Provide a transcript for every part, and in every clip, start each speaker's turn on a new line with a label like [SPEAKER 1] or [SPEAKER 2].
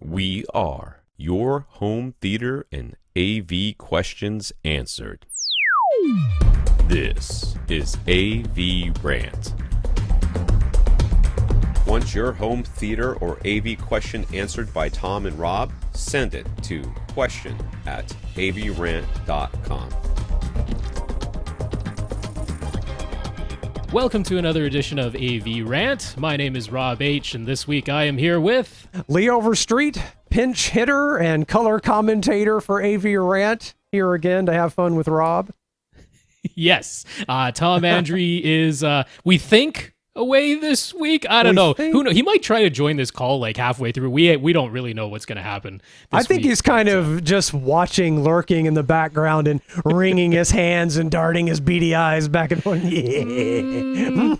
[SPEAKER 1] We are your home theater and AV questions answered. This is AVRant. Want your home theater or AV question answered by Tom and Rob? Send it to question@avrant.com.
[SPEAKER 2] Welcome to another edition of AV Rant. My name is Rob H, and this week I am here with
[SPEAKER 3] Lee Overstreet, pinch hitter and color commentator for AV Rant, here again to have fun with Rob.
[SPEAKER 2] Yes, Tom Andry is, we think, away this week. I don't know. Who knows? He might try to join this call like halfway through. We don't really know what's going to happen.
[SPEAKER 3] I think he's kind of just watching, lurking in the background and wringing his hands and darting his beady eyes back and forth. Yeah.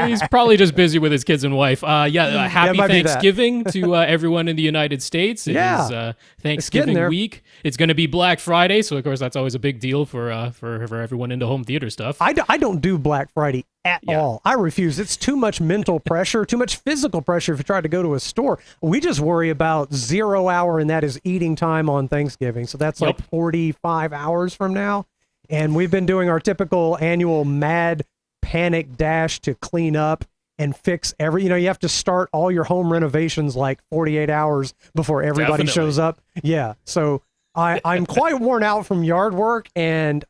[SPEAKER 2] He's probably just busy with his kids and wife. Happy Thanksgiving to everyone in the United States. It is Thanksgiving week. It's going to be Black Friday, so of course that's always a big deal for everyone into home theater stuff.
[SPEAKER 3] I don't do Black Friday at all. I refuse. It's too much mental pressure, too much physical pressure if you try to go to a store. We just worry about 0 hour, and that is eating time on Thanksgiving. So that's like 45 hours from now. And we've been doing our typical annual mad panic dash to clean up and fix you have to start all your home renovations like 48 hours before everybody shows up. Yeah. So I'm quite worn out from yard work, and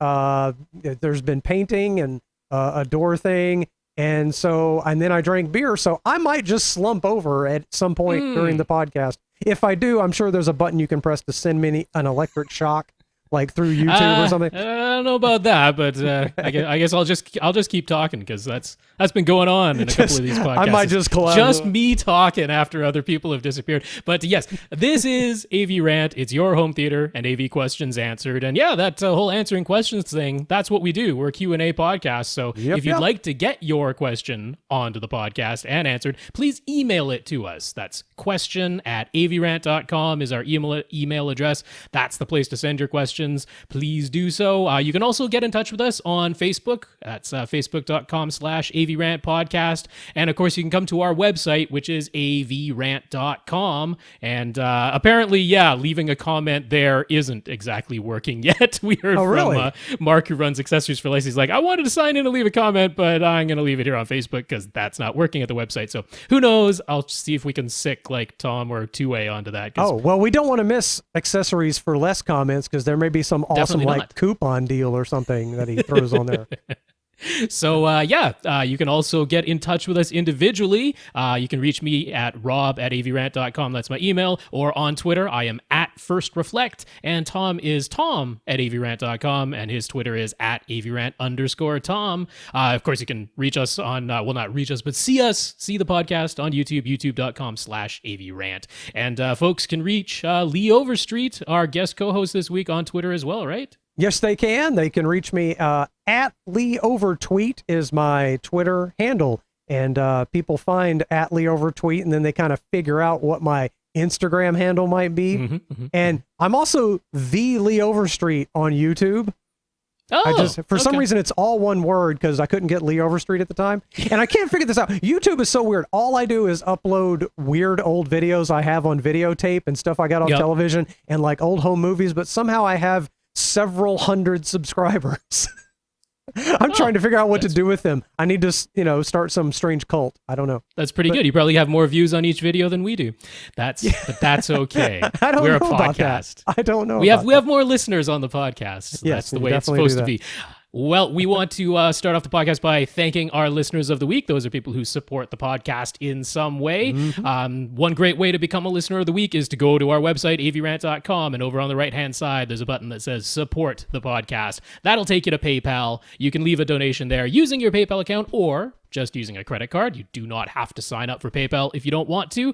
[SPEAKER 3] there's been painting and a door thing, and then I drank beer, so I might just slump over at some point during the podcast. If I do, I'm sure there's a button you can press to send me an electric shock, like through YouTube or something.
[SPEAKER 2] I don't know about that, but I guess I'll just keep talking, because that's been going on in a couple of these podcasts.
[SPEAKER 3] I might just collapse.
[SPEAKER 2] Just me talking after other people have disappeared. But yes, this is AV Rant. It's your home theater and AV questions answered. And yeah, that whole answering questions thing, that's what we do. We're a Q&A podcast. So if you'd like to get your question onto the podcast and answered, please email it to us. That's question@avrant.com is our email address. That's the place to send your questions. Please do so. You can also get in touch with us on Facebook. That's facebook.com/AVRant Podcast. And of course, you can come to our website, which is avrant.com. And apparently, leaving a comment there isn't exactly working yet. We heard from Mark, who runs Accessories for Life. He's like, I wanted to sign in and leave a comment, but I'm going to leave it here on Facebook because that's not working at the website. So who knows? I'll see if we can sick like Tom or Two-Way onto that.
[SPEAKER 3] Oh, well, we don't want to miss Accessories for Less comments, because there may be some awesome coupon deal or something that he throws on there.
[SPEAKER 2] So, you can also get in touch with us individually. You can reach me at rob@avrant.com. That's my email. Or on Twitter, I am @FirstReflect. And Tom is tom@avrant.com. And his Twitter is @avrant_Tom. Of course, you can reach us on, not reach us, but see the podcast on YouTube, youtube.com/avrant. And folks can reach Lee Overstreet, our guest co-host this week, on Twitter as well, right?
[SPEAKER 3] Yes, they can. They can reach me @LeeOverTweet is my Twitter handle. And people find @LeeOverTweet, and then they kind of figure out what my Instagram handle might be. And I'm also the Lee Overstreet on YouTube. For some reason, it's all one word, because I couldn't get Lee Overstreet at the time. And I can't figure this out. YouTube is so weird. All I do is upload weird old videos I have on videotape and stuff I got on television and like old home movies, but somehow I have several hundred subscribers. I'm trying to figure out what to do with them. I need to, start some strange cult. I don't know.
[SPEAKER 2] That's pretty good. You probably have more views on each video than we do. But that's okay.
[SPEAKER 3] I don't
[SPEAKER 2] We're
[SPEAKER 3] know
[SPEAKER 2] a podcast.
[SPEAKER 3] About that. I don't know.
[SPEAKER 2] We have more listeners on the podcast. So that's the way it's supposed to be. Well, we want to start off the podcast by thanking our listeners of the week. Those are people who support the podcast in some way. One great way to become a listener of the week is to go to our website, avrant.com, and over on the right-hand side, there's a button that says Support the Podcast. That'll take you to PayPal. You can leave a donation there using your PayPal account or just using a credit card. You do not have to sign up for PayPal if you don't want to.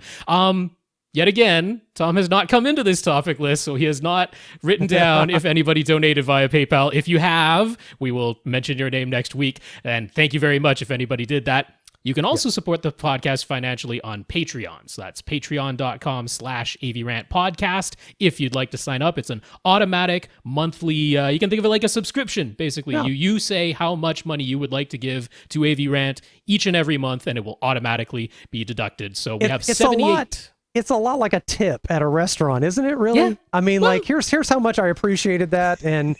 [SPEAKER 2] Yet again, Tom has not come into this topic list, so he has not written down if anybody donated via PayPal. If you have, we will mention your name next week, and thank you very much if anybody did that. You can also support the podcast financially on Patreon. So that's patreon.com/AVRant Podcast. If you'd like to sign up, it's an automatic monthly, you can think of it like a subscription, basically. Yeah. You say how much money you would like to give to AVRant each and every month, and it will automatically be deducted. So we have 78.
[SPEAKER 3] It's a lot like a tip at a restaurant, isn't it? Really?
[SPEAKER 2] Yeah.
[SPEAKER 3] I mean, like here's how much I appreciated that, and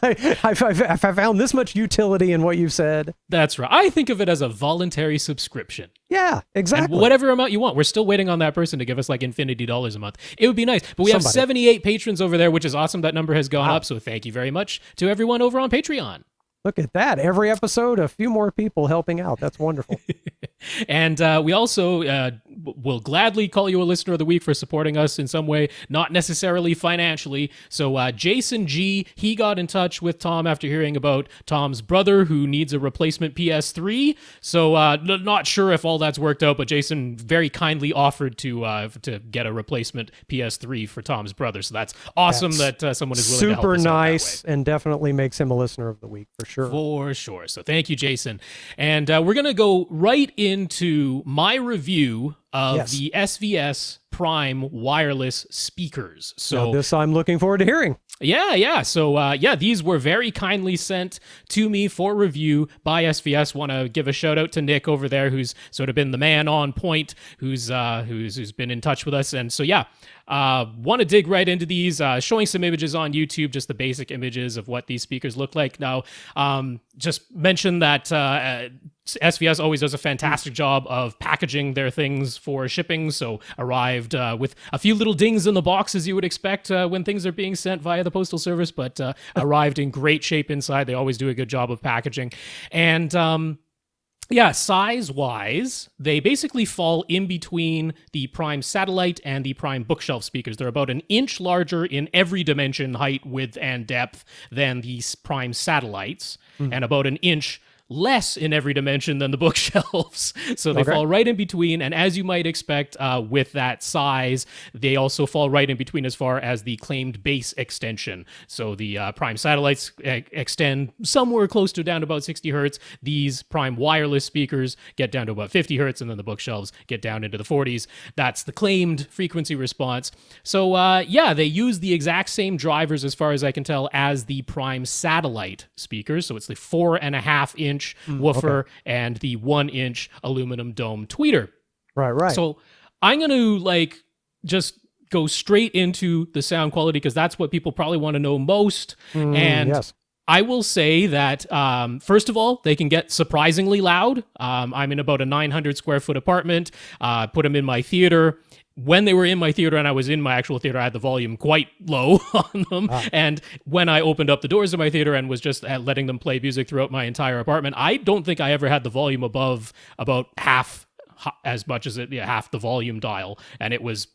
[SPEAKER 3] I found this much utility in what you said.
[SPEAKER 2] That's right. I think of it as a voluntary subscription.
[SPEAKER 3] Yeah, exactly.
[SPEAKER 2] And whatever amount you want. We're still waiting on that person to give us like infinity dollars a month. It would be nice. But we have 78 patrons over there, which is awesome. That number has gone up. So thank you very much to everyone over on Patreon.
[SPEAKER 3] Look at that. Every episode, a few more people helping out. That's wonderful.
[SPEAKER 2] And we also will gladly call you a listener of the week for supporting us in some way, not necessarily financially. So Jason G, he got in touch with Tom after hearing about Tom's brother who needs a replacement PS3. So not sure if all that's worked out, but Jason very kindly offered to get a replacement PS3 for Tom's brother. So that's awesome that someone is willing to help us.
[SPEAKER 3] Super nice, and definitely makes him a listener of the week for sure.
[SPEAKER 2] For sure. So thank you, Jason. And we're going to go right into my review of the SVS Prime Wireless speakers. So
[SPEAKER 3] now this I'm looking forward to hearing.
[SPEAKER 2] Yeah. So, these were very kindly sent to me for review by SVS. Want to give a shout out to Nick over there, who's sort of been the man on point, who's been in touch with us. And so, want to dig right into these, showing some images on YouTube, just the basic images of what these speakers look like. Now, just mention that SVS always does a fantastic job of packaging their things for shipping. So arrived with a few little dings in the box, as you would expect when things are being sent via the postal service, but arrived in great shape inside. They always do a good job of packaging. And size-wise, they basically fall in between the Prime Satellite and the Prime Bookshelf speakers. They're about an inch larger in every dimension, height, width, and depth than these Prime Satellites, and about an inch less in every dimension than the bookshelves. So they fall right in between. And as you might expect with that size, they also fall right in between as far as the claimed base extension. So the Prime Satellites extend somewhere close to down to about 60 hertz. These Prime Wireless speakers get down to about 50 hertz, and then the bookshelves get down into the 40s. That's the claimed frequency response. So they use the exact same drivers, as far as I can tell, as the Prime Satellite speakers. So it's the 4.5-inch woofer and the 1-inch aluminum dome tweeter.
[SPEAKER 3] Right.
[SPEAKER 2] So I'm going to just go straight into the sound quality, because that's what people probably want to know most. I will say that, first of all, they can get surprisingly loud. I'm in about a 900 square foot apartment, put them in my theater. When they were in my theater and I was in my actual theater, I had the volume quite low on them. And when I opened up the doors of my theater and was just letting them play music throughout my entire apartment, I don't think I ever had the volume above about half as much as half the volume dial. And it was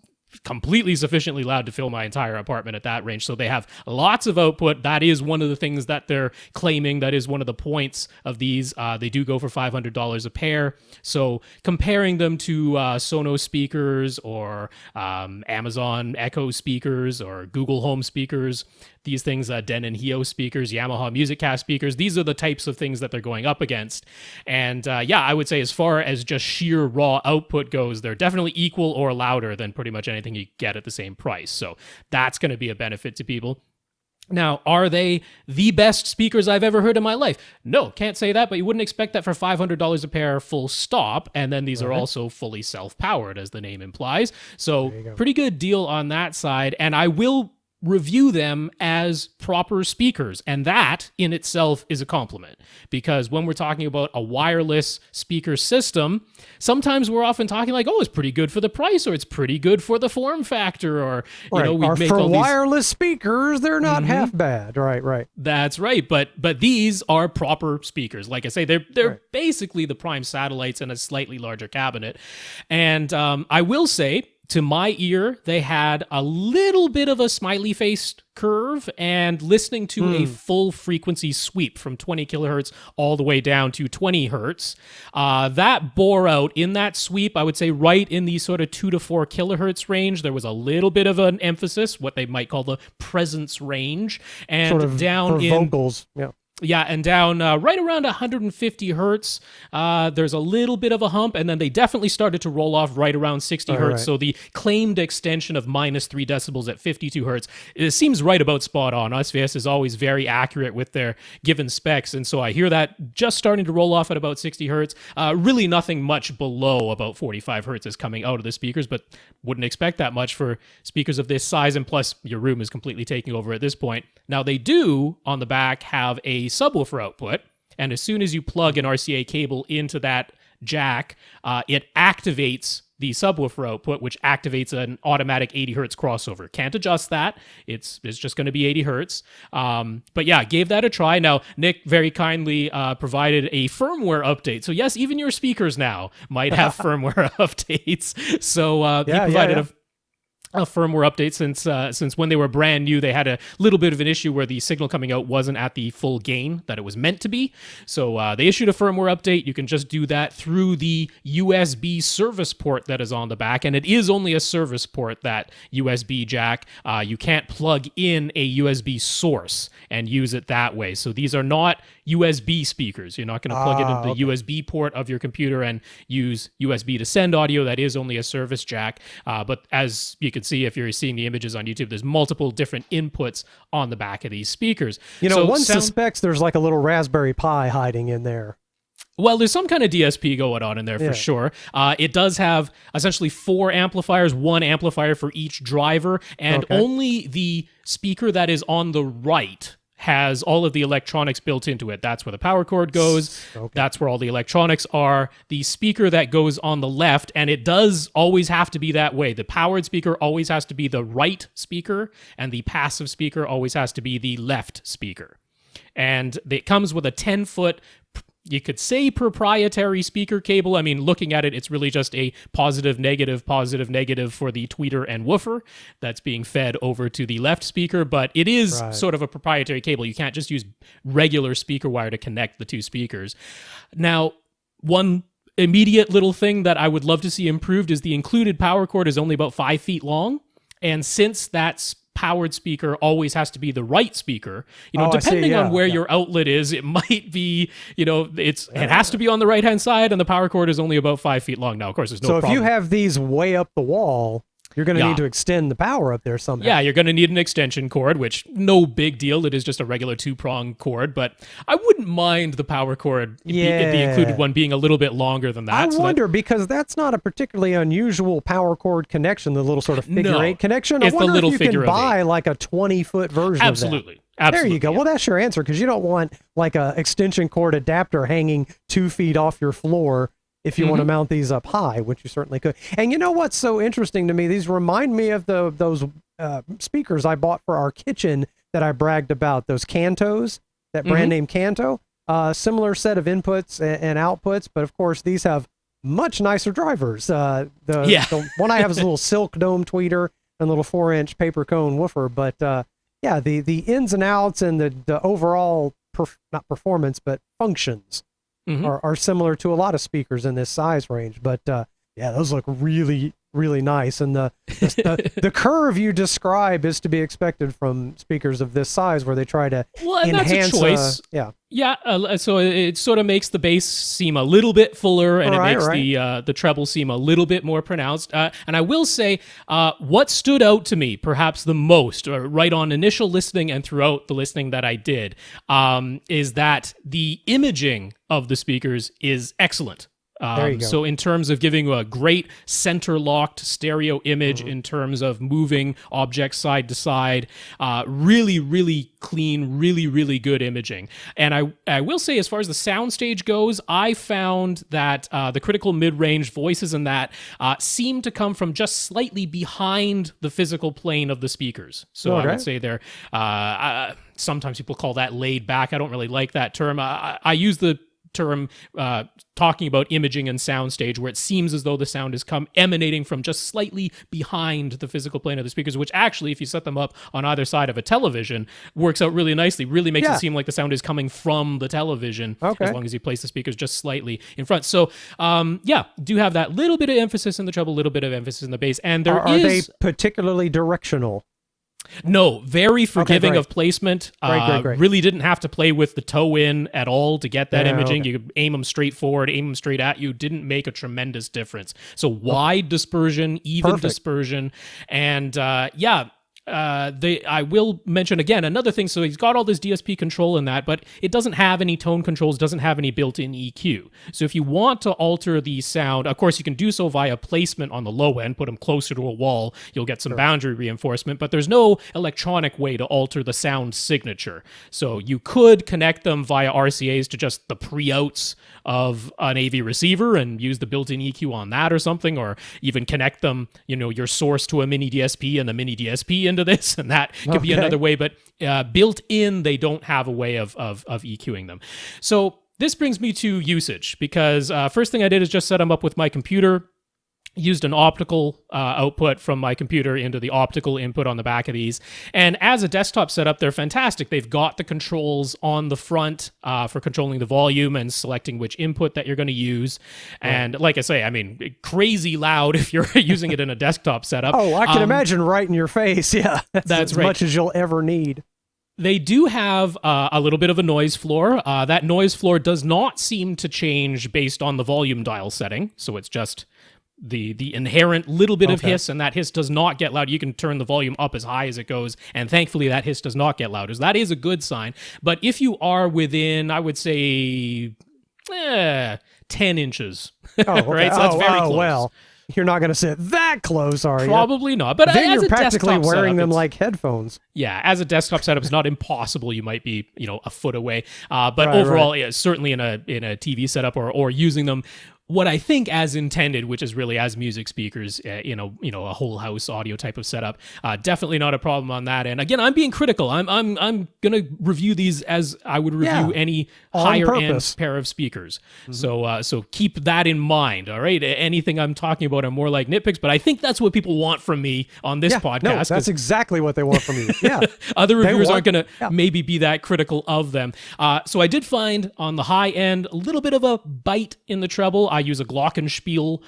[SPEAKER 2] completely sufficiently loud to fill my entire apartment at that range. So they have lots of output. That is one of the things that they're claiming. That is one of the points of these. They do go for $500 a pair. So comparing them to Sonos speakers or Amazon Echo speakers or Google Home speakers, these things, Denon Heo speakers, Yamaha MusicCast speakers, these are the types of things that they're going up against. And I would say as far as just sheer raw output goes, they're definitely equal or louder than pretty much anything you get at the same price. So that's going to be a benefit to people. Now, are they the best speakers I've ever heard in my life? No, can't say that, but you wouldn't expect that for $500 a pair, full stop. And then these are also fully self-powered, as the name implies. So pretty good deal on that side. And I will review them as proper speakers, and that in itself is a compliment, because when we're talking about a wireless speaker system, sometimes we're often talking like, oh, it's pretty good for the price, or it's pretty good for the form factor, or we make
[SPEAKER 3] for
[SPEAKER 2] all
[SPEAKER 3] wireless speakers, they're not half bad. Right.
[SPEAKER 2] That's right, but these are proper speakers. Like I say, they're basically the Prime Satellites in a slightly larger cabinet, and I will say, to my ear, they had a little bit of a smiley-faced curve, and listening to a full frequency sweep from 20 kilohertz all the way down to 20 hertz, that bore out in that sweep, I would say right in the sort of 2 to 4 kilohertz range. There was a little bit of an emphasis, what they might call the presence range, and
[SPEAKER 3] sort of
[SPEAKER 2] down
[SPEAKER 3] for
[SPEAKER 2] in
[SPEAKER 3] vocals.
[SPEAKER 2] Yeah, and down right around 150 hertz, there's a little bit of a hump, and then they definitely started to roll off right around 60 hertz. Right. So the claimed extension of -3 decibels at 52 hertz, it seems right about spot on. SVS is always very accurate with their given specs, and so I hear that just starting to roll off at about 60 hertz. Really nothing much below about 45 hertz is coming out of the speakers, but wouldn't expect that much for speakers of this size, and plus your room is completely taking over at this point. Now they do, on the back, have a subwoofer output, and as soon as you plug an RCA cable into that jack, it activates the subwoofer output, which activates an automatic 80 hertz crossover. Can't adjust that. It's just going to be 80 hertz. But yeah, gave that a try. Now, Nick very kindly provided a firmware update. So yes, even your speakers now might have firmware updates. So he provided a firmware update since when they were brand new, they had a little bit of an issue where the signal coming out wasn't at the full gain that it was meant to be. So they issued a firmware update. You can just do that through the USB service port that is on the back, and it is only a service port, that USB jack. You can't plug in a USB source and use it that way. So these are not USB speakers. You're not going to plug it into the USB port of your computer and use USB to send audio. That is only a service jack. But as you can see, if you're seeing the images on YouTube, there's multiple different inputs on the back of these speakers.
[SPEAKER 3] You know, one suspects there's like a little Raspberry Pi hiding in there.
[SPEAKER 2] Well, there's some kind of DSP going on in there for sure. It does have essentially 4 amplifiers, 1 amplifier for each driver, and only the speaker that is on the right has all of the electronics built into it. That's where the power cord goes. That's where all the electronics are. The speaker that goes on the left, and it does always have to be that way. The powered speaker always has to be the right speaker, and the passive speaker always has to be the left speaker. And it comes with a 10-foot, you could say, proprietary speaker cable. I mean, looking at it, it's really just a positive, negative for the tweeter and woofer that's being fed over to the left speaker, but it is sort of a proprietary cable. You can't just use regular speaker wire to connect the two speakers. Now, one immediate little thing that I would love to see improved is the included power cord is only about 5 feet long, and since that's powered speaker always has to be the right speaker, depending on where your outlet is, it might be, it has to be on the right hand side, and the power cord is only about 5 feet long. Now, of course, there's no problem.
[SPEAKER 3] So if you have these way up the wall, you're going to need to extend the power up there somehow.
[SPEAKER 2] Yeah, you're going to need an extension cord, which no big deal. It is just a regular 2-prong cord, but I wouldn't mind the power cord, the included one, being a little bit longer than that.
[SPEAKER 3] I wonder, because that's not a particularly unusual power cord connection, the little sort of figure 8 connection. I wonder if you can buy like a 20-foot version of that.
[SPEAKER 2] Absolutely.
[SPEAKER 3] There you go. Yeah. Well, that's your answer, because you don't want like a extension cord adapter hanging 2 feet off your floor if you want to mount these up high, which you certainly could. And you know what's so interesting to me? These remind me of those speakers I bought for our kitchen that I bragged about, those Cantos, that brand name Canto. Similar set of inputs and outputs, but of course these have much nicer drivers. The one I have is a little silk dome tweeter and a little 4-inch paper cone woofer, but the ins and outs and the overall, not performance, but functions are similar to a lot of speakers in this size range. But those look really, really nice. And the curve you describe is to be expected from speakers of this size, where they try to enhance.
[SPEAKER 2] That's a choice. So it sort of makes the bass seem a little bit fuller, and it makes the treble seem a little bit more pronounced. And I will say, what stood out to me perhaps the most, right on initial listening and throughout the listening that I did, is that the imaging of the speakers is excellent.
[SPEAKER 3] There you go.
[SPEAKER 2] So in terms of giving a great center-locked stereo image, in terms of moving objects side to side, really, really clean, really, really good imaging. And I will say, as far as the soundstage goes, I found that the critical mid-range voices in that seem to come from just slightly behind the physical plane of the speakers. So I would say they're, sometimes people call that laid back. I don't really like that term. I use the term talking about imaging and soundstage, where it seems as though the sound is emanating from just slightly behind the physical plane of the speakers, which actually, if you set them up on either side of a television, works out really nicely. Really makes it seem like the sound is coming from the television, as long as you place the speakers just slightly in front. So do have that little bit of emphasis in the treble, little bit of emphasis in the bass, and are
[SPEAKER 3] they particularly directional?
[SPEAKER 2] No, very forgiving of placement.
[SPEAKER 3] Great.
[SPEAKER 2] Really didn't have to play with the toe in at all to get that imaging.
[SPEAKER 3] Okay.
[SPEAKER 2] You could aim them straight forward, aim them straight at you. Didn't make a tremendous difference. So wide dispersion, even dispersion, and I will mention again another thing. So he's got all this DSP control in that, but it doesn't have any tone controls, doesn't have any built-in EQ. So if you want to alter the sound, of course you can do so via placement on the low end, put them closer to a wall, you'll get some boundary reinforcement, but there's no electronic way to alter the sound signature. So you could connect them via RCAs to just the pre-outs of an AV receiver and use the built-in EQ on that or something, or even connect them, your source to a mini DSP and the mini DSP into this, and that could be another way, but built in, they don't have a way of EQing them. So this brings me to usage, because first thing I did is just set them up with my computer, used an optical output from my computer into the optical input on the back of these. And as a desktop setup, they're fantastic. They've got the controls on the front for controlling the volume and selecting which input that you're going to use. And like I say, I mean, crazy loud if you're using it in a desktop setup.
[SPEAKER 3] Oh, I can imagine right in your face. Yeah, that's as much as you'll ever need.
[SPEAKER 2] They do have a little bit of a noise floor. That noise floor does not seem to change based on the volume dial setting. So it's just the inherent little bit of hiss, and that hiss does not get loud. You can turn the volume up as high as it goes, and thankfully that hiss does not get louder. So that is a good sign. But if you are within, I would say, 10 inches, right? So that's very close.
[SPEAKER 3] Well, you're not going to sit that close, are you?
[SPEAKER 2] Probably not. But
[SPEAKER 3] then
[SPEAKER 2] as
[SPEAKER 3] you're
[SPEAKER 2] a
[SPEAKER 3] practically
[SPEAKER 2] desktop
[SPEAKER 3] wearing
[SPEAKER 2] setup,
[SPEAKER 3] them like headphones.
[SPEAKER 2] Yeah, as a desktop setup, it's not impossible. You might be, a foot away. But overall, yeah, certainly in a TV setup or using them what I think as intended, which is really as music speakers, a whole house audio type of setup. Definitely not a problem on that end. Again, I'm being critical. I'm gonna review these as I would review any higher end pair of speakers. Mm-hmm. So keep that in mind. All right. Anything I'm talking about are more like nitpicks, but I think that's what people want from me on this podcast.
[SPEAKER 3] No, that's exactly what they want from you. Yeah.
[SPEAKER 2] Other reviewers aren't gonna maybe be that critical of them. So I did find on the high end a little bit of a bite in the treble. I use a glockenspiel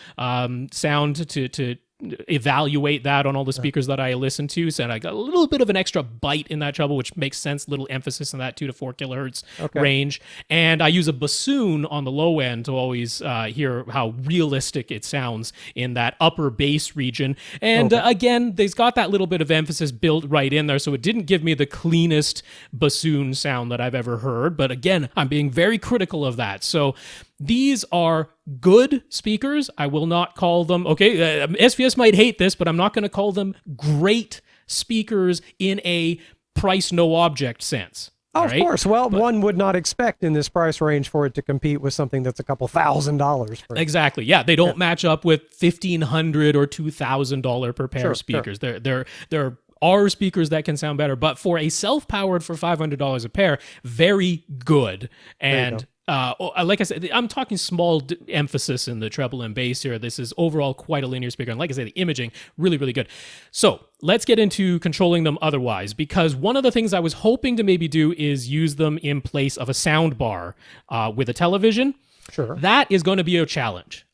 [SPEAKER 2] sound to evaluate that on all the speakers that I listen to. So I got a little bit of an extra bite in that treble, which makes sense. Little emphasis in that 2 to 4 kilohertz range. And I use a bassoon on the low end to always hear how realistic it sounds in that upper bass region. And again, they've got that little bit of emphasis built right in there. So it didn't give me the cleanest bassoon sound that I've ever heard. But again, I'm being very critical of that. So these are good speakers. I will not call them, SVS might hate this, but I'm not going to call them great speakers in a price no object sense.
[SPEAKER 3] Of course. Well, one would not expect in this price range for it to compete with something that's a couple $1,000s.
[SPEAKER 2] Exactly. Yeah, they don't match up with $1,500 or $2,000 per pair of speakers. They're are speakers that can sound better, but for a self-powered for $500 a pair, very good. And like I said, I'm talking small emphasis in the treble and bass here. This is overall quite a linear speaker. And like I said, the imaging, really, really good. So let's get into controlling them otherwise, because one of the things I was hoping to maybe do is use them in place of a sound bar with a television.
[SPEAKER 3] Sure.
[SPEAKER 2] That is going to be a challenge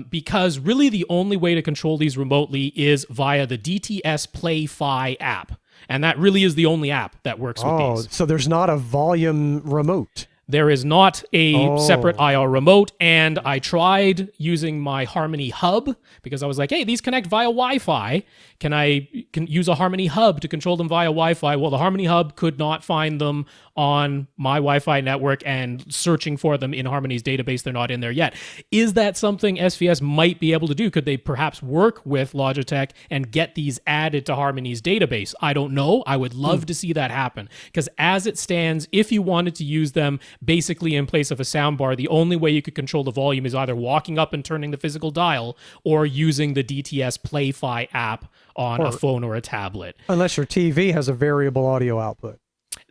[SPEAKER 2] because really the only way to control these remotely is via the DTS Play-Fi app. And that really is the only app that works with these.
[SPEAKER 3] So there's not a volume remote.
[SPEAKER 2] There is not a separate IR remote, and I tried using my Harmony Hub because I was like, hey, these connect via Wi-Fi. Can I use a Harmony Hub to control them via Wi-Fi? Well, the Harmony Hub could not find them on my Wi-Fi network, and searching for them in Harmony's database, they're not in there yet. Is that something SVS might be able to do? Could they perhaps work with Logitech and get these added to Harmony's database? I don't know. I would love to see that happen, because as it stands, if you wanted to use them basically in place of a soundbar, the only way you could control the volume is either walking up and turning the physical dial or using the DTS Play-Fi app on a phone or a tablet.
[SPEAKER 3] Unless your TV has a variable audio output.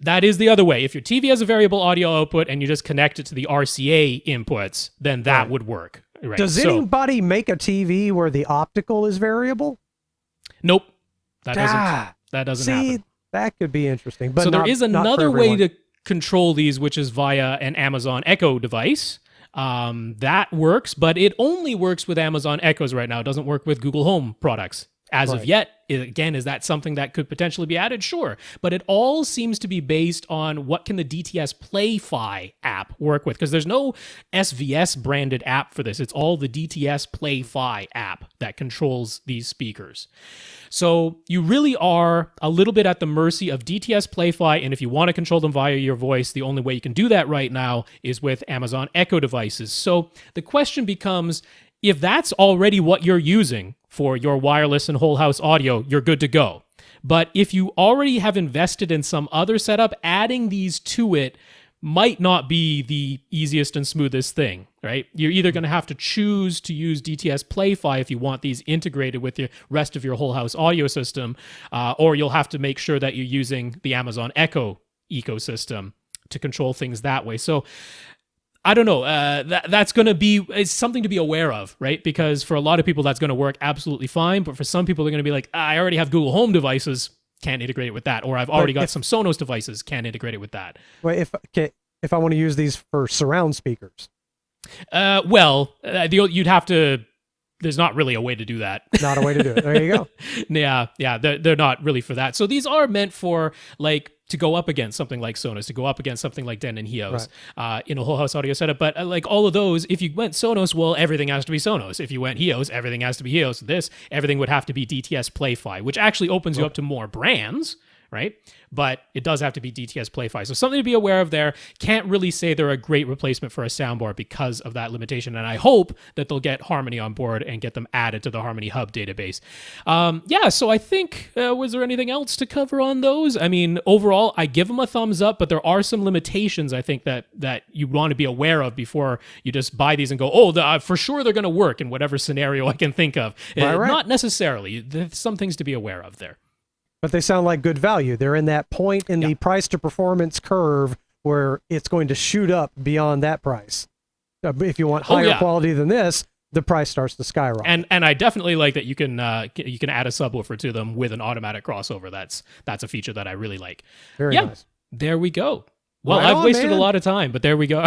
[SPEAKER 2] That is the other way. If your TV has a variable audio output and you just connect it to the RCA inputs, then that would work. Right.
[SPEAKER 3] Does anybody make a TV where the optical is variable?
[SPEAKER 2] Nope. That doesn't happen.
[SPEAKER 3] That could be interesting. But
[SPEAKER 2] so there is another way to control these, which is via an Amazon Echo device. That works, but it only works with Amazon Echoes right now. It doesn't work with Google Home products As of yet, again, is that something that could potentially be added? Sure. But it all seems to be based on what can the DTS Play-Fi app work with, because there's no SVS branded app for this. It's all the DTS Play-Fi app that controls these speakers. So you really are a little bit at the mercy of DTS Play-Fi, and if you want to control them via your voice, the only way you can do that right now is with Amazon Echo devices. So the question becomes, if that's already what you're using for your wireless and whole house audio, you're good to go. But if you already have invested in some other setup, adding these to it might not be the easiest and smoothest thing, right? You're either going to have to choose to use DTS Play-Fi if you want these integrated with the rest of your whole house audio system, or you'll have to make sure that you're using the Amazon Echo ecosystem to control things that way. So I don't know. That's going to be, it's something to be aware of, right? Because for a lot of people, that's going to work absolutely fine. But for some people, they're going to be like, I already have Google Home devices, can't integrate it with that. Or I've already got some Sonos devices, can't integrate it with that.
[SPEAKER 3] Well, if I want to use these for surround speakers.
[SPEAKER 2] You'd have to, there's not really a way to do that.
[SPEAKER 3] Not a way to do it. There you go.
[SPEAKER 2] Yeah, they're not really for that. So these are meant for, like, to go up against something like Sonos, to go up against something like Denon Hios in a whole house audio setup. But like all of those, if you went Sonos, well, everything has to be Sonos. If you went Hios, everything has to be Hios. Everything would have to be DTS Play-Fi, which actually opens you up to more brands, right? But it does have to be DTS Play-Fi. So something to be aware of there. Can't really say they're a great replacement for a soundbar because of that limitation. And I hope that they'll get Harmony on board and get them added to the Harmony Hub database. So I think, was there anything else to cover on those? I mean, overall, I give them a thumbs up, but there are some limitations I think that you want to be aware of before you just buy these and go, for sure they're going to work in whatever scenario I can think of. Right. Not necessarily. There's some things to be aware of there.
[SPEAKER 3] But they sound like good value. They're in that point in the price to performance curve where it's going to shoot up beyond that price. If you want higher quality than this, the price starts to skyrocket.
[SPEAKER 2] And I definitely like that you can add a subwoofer to them with an automatic crossover. That's a feature that I really like.
[SPEAKER 3] Very nice.
[SPEAKER 2] There we go. Well, I've wasted a lot of time, but there we go.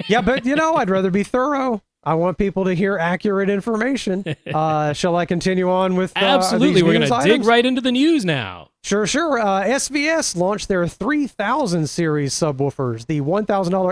[SPEAKER 3] Yeah, but I'd rather be thorough. I want people to hear accurate information. Shall I continue on with
[SPEAKER 2] Absolutely. We're going to dig right into the news now.
[SPEAKER 3] Sure. SVS launched their 3000 series subwoofers, the $1,000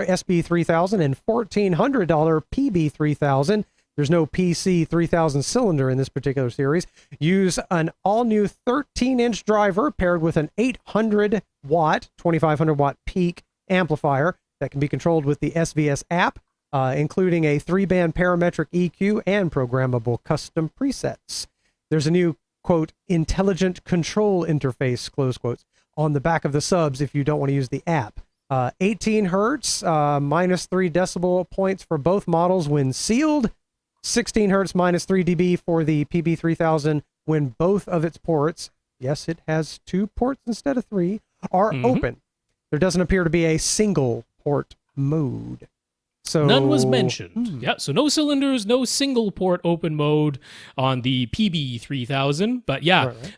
[SPEAKER 3] SB3000 and $1,400 PB3000. There's no PC3000 cylinder in this particular series. Use an all-new 13-inch driver paired with an 800-watt, 2,500-watt peak amplifier that can be controlled with the SVS app, including a 3-band parametric EQ and programmable custom presets. There's a new, quote, intelligent control interface, close quotes, on the back of the subs if you don't want to use the app. 18 hertz, minus 3 decibel points for both models when sealed. 16 hertz, minus 3 dB for the PB3000 when both of its ports, yes, it has 2 ports instead of 3, are open. There doesn't appear to be a single port mode. So,
[SPEAKER 2] none was mentioned. Yeah, so no cylinders, no single port open mode on the PB3000. But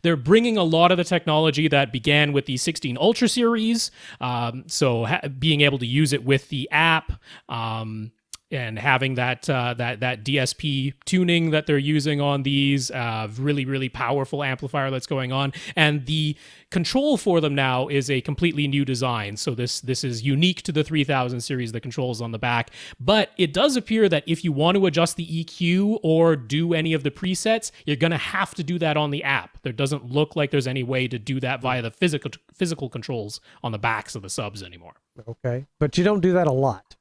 [SPEAKER 2] they're bringing a lot of the technology that began with the 16 Ultra series. Being able to use it with the app, and having that DSP tuning that they're using on these, really, really powerful amplifier that's going on. And the control for them now is a completely new design. So this is unique to the 3000 series, the controls on the back. But it does appear that if you want to adjust the EQ or do any of the presets, you're going to have to do that on the app. There doesn't look like there's any way to do that via the physical controls on the backs of the subs anymore.
[SPEAKER 3] Okay, but you don't do that a lot.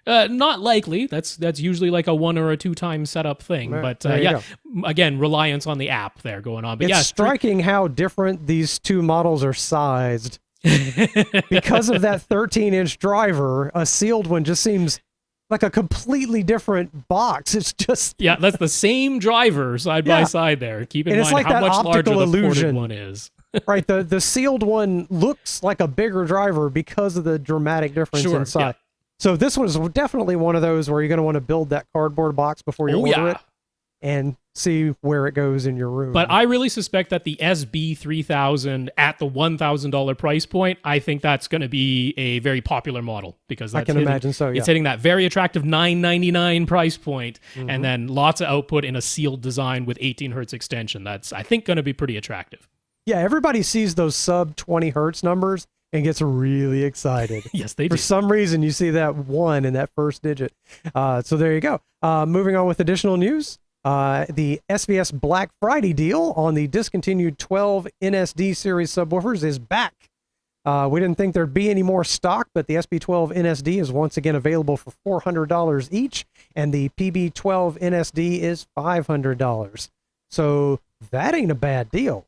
[SPEAKER 2] Not likely. That's usually like a 1 or a 2 time setup thing. Right, but again, reliance on the app there going on. But
[SPEAKER 3] it's striking how different these two models are sized. Because of that 13-inch driver, a sealed one just seems like a completely different box. It's just
[SPEAKER 2] that's the same driver side by side there. Keep in mind how much larger the ported one is.
[SPEAKER 3] Right, the sealed one looks like a bigger driver because of the dramatic difference in size. Yeah. So this one is definitely one of those where you're going to want to build that cardboard box before you order it. and see where it goes in your room.
[SPEAKER 2] But I really suspect that the SB3000 at the $1,000 price point, I think that's going to be a very popular model, because that's
[SPEAKER 3] imagine so. Yeah.
[SPEAKER 2] It's hitting that very attractive $999 price point, and then lots of output in a sealed design with 18 hertz extension. That's, I think, going to be pretty attractive.
[SPEAKER 3] Yeah, everybody sees those sub 20 hertz numbers and gets really excited.
[SPEAKER 2] Yes, they do.
[SPEAKER 3] For some reason, you see that 1 in that first digit. So there you go. Moving on with additional news. The SVS Black Friday deal on the discontinued 12 NSD series subwoofers is back. We didn't think there'd be any more stock, but the SB12 NSD is once again available for $400 each, and the PB12 NSD is $500. So that ain't a bad deal.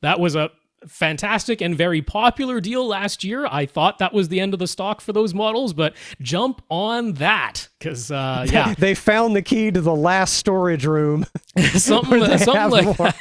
[SPEAKER 2] That was a fantastic and very popular deal last year. I thought that was the end of the stock for those models, but jump on that, because yeah,
[SPEAKER 3] they found the key to the last storage room.
[SPEAKER 2] something like that.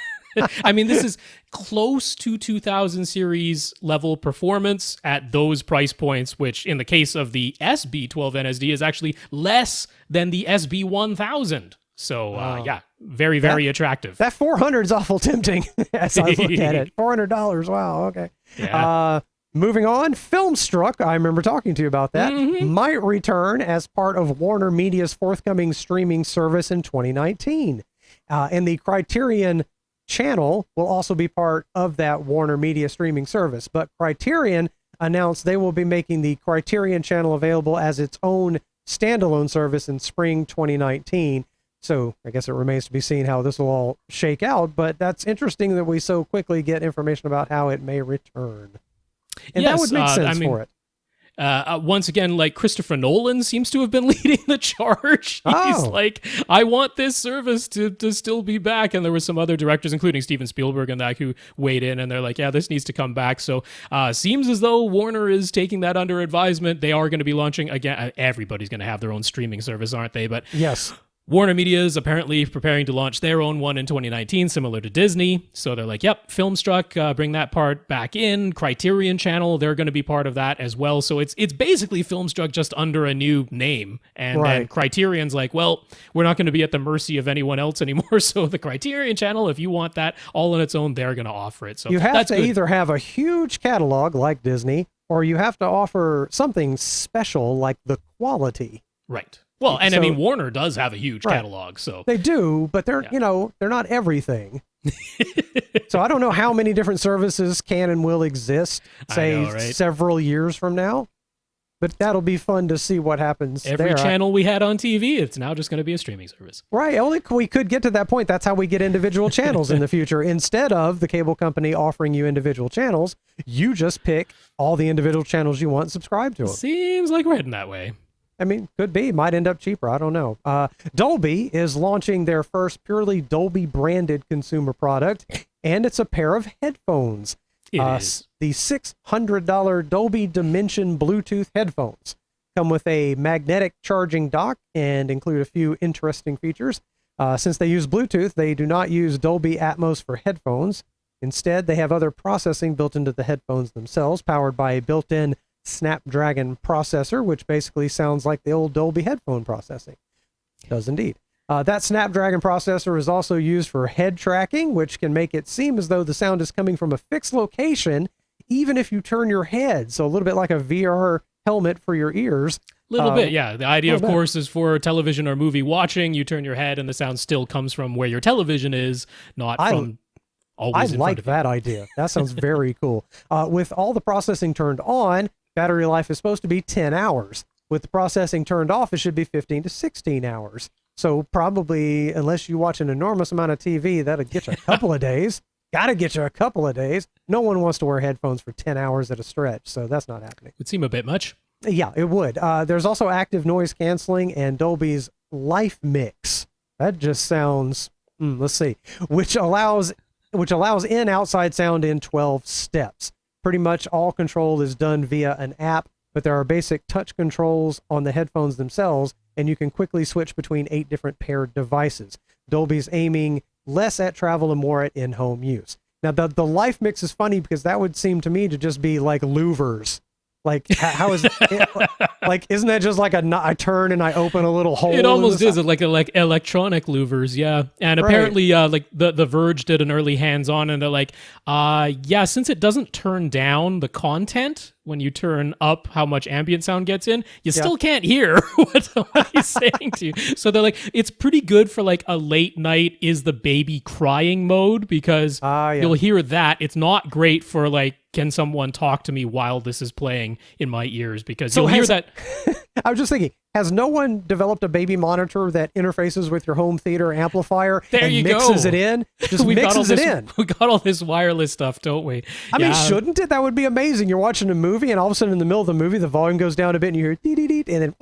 [SPEAKER 2] I mean, this is close to 2000 series level performance at those price points, which in the case of the SB12 NSD is actually less than the SB1000. So yeah, very, very attractive.
[SPEAKER 3] That 400 is awful tempting as I look at it. $400. Wow. Okay.
[SPEAKER 2] Yeah.
[SPEAKER 3] Moving on, FilmStruck, I remember talking to you about that, might return as part of WarnerMedia's forthcoming streaming service in 2019. And the Criterion Channel will also be part of that WarnerMedia streaming service. But Criterion announced they will be making the Criterion Channel available as its own standalone service in spring 2019. So I guess it remains to be seen how this will all shake out, but that's interesting that we so quickly get information about how it may return. And
[SPEAKER 2] yes,
[SPEAKER 3] that would make sense for it.
[SPEAKER 2] Once again, like, Christopher Nolan seems to have been leading the charge. He's like, I want this service to still be back. And there were some other directors, including Steven Spielberg and that, who weighed in, and they're like, yeah, this needs to come back. So seems as though Warner is taking that under advisement. They are going to be launching, again, everybody's going to have their own streaming service, aren't they? But
[SPEAKER 3] yes.
[SPEAKER 2] WarnerMedia is apparently preparing to launch their own one in 2019, similar to Disney. So they're like, yep, FilmStruck, bring that part back in. Criterion Channel, they're going to be part of that as well. So it's basically FilmStruck just under a new name. And then Criterion's like, well, we're not going to be at the mercy of anyone else anymore. So the Criterion Channel, if you want that all on its own, they're going to offer it. So
[SPEAKER 3] you have
[SPEAKER 2] that's
[SPEAKER 3] to
[SPEAKER 2] good.
[SPEAKER 3] either have a huge catalog like Disney, or you have to offer something special like the quality.
[SPEAKER 2] Right. Well, and I mean, Warner does have a huge catalog, so
[SPEAKER 3] they do, but they're they're not everything. So I don't know how many different services can and will exist, say several years from now. But that'll be fun to see what happens.
[SPEAKER 2] Every channel we had on TV, it's now just going to be a streaming service.
[SPEAKER 3] Right. Only we could get to that point. That's how we get individual channels in the future. Instead of the cable company offering you individual channels, you just pick all the individual channels you want and subscribe to them.
[SPEAKER 2] Seems like we're heading that way.
[SPEAKER 3] I mean, could be. Might end up cheaper. I don't know. Dolby is launching their first purely Dolby-branded consumer product, and it's a pair of headphones.
[SPEAKER 2] It is.
[SPEAKER 3] The $600 Dolby Dimension Bluetooth headphones come with a magnetic charging dock and include a few interesting features. Since they use Bluetooth, they do not use Dolby Atmos for headphones. Instead, they have other processing built into the headphones themselves, powered by a built-in Snapdragon processor, which basically sounds like the old Dolby headphone processing. It does indeed. That Snapdragon processor is also used for head tracking, which can make it seem as though the sound is coming from a fixed location, even if you turn your head. So a little bit like a VR helmet for your ears.
[SPEAKER 2] A little bit, yeah. The idea, of course, is for television or movie watching, you turn your head and the sound still comes from where your television is, not from always in front of you.
[SPEAKER 3] That idea. That sounds very cool. With all the processing turned on, battery life is supposed to be 10 hours. With the processing turned off, it should be 15 to 16 hours. So probably, unless you watch an enormous amount of TV, that'll get you a couple of days. Gotta get you a couple of days. No one wants to wear headphones for 10 hours at a stretch, so that's not happening.
[SPEAKER 2] Would seem a bit much.
[SPEAKER 3] Yeah, it would. There's also active noise canceling and Dolby's Life Mix. That just sounds, let's see, which allows in outside sound in 12 steps. Pretty much all control is done via an app, but there are basic touch controls on the headphones themselves, and you can quickly switch between 8 different paired devices. Dolby's aiming less at travel and more at in-home use. Now, the Life Mix is funny because that would seem to me to just be like louvers. Like, how is it? Like, isn't that just like I turn and I open a little hole?
[SPEAKER 2] It almost is like electronic louvers, yeah. And apparently, like the Verge did an early hands-on, and they're like, yeah, since it doesn't turn down the content when you turn up how much ambient sound gets in, you still can't hear what he's saying to you. So they're like, it's pretty good for like a late night is the baby crying mode, because you'll hear that. It's not great for like, can someone talk to me while this is playing in my ears, because you'll hear that.
[SPEAKER 3] I was just thinking, has no one developed a baby monitor that interfaces with your home theater amplifier and mixes it in? Just mixes it in.
[SPEAKER 2] We got all this wireless stuff, don't we?
[SPEAKER 3] I mean, shouldn't it? That would be amazing. You're watching a movie, and all of a sudden in the middle of the movie, the volume goes down a bit, and you hear dee-dee-dee, and then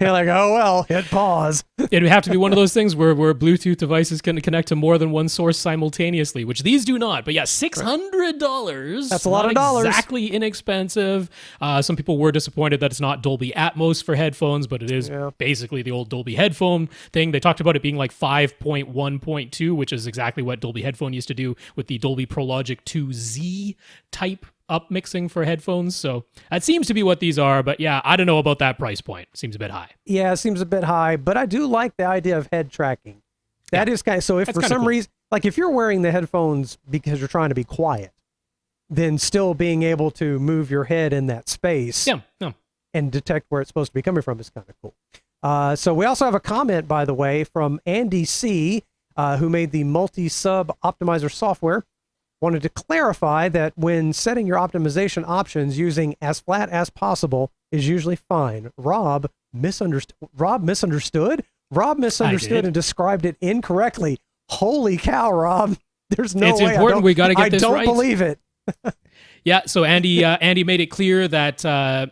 [SPEAKER 3] you're like, oh, well, hit pause.
[SPEAKER 2] It would have to be one of those things where Bluetooth devices can connect to more than one source simultaneously, which these do not. But yeah, $600.
[SPEAKER 3] That's a lot of dollars.
[SPEAKER 2] Exactly inexpensive. Some people were disappointed that it's not Dolby Atmos for headphones, but it is basically the old Dolby headphone thing. They talked about it being like 5.1.2, which is exactly what Dolby Headphone used to do with the Dolby Pro Logic 2Z type up mixing for headphones. So that seems to be what these are, but yeah, I don't know about that price point. Seems a bit high.
[SPEAKER 3] Yeah, it seems a bit high, but I do like the idea of head tracking. That is kind of, so if for some reason, like if you're wearing the headphones because you're trying to be quiet, then still being able to move your head in that space and detect where it's supposed to be coming from is kind of cool. So we also have a comment, by the way, from Andy C, who made the multi-sub optimizer software. Wanted to clarify that when setting your optimization options, using as flat as possible is usually fine. Rob misunderstood and described it incorrectly. Holy cow, Rob. There's no way.
[SPEAKER 2] It's important. We got to get this right.
[SPEAKER 3] I don't believe it.
[SPEAKER 2] Yeah, so Andy made it clear that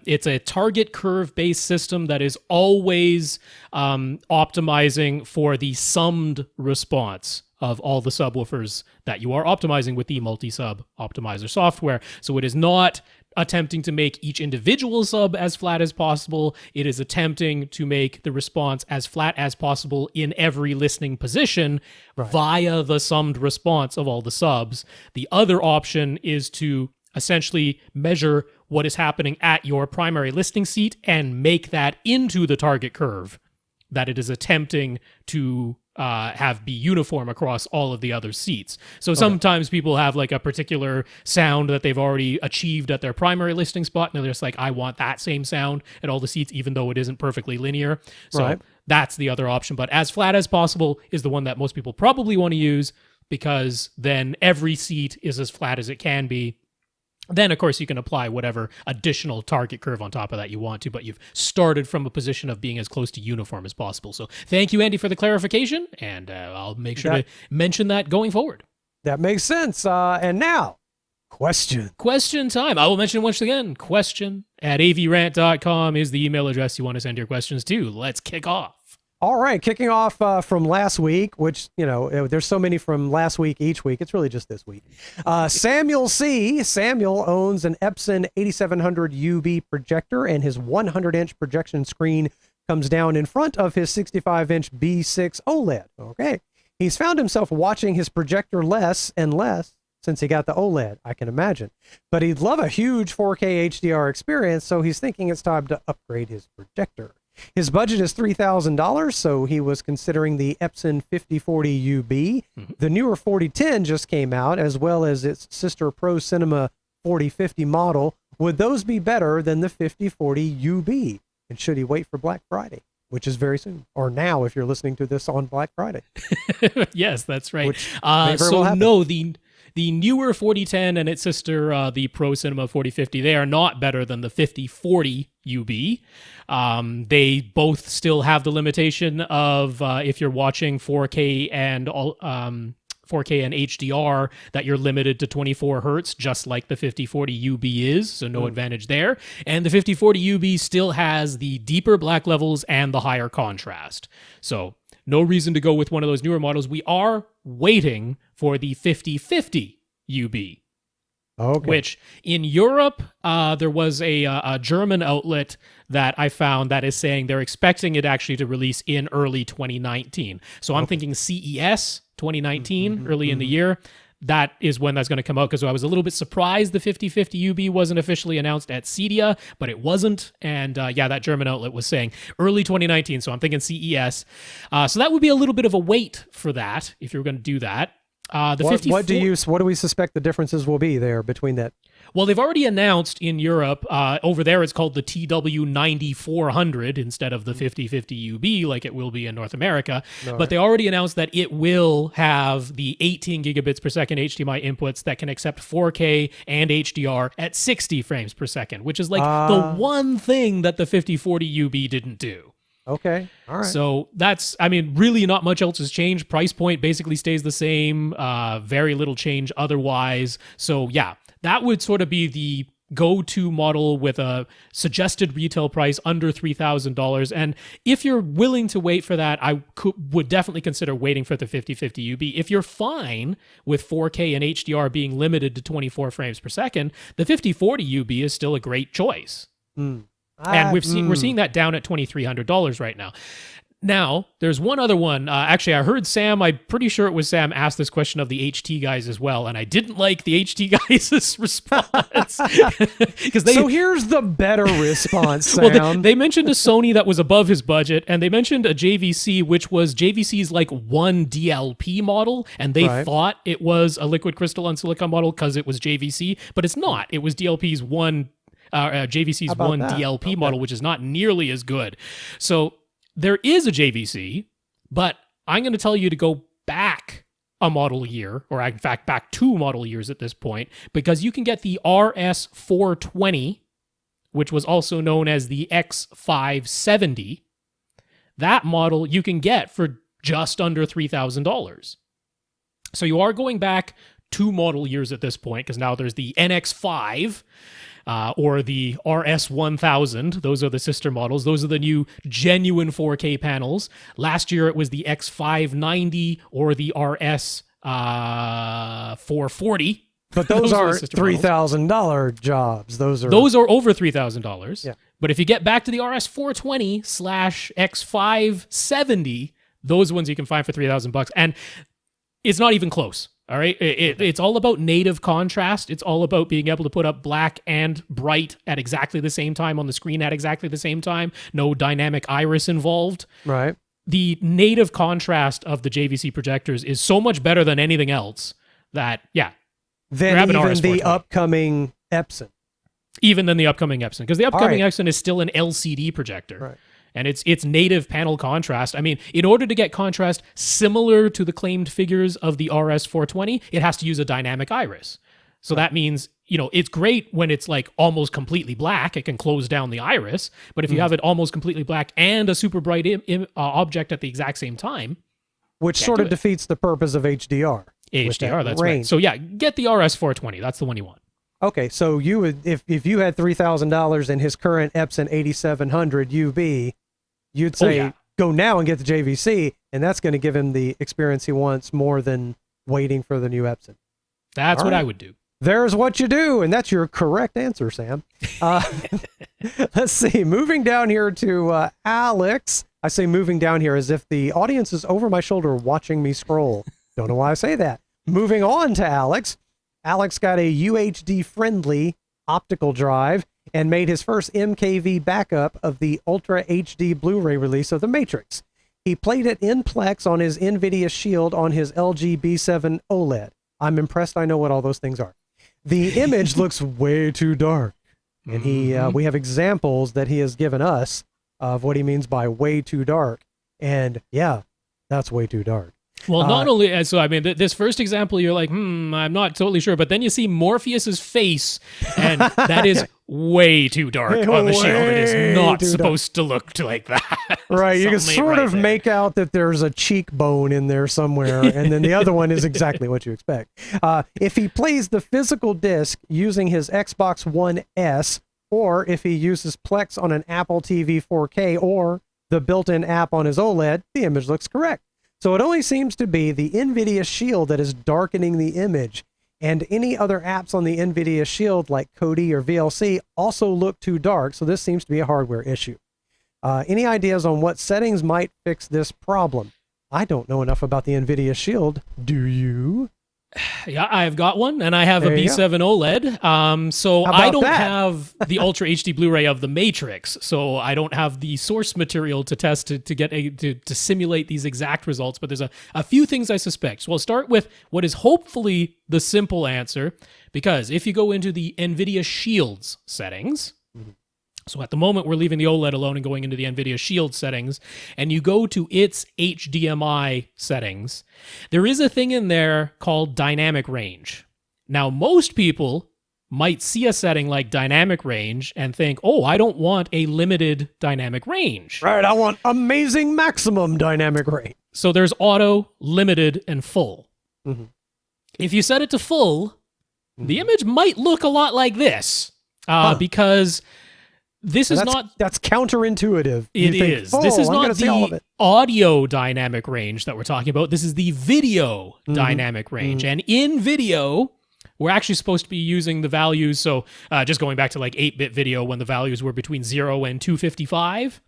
[SPEAKER 2] it's a target curve-based system that is always optimizing for the summed response of all the subwoofers that you are optimizing with the multi-sub optimizer software. So it is not attempting to make each individual sub as flat as possible. It is attempting to make the response as flat as possible in every listening position via the summed response of all the subs. The other option is to essentially measure what is happening at your primary listening seat and make that into the target curve that it is attempting to have be uniform across all of the other seats. So sometimes people have like a particular sound that they've already achieved at their primary listening spot, and they're just like, I want that same sound at all the seats, even though it isn't perfectly linear. So that's the other option. But as flat as possible is the one that most people probably want to use, because then every seat is as flat as it can be. Then, of course, you can apply whatever additional target curve on top of that you want to, but you've started from a position of being as close to uniform as possible. So thank you, Andy, for the clarification, and I'll make sure to mention that going forward.
[SPEAKER 3] That makes sense. And now, question.
[SPEAKER 2] Question time. I will mention once again, question@avrant.com is the email address you want to send your questions to. Let's kick off.
[SPEAKER 3] All right, kicking off from last week, which, you know, there's so many from last week each week. It's really just this week. Samuel C. Samuel owns an Epson 8700 UB projector, and his 100-inch projection screen comes down in front of his 65-inch B6 OLED. Okay. He's found himself watching his projector less and less since he got the OLED, I can imagine. But he'd love a huge 4K HDR experience, so he's thinking it's time to upgrade his projector. His budget is $3,000, so he was considering the Epson 5040 UB. The newer 4010 just came out, as well as its sister Pro Cinema 4050 model. Would those be better than the 5040 UB? And should he wait for Black Friday, which is very soon, or now if you're listening to this on Black Friday?
[SPEAKER 2] Yes, that's right. So no, the newer 4010 and its sister, the Pro Cinema 4050, they are not better than the 5040 UB. They both still have the limitation of if you're watching 4K and 4K and HDR, that you're limited to 24 hertz, just like the 5040 UB is, so no advantage there. And the 5040 UB still has the deeper black levels and the higher contrast. So no reason to go with one of those newer models. We are waiting for the 5050 UB. Okay. Which in Europe, there was a German outlet that I found that is saying they're expecting it actually to release in early 2019. So I'm thinking CES 2019, early in the year. that is when that's going to come out, because I was a little bit surprised the 5050 UB wasn't officially announced at CEDIA, but it wasn't. And that German outlet was saying early 2019, so I'm thinking CES. So that would be a little bit of a wait for that if you're going to do that.
[SPEAKER 3] What do we suspect the differences will be there between that?
[SPEAKER 2] Well, they've already announced in Europe, over there it's called the TW9400 instead of the 5050 UB like it will be in North America. But they already announced that it will have the 18 gigabits per second HDMI inputs that can accept 4K and HDR at 60 frames per second, which is like the one thing that the 5040 UB didn't do.
[SPEAKER 3] Okay. All right.
[SPEAKER 2] So that's, really not much else has changed. Price point basically stays the same. Very little change otherwise. So yeah, that would sort of be the go-to model with a suggested retail price under $3,000. And if you're willing to wait for that, I would definitely consider waiting for the 5050 UB. If you're fine with 4K and HDR being limited to 24 frames per second, the 5040 UB is still a great choice. And we're seeing that down at $2,300 right now. Now, there's one other one. Actually, I heard Sam, I'm pretty sure it was Sam, asked this question of the HT guys as well, and I didn't like the HT guys' response. So
[SPEAKER 3] here's the better response, Sam.
[SPEAKER 2] Well, they mentioned a Sony that was above his budget, and they mentioned a JVC, which was JVC's like one DLP model, and they thought it was a liquid crystal on silicon model because it was JVC, but it's not. It was JVC's one DLP model, which is not nearly as good. So there is a JVC, but I'm going to tell you to go back a model year, or in fact, back 2 model years at this point, because you can get the RS420, which was also known as the X570. That model you can get for just under $3,000. So you are going back 2 model years at this point, because now there's the NX5, or the RS1000. Those are the sister models. Those are the new genuine 4K panels. Last year it was the X590 or the RS440.
[SPEAKER 3] But those are $3,000 jobs. Those are
[SPEAKER 2] over $3,000.
[SPEAKER 3] Yeah.
[SPEAKER 2] But if you get back to the RS420/X570, those ones you can find for $3,000, and it's not even close. All right. It's all about native contrast. It's all about being able to put up black and bright at exactly the same time on the screen at exactly the same time. No dynamic iris involved.
[SPEAKER 3] Right.
[SPEAKER 2] The native contrast of the JVC projectors is so much better than anything else that,
[SPEAKER 3] than even the upcoming Epson.
[SPEAKER 2] Even than the upcoming Epson. Because the upcoming Epson is still an LCD projector.
[SPEAKER 3] Right.
[SPEAKER 2] And it's native panel contrast. In order to get contrast similar to the claimed figures of the RS420, it has to use a dynamic iris. So that means, it's great when it's like almost completely black. It can close down the iris. But if you have it almost completely black and a super bright object at the exact same time,
[SPEAKER 3] which sort of defeats the purpose of HDR.
[SPEAKER 2] HDR, that's right. So get the RS420. That's the one you want.
[SPEAKER 3] Okay, so you would, if you had $3,000 in his current Epson 8700 UB, you'd say, go now and get the JVC, and that's going to give him the experience he wants more than waiting for the new Epson.
[SPEAKER 2] That's what I would do.
[SPEAKER 3] There's what you do, and that's your correct answer, Sam. Let's see. Moving down here to Alex. I say moving down here as if the audience is over my shoulder watching me scroll. Don't know why I say that. Moving on to Alex. Alex got a UHD-friendly optical drive and made his first MKV backup of the Ultra HD Blu-ray release of The Matrix. He played it in Plex on his NVIDIA Shield on his LG B7 OLED. I'm impressed I know what all those things are. The image looks way too dark. And we have examples that he has given us of what he means by way too dark. And that's way too dark.
[SPEAKER 2] Well, not only, this first example, you're like, I'm not totally sure. But then you see Morpheus's face, and that is way too dark on the Shield. It is not supposed to look like that.
[SPEAKER 3] Right. You can sort of make out that there's a cheekbone in there somewhere, and then the other one is exactly what you expect. If he plays the physical disc using his Xbox One S, or if he uses Plex on an Apple TV 4K or the built-in app on his OLED, the image looks correct. So it only seems to be the NVIDIA Shield that is darkening the image, and any other apps on the NVIDIA Shield like Kodi or VLC also look too dark, so this seems to be a hardware issue. Any ideas on what settings might fix this problem? I don't know enough about the NVIDIA Shield. Do you?
[SPEAKER 2] Yeah, I've got one, and I have a B7 OLED. So I don't have the Ultra HD Blu-ray of the Matrix, so I don't have the source material to test to get to simulate these exact results. But there's a few things I suspect. So I'll start with what is hopefully the simple answer, because if you go into the NVIDIA Shield's settings. So at the moment, we're leaving the OLED alone and going into the NVIDIA Shield settings, and you go to its HDMI settings. There is a thing in there called dynamic range. Now, most people might see a setting like dynamic range and think, oh, I don't want a limited dynamic range.
[SPEAKER 3] Right, I want amazing maximum dynamic range.
[SPEAKER 2] So there's auto, limited, and full.
[SPEAKER 3] Mm-hmm.
[SPEAKER 2] If you set it to full, the image might look a lot like this, because... That's
[SPEAKER 3] counterintuitive.
[SPEAKER 2] It is. This is not the audio dynamic range that we're talking about. This is the video dynamic range. And in video, we're actually supposed to be using the values. So just going back to like 8-bit video when the values were between 0 and 255.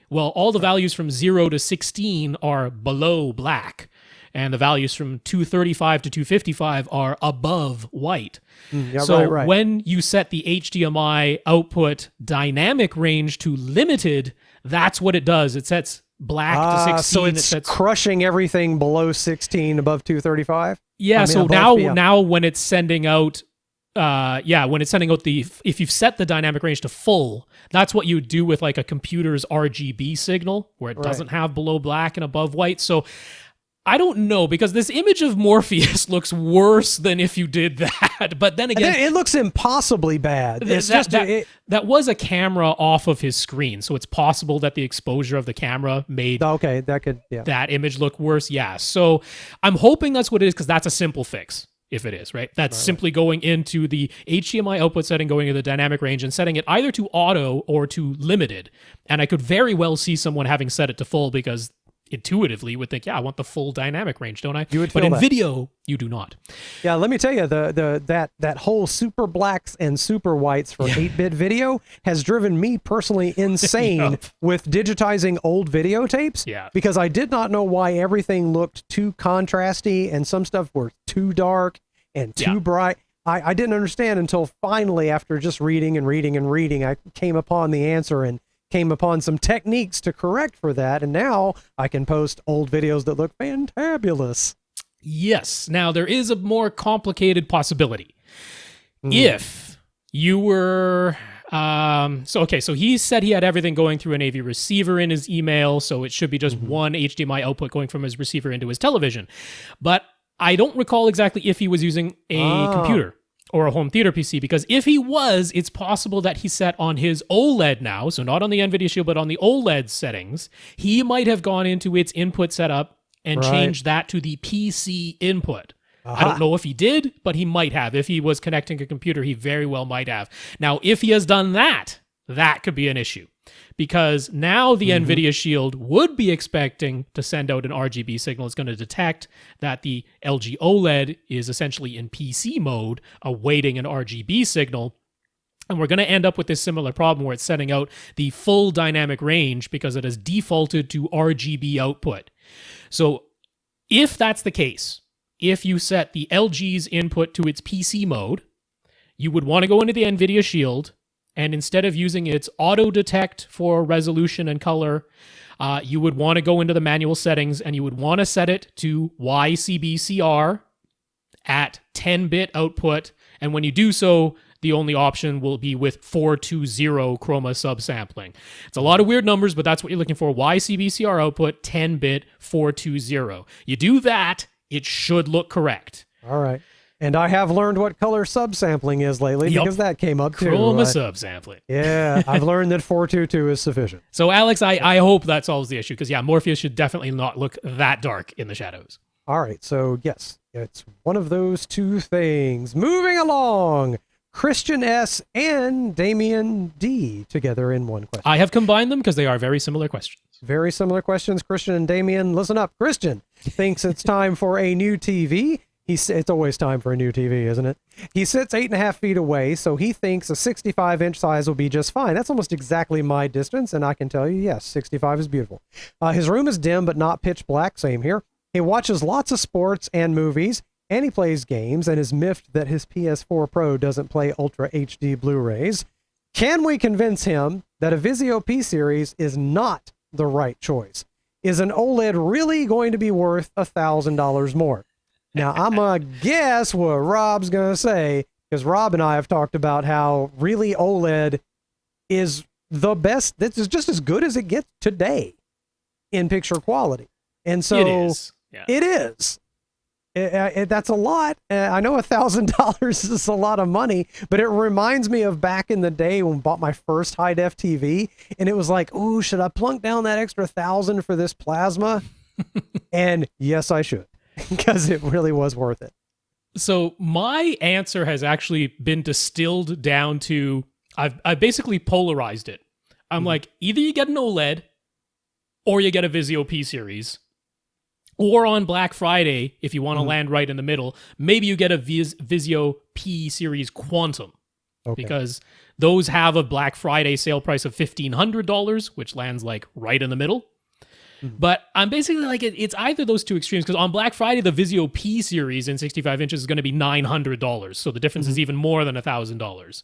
[SPEAKER 2] Well, all the values from 0 to 16 are below black. And the values from 235 to 255 are above white. Right. When you set the HDMI output dynamic range to limited, that's what it does. It sets black to 16.
[SPEAKER 3] So it's crushing everything below 16 above 235?
[SPEAKER 2] Yeah, now when it's sending out... if you've set the dynamic range to full, that's what you would do with like a computer's RGB signal, where it doesn't have below black and above white. So... I don't know, because this image of Morpheus looks worse than if you did that. But then again...
[SPEAKER 3] It looks impossibly bad.
[SPEAKER 2] That was a camera off of his screen, so it's possible that the exposure of the camera made that image look worse. Yeah, so I'm hoping that's what it is, because that's a simple fix, if it is, right? That's simply going into the HDMI output setting, going into the dynamic range, and setting it either to auto or to limited. And I could very well see someone having set it to full, because... intuitively would think, I want the full dynamic range, don't I? But in video, you do not.
[SPEAKER 3] Yeah, let me tell you, that whole super blacks and super whites for 8-bit video has driven me personally insane with digitizing old videotapes.
[SPEAKER 2] Yeah.
[SPEAKER 3] Because I did not know why everything looked too contrasty and some stuff were too dark and too bright. I didn't understand until finally, after just reading, I came upon the answer and came upon some techniques to correct for that, and now I can post old videos that look fantabulous.
[SPEAKER 2] Yes. Now, there is a more complicated possibility. If you were... So he said he had everything going through an AV receiver in his email, so it should be just one HDMI output going from his receiver into his television. But I don't recall exactly if he was using a computer or a home theater PC, because if he was, it's possible that he set on his OLED now, so not on the NVIDIA Shield, but on the OLED settings, he might have gone into its input setup and changed that to the PC input. I don't know if he did, but he might have. If he was connecting a computer, he very well might have. Now, if he has done that, that could be an issue, because now the NVIDIA Shield would be expecting to send out an RGB signal. It's going to detect that the LG OLED is essentially in PC mode, awaiting an RGB signal. And we're going to end up with this similar problem where it's sending out the full dynamic range because it has defaulted to RGB output. So if that's the case, if you set the LG's input to its PC mode, you would want to go into the NVIDIA Shield, and instead of using its auto detect for resolution and color, you would want to go into the manual settings and you would want to set it to YCBCR at 10-bit output. And when you do so, the only option will be with 420 chroma subsampling. It's a lot of weird numbers, but that's what you're looking for. YCBCR output, 10-bit, 420. You do that, it should look correct.
[SPEAKER 3] All right. And I have learned what color subsampling is lately, because that came up too.
[SPEAKER 2] Chroma subsampling.
[SPEAKER 3] Yeah, I've learned that 422 is sufficient.
[SPEAKER 2] So, Alex, I hope that solves the issue, because, Morpheus should definitely not look that dark in the shadows.
[SPEAKER 3] All right, so, yes, it's one of those two things. Moving along, Christian S and Damien D together in one question.
[SPEAKER 2] I have combined them because they are very similar questions.
[SPEAKER 3] Very similar questions, Christian and Damien. Listen up. Christian thinks it's time for a new TV. It's always time for a new TV, isn't it? He sits 8.5 feet away, so he thinks a 65-inch size will be just fine. That's almost exactly my distance, and I can tell you, yes, 65 is beautiful. His room is dim, but not pitch black. Same here. He watches lots of sports and movies. and he plays games and is miffed that his PS4 Pro doesn't play Ultra HD Blu-rays. Can we convince him that a Vizio P-Series is not the right choice? Is an OLED really going to be worth $1,000 more? Now, I'm going to guess what Rob's going to say, because Rob and I have talked about how really OLED is the best. This is just as good as it gets today in picture quality. And so
[SPEAKER 2] it is. Yeah.
[SPEAKER 3] It is. That's a lot. I know $1,000 is a lot of money, but it reminds me of back in the day when I bought my first high def TV, and it was like, oh, should I plunk down that extra $1,000 for this plasma? And yes, I should, because it really was worth it.
[SPEAKER 2] So my answer has actually been distilled down to, I've basically polarized it. I'm like, either you get an OLED or you get a Vizio P-Series. Or on Black Friday, if you want to land right in the middle, maybe you get a Vizio P-Series Quantum. Okay. Because those have a Black Friday sale price of $1,500, which lands like right in the middle. But I'm basically like, it's either those two extremes, because on Black Friday, the Vizio P-Series in 65 inches is going to be $900. So the difference is even more than $1,000.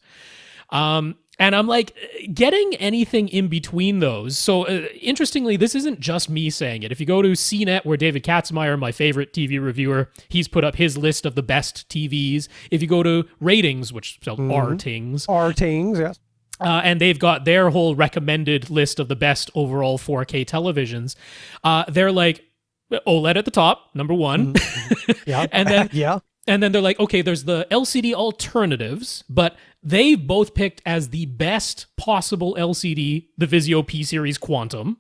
[SPEAKER 2] And I'm like, getting anything in between those. So interestingly, this isn't just me saying it. If you go to CNET, where David Katzmeyer, my favorite TV reviewer, he's put up his list of the best TVs. If you go to Ratings, which spelled RTings.
[SPEAKER 3] RTings, yes.
[SPEAKER 2] And they've got their whole recommended list of the best overall 4K televisions. They're like, OLED at the top, number one.
[SPEAKER 3] Yeah.
[SPEAKER 2] And then
[SPEAKER 3] yeah.
[SPEAKER 2] And then they're like, okay, there's the LCD alternatives, but they both picked as the best possible LCD the Vizio P-Series Quantum.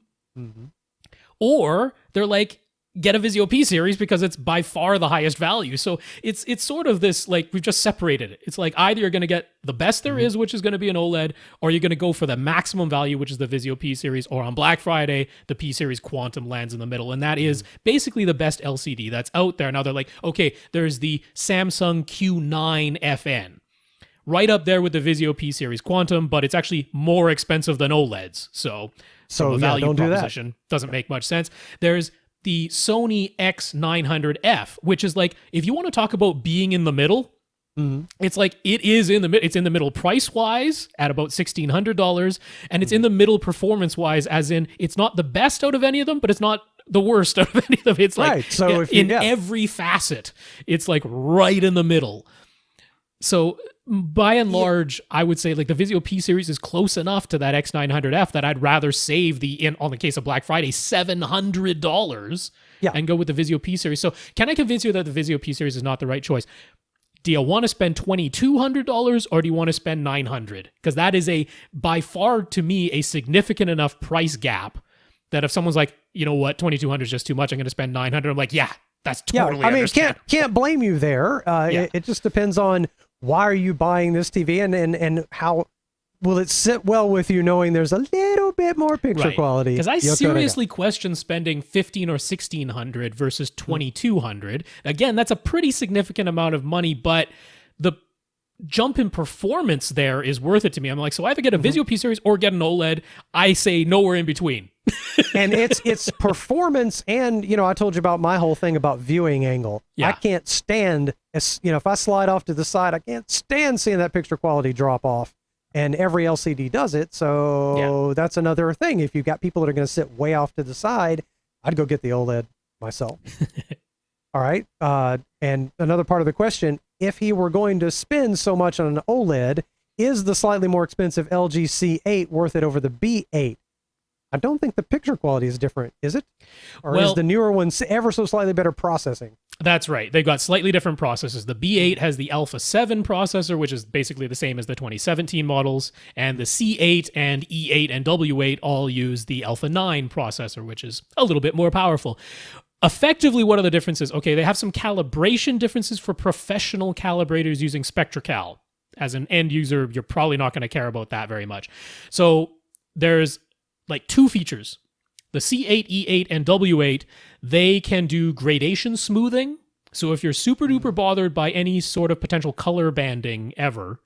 [SPEAKER 2] Or they're like, get a Vizio P-Series because it's by far the highest value. So it's sort of this, like, we've just separated it. It's like either you're going to get the best there is, which is going to be an OLED, or you're going to go for the maximum value, which is the Vizio P-Series, or on Black Friday, the P-Series Quantum lands in the middle. And that is basically the best LCD that's out there. Now they're like, okay, there's the Samsung Q9 FN. Right up there with the Vizio P-Series Quantum, but it's actually more expensive than OLEDs. So from a value proposition, doesn't make much sense. There's the Sony X900F, which is like, if you want to talk about being in the middle, it's like, it's in the middle price-wise at about $1,600, and it's in the middle performance-wise, as in, it's not the best out of any of them, but it's not the worst out of any of them. It's like,
[SPEAKER 3] right. So
[SPEAKER 2] every facet, it's like right in the middle. So by and large, I would say like the Vizio P-Series is close enough to that X900F that I'd rather save on the case of Black Friday, $700 and go with the Vizio P-Series. So can I convince you that the Vizio P-Series is not the right choice? Do you want to spend $2,200 or do you want to spend $900? Because that is by far to me, a significant enough price gap that if someone's like, you know what, $2,200 is just too much, I'm going to spend $900. I'm like, yeah, that's totally understandable.
[SPEAKER 3] Can't blame you there. It just depends on why are you buying this TV and how will it sit well with you knowing there's a little bit more picture quality.
[SPEAKER 2] Because I seriously question spending $1,500 or $1,600 versus $2,200. Again, that's a pretty significant amount of money, but the jump in performance there is worth it to me. I'm like, so either get a Vizio P-Series or get an OLED. I say nowhere in between.
[SPEAKER 3] And it's performance, and I told you about my whole thing about viewing angle. I can't stand, if I slide off to the side, I can't stand seeing that picture quality drop off. And every LCD does it, so that's another thing. If you've got people that are going to sit way off to the side, I'd go get the OLED myself. All right. And another part of the question, if he were going to spend so much on an OLED, is the slightly more expensive LG C8 worth it over the B8? I don't think the picture quality is different, is it? Or is the newer one ever so slightly better processing?
[SPEAKER 2] That's right. They've got slightly different processors. The B8 has the Alpha 7 processor, which is basically the same as the 2017 models, and the C8 and E8 and W8 all use the Alpha 9 processor, which is a little bit more powerful. Effectively, what are the differences? Okay, they have some calibration differences for professional calibrators using SpectraCal. As an end user, you're probably not going to care about that very much. So there's like two features. The C8, E8, and W8, they can do gradation smoothing. So if you're super duper bothered by any sort of potential color banding ever,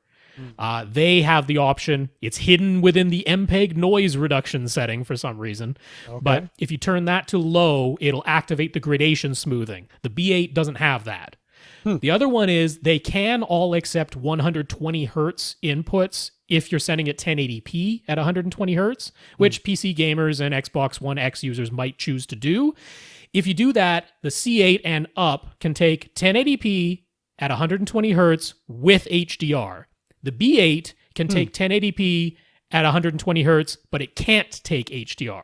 [SPEAKER 2] they have the option. It's hidden within the MPEG noise reduction setting for some reason. Okay. But if you turn that to low, it'll activate the gradation smoothing. The B8 doesn't have that. The other one is they can all accept 120 hertz inputs if you're sending it 1080p at 120 hertz, which PC gamers and Xbox One X users might choose to do. If you do that, the C8 and up can take 1080p at 120 hertz with HDR. The B8 can take 1080p at 120 hertz, but it can't take HDR.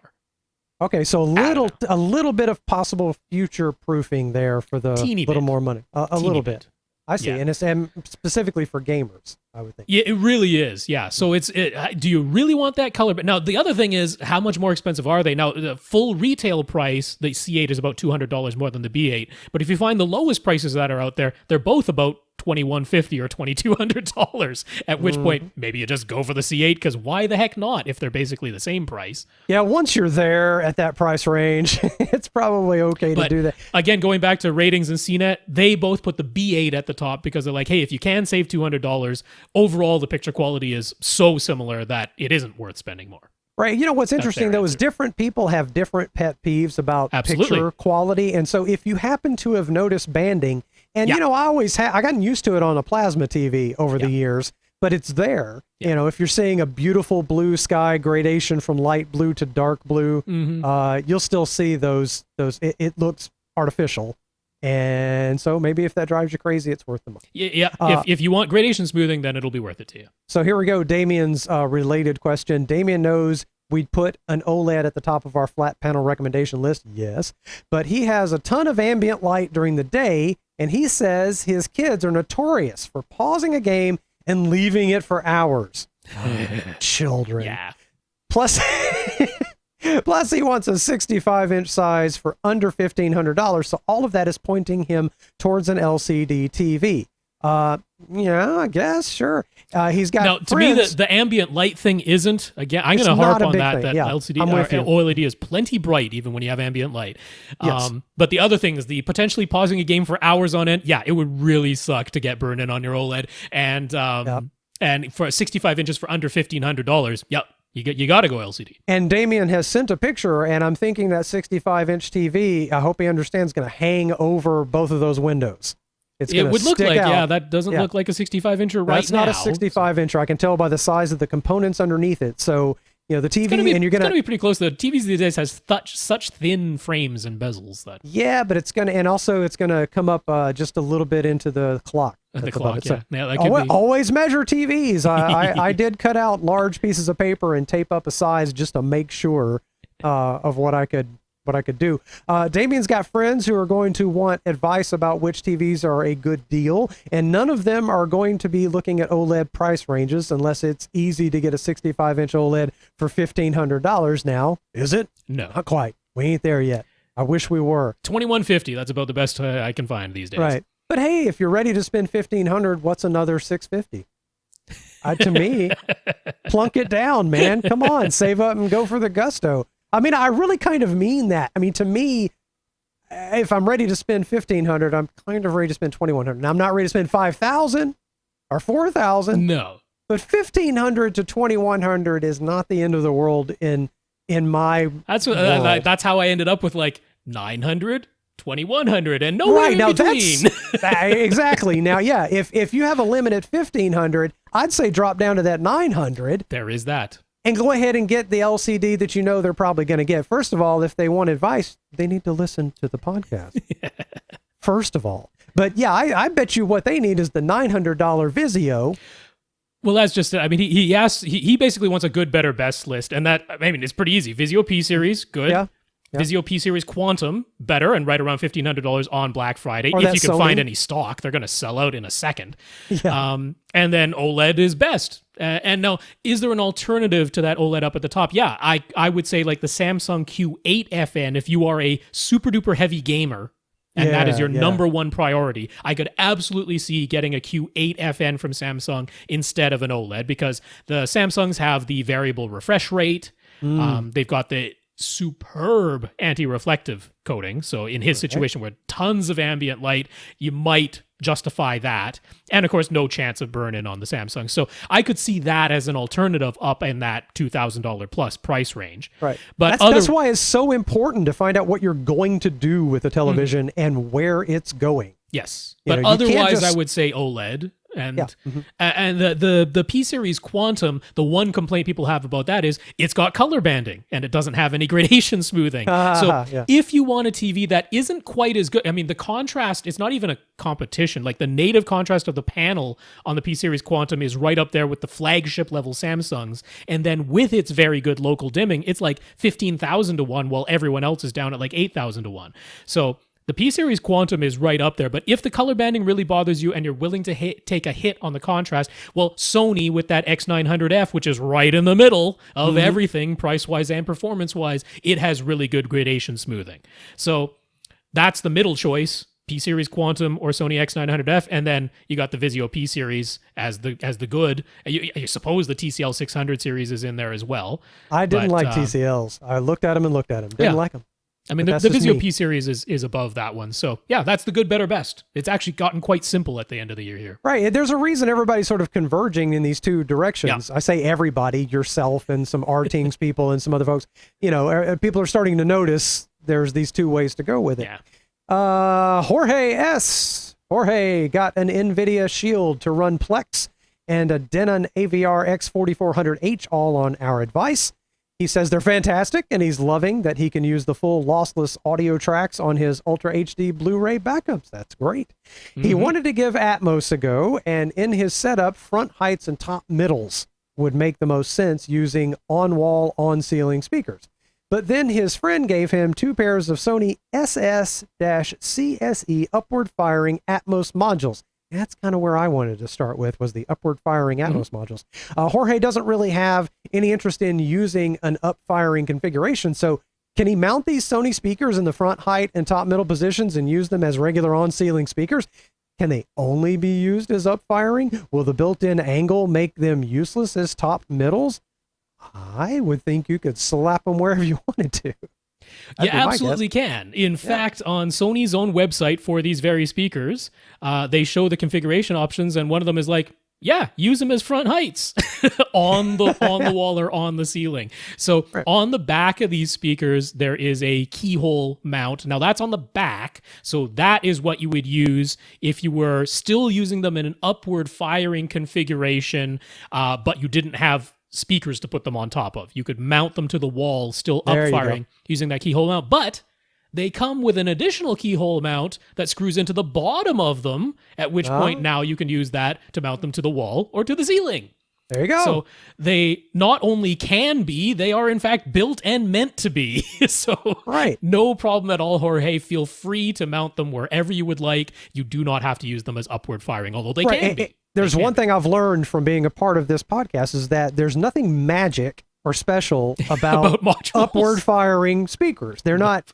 [SPEAKER 3] Okay, so a little bit of possible future proofing there for the little more money. A little bit. I see, and it's specifically for gamers, I would think.
[SPEAKER 2] Yeah, it really is. Yeah, so do you really want that color? But now the other thing is, how much more expensive are they? Now the full retail price, the C8 is about $200 more than the B8. But if you find the lowest prices that are out there, they're both about $2,150 or $2,200. At which point, maybe you just go for the C8 because why the heck not? If they're basically the same price.
[SPEAKER 3] Yeah, once you're there at that price range, it's probably okay to do that.
[SPEAKER 2] Again, going back to ratings and CNET, they both put the B8 at the top because they're like, hey, if you can save $200, overall the picture quality is so similar that it isn't worth spending more.
[SPEAKER 3] Right. You know, what's interesting, though, is different people have different pet peeves about picture quality. And so if you happen to have noticed banding, and, you know, I gotten used to it on a plasma TV over the years, but it's there. You know, if you're seeing a beautiful blue sky gradation from light blue to dark blue, you'll still see those. It looks artificial. And so maybe if that drives you crazy, it's worth the money.
[SPEAKER 2] Yeah. If you want gradation smoothing, then it'll be worth it to you. So
[SPEAKER 3] here we go. Damien's related question. Damien knows we'd put an OLED at the top of our flat panel recommendation list. Yes. But he has a ton of ambient light during the day, and he says his kids are notorious for pausing a game and leaving it for hours. Children.
[SPEAKER 2] Yeah.
[SPEAKER 3] Plus, he wants a 65-inch size for under $1,500. So all of that is pointing him towards an LCD TV. Yeah, I guess, sure. He's got
[SPEAKER 2] now, to me, the ambient light thing isn't, again, I'm going to harp on that LCD OLED is plenty bright even when you have ambient light.
[SPEAKER 3] Yes.
[SPEAKER 2] But the other thing is the potentially pausing a game for hours on end. Yeah, it would really suck to get burned in on your OLED. And for 65 inches for under $1,500, yep. You got to go LCD.
[SPEAKER 3] And Damien has sent a picture, and I'm thinking that 65-inch TV, I hope he understands, going to hang over both of those windows.
[SPEAKER 2] It would look like, that doesn't look like a 65-incher right now.
[SPEAKER 3] That's not a 65-incher. I can tell by the size of the components underneath it. So, you know, the TV, it's going to
[SPEAKER 2] be pretty close. The TVs these days has such thin frames and bezels that.
[SPEAKER 3] Yeah, but it's going to come up just a little bit into the clock.
[SPEAKER 2] The clock, yeah.
[SPEAKER 3] Always measure TVs. I did cut out large pieces of paper and tape up a size just to make sure of what I could do. Damien's got friends who are going to want advice about which TVs are a good deal, and none of them are going to be looking at OLED price ranges unless it's easy to get a 65-inch OLED for $1,500 now. Is it?
[SPEAKER 2] No.
[SPEAKER 3] Not quite. We ain't there yet. I wish we were.
[SPEAKER 2] $2,150. That's about the best I can find these days.
[SPEAKER 3] Right. But hey, if you're ready to spend $1,500, what's another $650? To me, plunk it down, man. Come on, save up and go for the gusto. I mean, I really kind of mean that. I mean, to me, if I'm ready to spend $1,500, I'm kind of ready to spend $2,100. Now, I'm not ready to spend $5,000 or $4,000.
[SPEAKER 2] No.
[SPEAKER 3] But $1,500 to $2,100 is not the end of the world in my world.
[SPEAKER 2] That's how I ended up with like $900, $2,100, and nowhere in between.
[SPEAKER 3] Exactly. Now, yeah, if you have a limit at $1,500, I'd say drop down to that $900.
[SPEAKER 2] There is that.
[SPEAKER 3] And go ahead and get the LCD that you know they're probably going to get. First of all, if they want advice, they need to listen to the podcast. First of all. But yeah, I bet you what they need is the $900 Vizio.
[SPEAKER 2] Well, that's just it. I mean, he basically wants a good, better, best list. And that, I mean, it's pretty easy. Vizio P Series, good. Yeah. Vizio P Series Quantum, better, and right around $1,500 on Black Friday. If you can find any stock, they're going to sell out in a second. Yeah. And then OLED is best. And now, is there an alternative to that OLED up at the top? Yeah, I would say like the Samsung Q8 FN, if you are a super duper heavy gamer, and that is your number one priority, I could absolutely see getting a Q8 FN from Samsung instead of an OLED, because the Samsungs have the variable refresh rate. They've got the superb anti-reflective coating. So in his situation where tons of ambient light, you might justify that. And of course, no chance of burn-in on the Samsung. So I could see that as an alternative up in that $2,000 plus price range.
[SPEAKER 3] Right. But that's why it's so important to find out what you're going to do with the television and where it's going.
[SPEAKER 2] Yes,
[SPEAKER 3] You
[SPEAKER 2] but
[SPEAKER 3] know, you can't
[SPEAKER 2] otherwise
[SPEAKER 3] just-
[SPEAKER 2] I would say OLED. And
[SPEAKER 3] Yeah. Mhm.
[SPEAKER 2] and the P series Quantum, the one complaint people have about that is it's got color banding and it doesn't have any gradation smoothing. So
[SPEAKER 3] Yeah.
[SPEAKER 2] if you want a TV that isn't quite as good, I mean the contrast, it's not even a competition. Like the native contrast of the panel on the P series Quantum is right up there with the flagship level Samsungs, and then with its very good local dimming, it's like 15,000 to 1 while everyone else is down at like 8,000 to 1. So the P-Series Quantum is right up there, but if the color banding really bothers you and you're willing to take a hit on the contrast, well, Sony with that X900F, which is right in the middle of everything, price-wise and performance-wise, it has really good gradation smoothing. So that's the middle choice, P-Series Quantum or Sony X900F, and then you got the Vizio P-Series as the good. You suppose the TCL 600 series is in there as well.
[SPEAKER 3] I didn't like TCLs. I looked at them and looked at them. Didn't like them.
[SPEAKER 2] I mean, the Vizio P series is above that one. So, yeah, that's the good, better, best. It's actually gotten quite simple at the end of the year here.
[SPEAKER 3] Right. There's a reason everybody's sort of converging in these two directions. Yeah. I say everybody, yourself and some RTings people and some other folks. You know, people are starting to notice there's these two ways to go with it.
[SPEAKER 2] Yeah.
[SPEAKER 3] Jorge S. Jorge got an NVidia Shield to run Plex and a Denon AVR X1400H all on our advice. He says they're fantastic, and he's loving that he can use the full lossless audio tracks on his Ultra HD Blu-ray backups. That's great. He wanted to give Atmos a go, and in his setup, front heights and top middles would make the most sense using on-wall, on-ceiling speakers. But then his friend gave him 2 pairs of Sony SS-CSE upward-firing Atmos modules. That's kind of where I wanted to start with, was the upward firing Atmos modules. Jorge doesn't really have any interest in using an up firing configuration. So can he mount these Sony speakers in the front height and top middle positions and use them as regular on ceiling speakers? Can they only be used as up firing? Will the built-in angle make them useless as top middles? I would think you could slap them wherever you wanted to.
[SPEAKER 2] You absolutely can. In fact, on Sony's own website for these very speakers, they show the configuration options, and one of them is like, yeah, use them as front heights on the wall or on the ceiling. So on the back of these speakers, there is a keyhole mount. Now that's on the back. So that is what you would use if you were still using them in an upward firing configuration, but you didn't have speakers to put them on top of. You could mount them to the wall, still up firing, using that keyhole mount. But they come with an additional keyhole mount that screws into the bottom of them, at which point now you can use that to mount them to the wall or to the ceiling.
[SPEAKER 3] There you go.
[SPEAKER 2] So they not only can be, they are in fact built and meant to be. So no problem at all, Jorge. Feel free to mount them wherever you would like. You do not have to use them as upward firing, although they can be.
[SPEAKER 3] There's one thing I've learned from being a part of this podcast is that there's nothing magic or special about upward firing speakers. They're not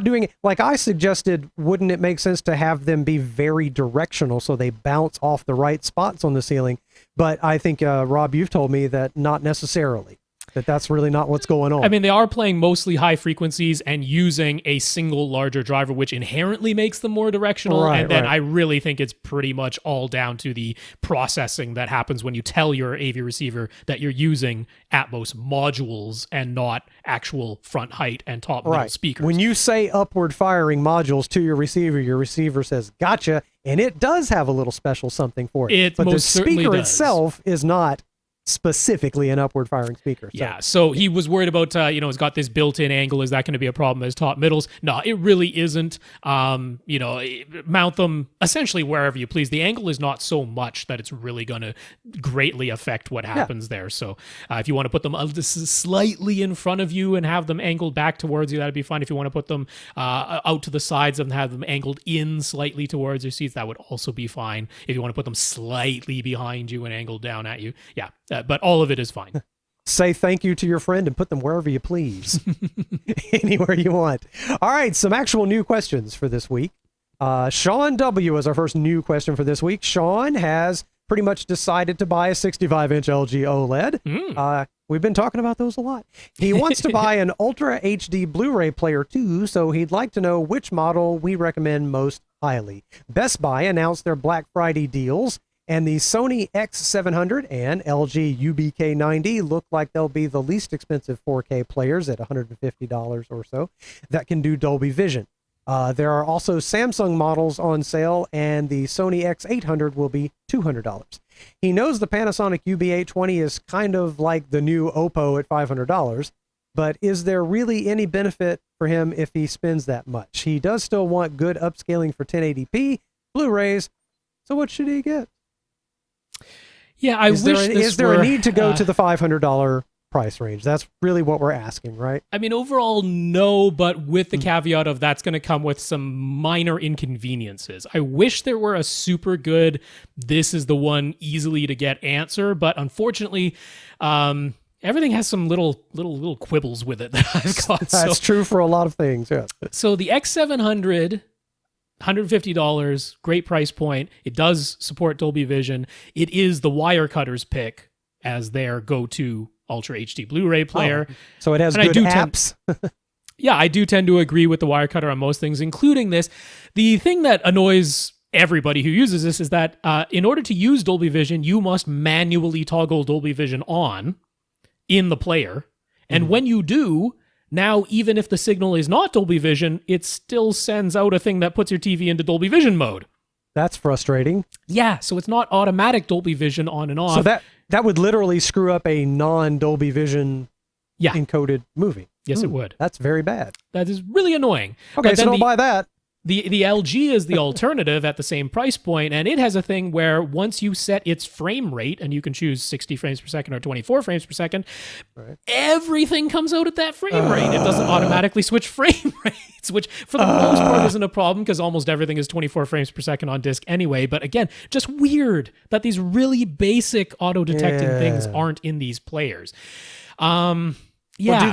[SPEAKER 3] doing it. Like I suggested, wouldn't it make sense to have them be very directional so they bounce off the right spots on the ceiling? But I think, Rob, you've told me that not necessarily. That's really not what's going on.
[SPEAKER 2] I mean, they are playing mostly high frequencies and using a single larger driver, which inherently makes them more directional. And then I really think it's pretty much all down to the processing that happens when you tell your AV receiver that you're using Atmos modules and not actual front height and top middle speakers.
[SPEAKER 3] When you say upward firing modules to your receiver says, gotcha, and it does have a little special something for it. But the speaker itself is not specifically an upward firing speaker.
[SPEAKER 2] So he was worried about, it's got this built-in angle. Is that going to be a problem as top middles? No, it really isn't. Mount them essentially wherever you please. The angle is not so much that it's really going to greatly affect what happens there. So if you want to put them slightly in front of you and have them angled back towards you, that'd be fine. If you want to put them out to the sides and have them angled in slightly towards your seats, that would also be fine. If you want to put them slightly behind you and angled down at you, but all of it is fine.
[SPEAKER 3] Say thank you to your friend and put them wherever you please. Anywhere you want. All right, some actual new questions for this week. Shawn W is our first new question for this week. Shawn has pretty much decided to buy a 65-inch LG OLED. We've been talking about those a lot. He wants to buy an Ultra HD Blu-ray player too, so he'd like to know which model we recommend most highly. Best Buy announced their Black Friday deals, and the Sony X700 and LG UBK90 look like they'll be the least expensive 4K players at $150 or so that can do Dolby Vision. There are also Samsung models on sale, and the Sony X800 will be $200. He knows the Panasonic UB820 is kind of like the new Oppo at $500, but is there really any benefit for him if he spends that much? He does still want good upscaling for 1080p, Blu-rays, so what should he get?
[SPEAKER 2] Yeah, is
[SPEAKER 3] there a need to go to the $500 price range? That's really what we're asking, right?
[SPEAKER 2] I mean, overall, no, but with the caveat of that's going to come with some minor inconveniences. I wish there were a super good, this is the one easily to get answer, but unfortunately, everything has some little quibbles with it that I've got.
[SPEAKER 3] That's true for a lot of things, yeah.
[SPEAKER 2] So the X700, $150, great price point. It does support Dolby Vision. It is the Wirecutter's pick as their go-to Ultra HD Blu-ray player.
[SPEAKER 3] Oh, so it has good apps.
[SPEAKER 2] Yeah, I do tend to agree with the Wirecutter on most things, including this. The thing that annoys everybody who uses this is that in order to use Dolby Vision, you must manually toggle Dolby Vision on in the player. And when you do, now even if the signal is not Dolby Vision, it still sends out a thing that puts your TV into Dolby Vision mode.
[SPEAKER 3] That's frustrating.
[SPEAKER 2] Yeah, so it's not automatic Dolby Vision on and off.
[SPEAKER 3] So that would literally screw up a non-Dolby Vision encoded movie.
[SPEAKER 2] Yes, it would.
[SPEAKER 3] That's very bad.
[SPEAKER 2] That is really annoying.
[SPEAKER 3] Okay, so don't buy that.
[SPEAKER 2] The LG is the alternative at the same price point, and it has a thing where once you set its frame rate, and you can choose 60 frames per second or 24 frames per second, everything comes out at that frame rate. It doesn't automatically switch frame rates, which for the most part isn't a problem because almost everything is 24 frames per second on disc anyway. But again, just weird that these really basic auto-detecting things aren't in these players.
[SPEAKER 3] Do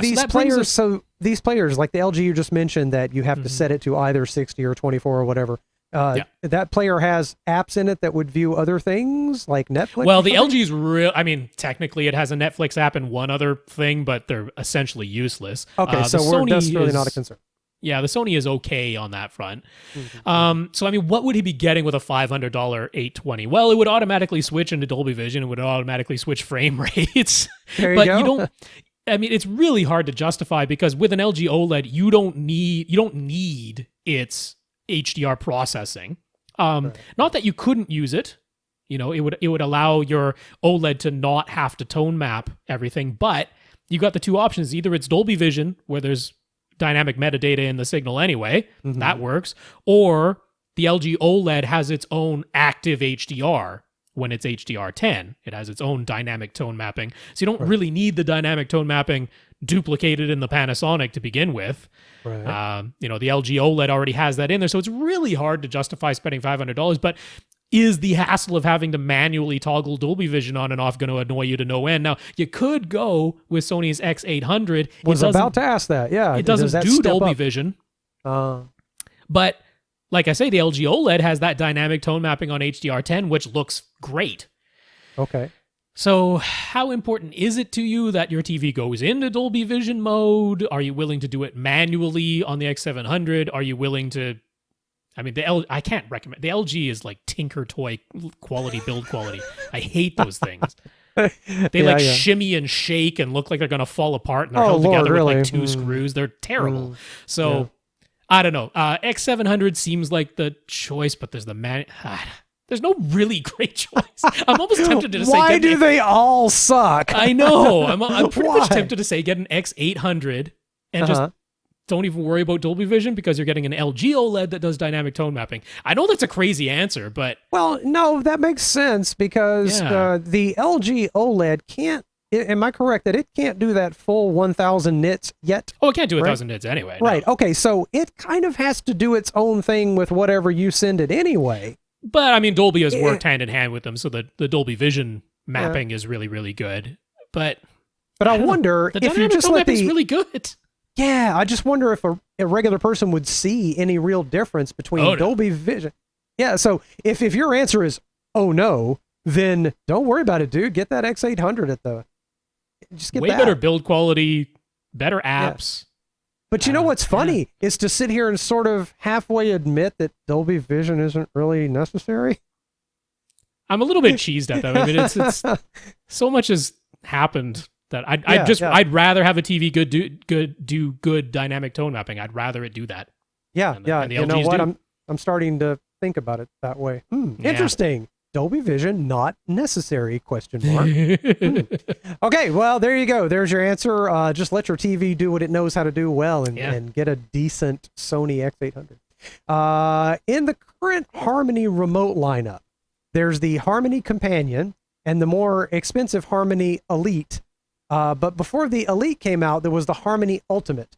[SPEAKER 3] these players, like the LG you just mentioned, that you have to set it to either 60 or 24 or whatever, that player has apps in it that would view other things like Netflix?
[SPEAKER 2] Well, the LG's technically it has a Netflix app and one other thing, but they're essentially useless.
[SPEAKER 3] Okay, that's really not a concern.
[SPEAKER 2] Yeah, the Sony is okay on that front. So, I mean, what would he be getting with a $500 820? Well, it would automatically switch into Dolby Vision. It would automatically switch frame rates.
[SPEAKER 3] There you go.
[SPEAKER 2] You don't... I mean, it's really hard to justify because with an LG OLED, you don't need its HDR processing. Not that you couldn't use it. You know, it would allow your OLED to not have to tone map everything, but you got the two options. Either it's Dolby Vision, where there's dynamic metadata in the signal anyway, that works, or the LG OLED has its own active HDR. When it's HDR10, it has its own dynamic tone mapping. So you don't really need the dynamic tone mapping duplicated in the Panasonic to begin with. The LG OLED already has that in there. So it's really hard to justify spending $500. But is the hassle of having to manually toggle Dolby Vision on and off going to annoy you to no end? Now, you could go with Sony's X800.
[SPEAKER 3] Was about to ask that, yeah.
[SPEAKER 2] It doesn't do Dolby Vision. But... like I say, the LG OLED has that dynamic tone mapping on HDR10, which looks great.
[SPEAKER 3] Okay.
[SPEAKER 2] So how important is it to you that your TV goes into Dolby Vision mode? Are you willing to do it manually on the X700? Are you willing to... I mean, I can't recommend... The LG is like Tinker Toy quality, build quality. I hate those things. They shimmy and shake and look like they're going to fall apart, and they're held together with like two screws. They're terrible. So... I don't know. X700 seems like the choice, but there's there's no really great choice. I'm almost tempted to say...
[SPEAKER 3] Why do they all suck?
[SPEAKER 2] I know. I'm pretty much tempted to say get an X800 and just don't even worry about Dolby Vision because you're getting an LG OLED that does dynamic tone mapping. I know that's a crazy answer, but... Well,
[SPEAKER 3] no, that makes sense because the LG OLED can't... Am I correct that it can't do that full 1,000 nits yet?
[SPEAKER 2] Oh, it can't do 1,000 nits anyway.
[SPEAKER 3] Right. No. Okay. So it kind of has to do its own thing with whatever you send it anyway.
[SPEAKER 2] But I mean, Dolby has worked hand in hand with them, so the Dolby Vision mapping is really, really good. But
[SPEAKER 3] I wonder if you just let
[SPEAKER 2] the really good.
[SPEAKER 3] Yeah, I just wonder if a regular person would see any real difference between Dolby Vision. Yeah. So if your answer is oh no, then don't worry about it, dude. Get that X800 at the. Just get
[SPEAKER 2] way better build quality, better apps.
[SPEAKER 3] But you know what's funny is to sit here and sort of halfway admit that Dolby Vision isn't really necessary.
[SPEAKER 2] I'm a little bit cheesed at that. I mean, it's so much has happened that I'd rather have a TV do good dynamic tone mapping. I'd rather it do that.
[SPEAKER 3] Yeah,
[SPEAKER 2] and
[SPEAKER 3] yeah.
[SPEAKER 2] the
[SPEAKER 3] You know
[SPEAKER 2] LGs
[SPEAKER 3] what?
[SPEAKER 2] do.
[SPEAKER 3] I'm starting to think about it that way. Interesting. Dolby Vision not necessary? Question mark. Okay, well, there you go. There's your answer. Just let your TV do what it knows how to do well and get a decent Sony X800. In the current Harmony remote lineup, there's the Harmony Companion and the more expensive Harmony Elite. But before the Elite came out, there was the Harmony Ultimate.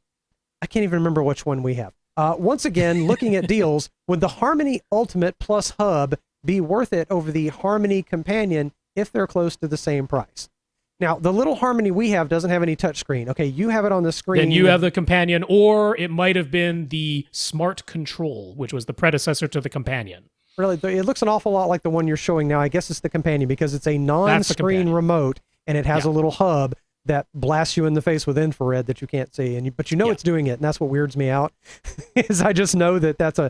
[SPEAKER 3] I can't even remember which one we have. Once again, looking at deals, would the Harmony Ultimate plus hub be worth it over the Harmony Companion if they're close to the same price? Now, the little Harmony we have doesn't have any touchscreen. Okay, you have it on the screen.
[SPEAKER 2] Then you have the Companion, or it might have been the Smart Control, which was the predecessor to the Companion.
[SPEAKER 3] Really, it looks an awful lot like the one you're showing now. I guess it's the Companion because it's a non-screen remote, and it has a little hub that blasts you in the face with infrared that you can't see, but you know it's doing it, and that's what weirds me out. Is I just know that that's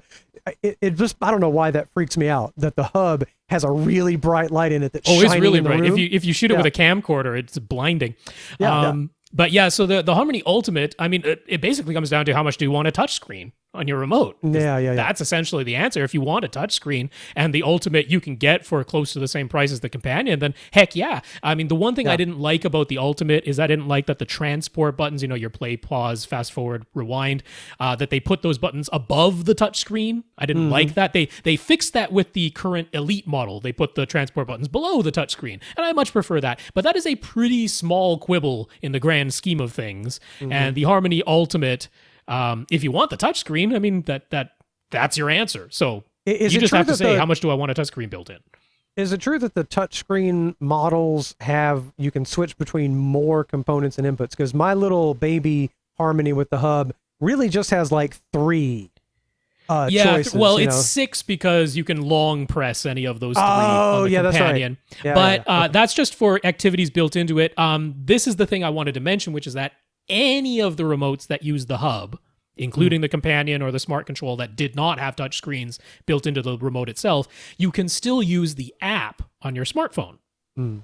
[SPEAKER 3] it just, I don't know why that freaks me out, that the hub has a really bright light in it that's shining
[SPEAKER 2] it's really
[SPEAKER 3] in the
[SPEAKER 2] bright.
[SPEAKER 3] room.
[SPEAKER 2] If you shoot it with a camcorder, it's blinding. But yeah, so the Harmony Ultimate, I mean, it basically comes down to how much do you want a touchscreen on your remote?
[SPEAKER 3] Yeah.
[SPEAKER 2] That's essentially the answer. If you want a touchscreen and the Ultimate you can get for close to the same price as the Companion, then heck yeah. I mean, the one thing I didn't like about the Ultimate is I didn't like that the transport buttons, your play, pause, fast forward, rewind, that they put those buttons above the touchscreen. I didn't like that. They fixed that with the current Elite model. They put the transport buttons below the touchscreen, and I much prefer that. But that is a pretty small quibble in the grand scheme of things. And the Harmony Ultimate, if you want the touchscreen, I mean, that's your answer. So you just have to say, how much do I want a touchscreen built in?
[SPEAKER 3] Is it true that the touchscreen models you can switch between more components and inputs? Because my little baby Harmony with the hub really just has like 3 choices.
[SPEAKER 2] Well, it's 6 because you can long press any of those 3 on the Companion.
[SPEAKER 3] That's right.
[SPEAKER 2] But that's just for activities built into it. This is the thing I wanted to mention, which is that any of the remotes that use the hub, including the Companion or the Smart Control that did not have touch screens built into the remote itself, you can still use the app on your smartphone.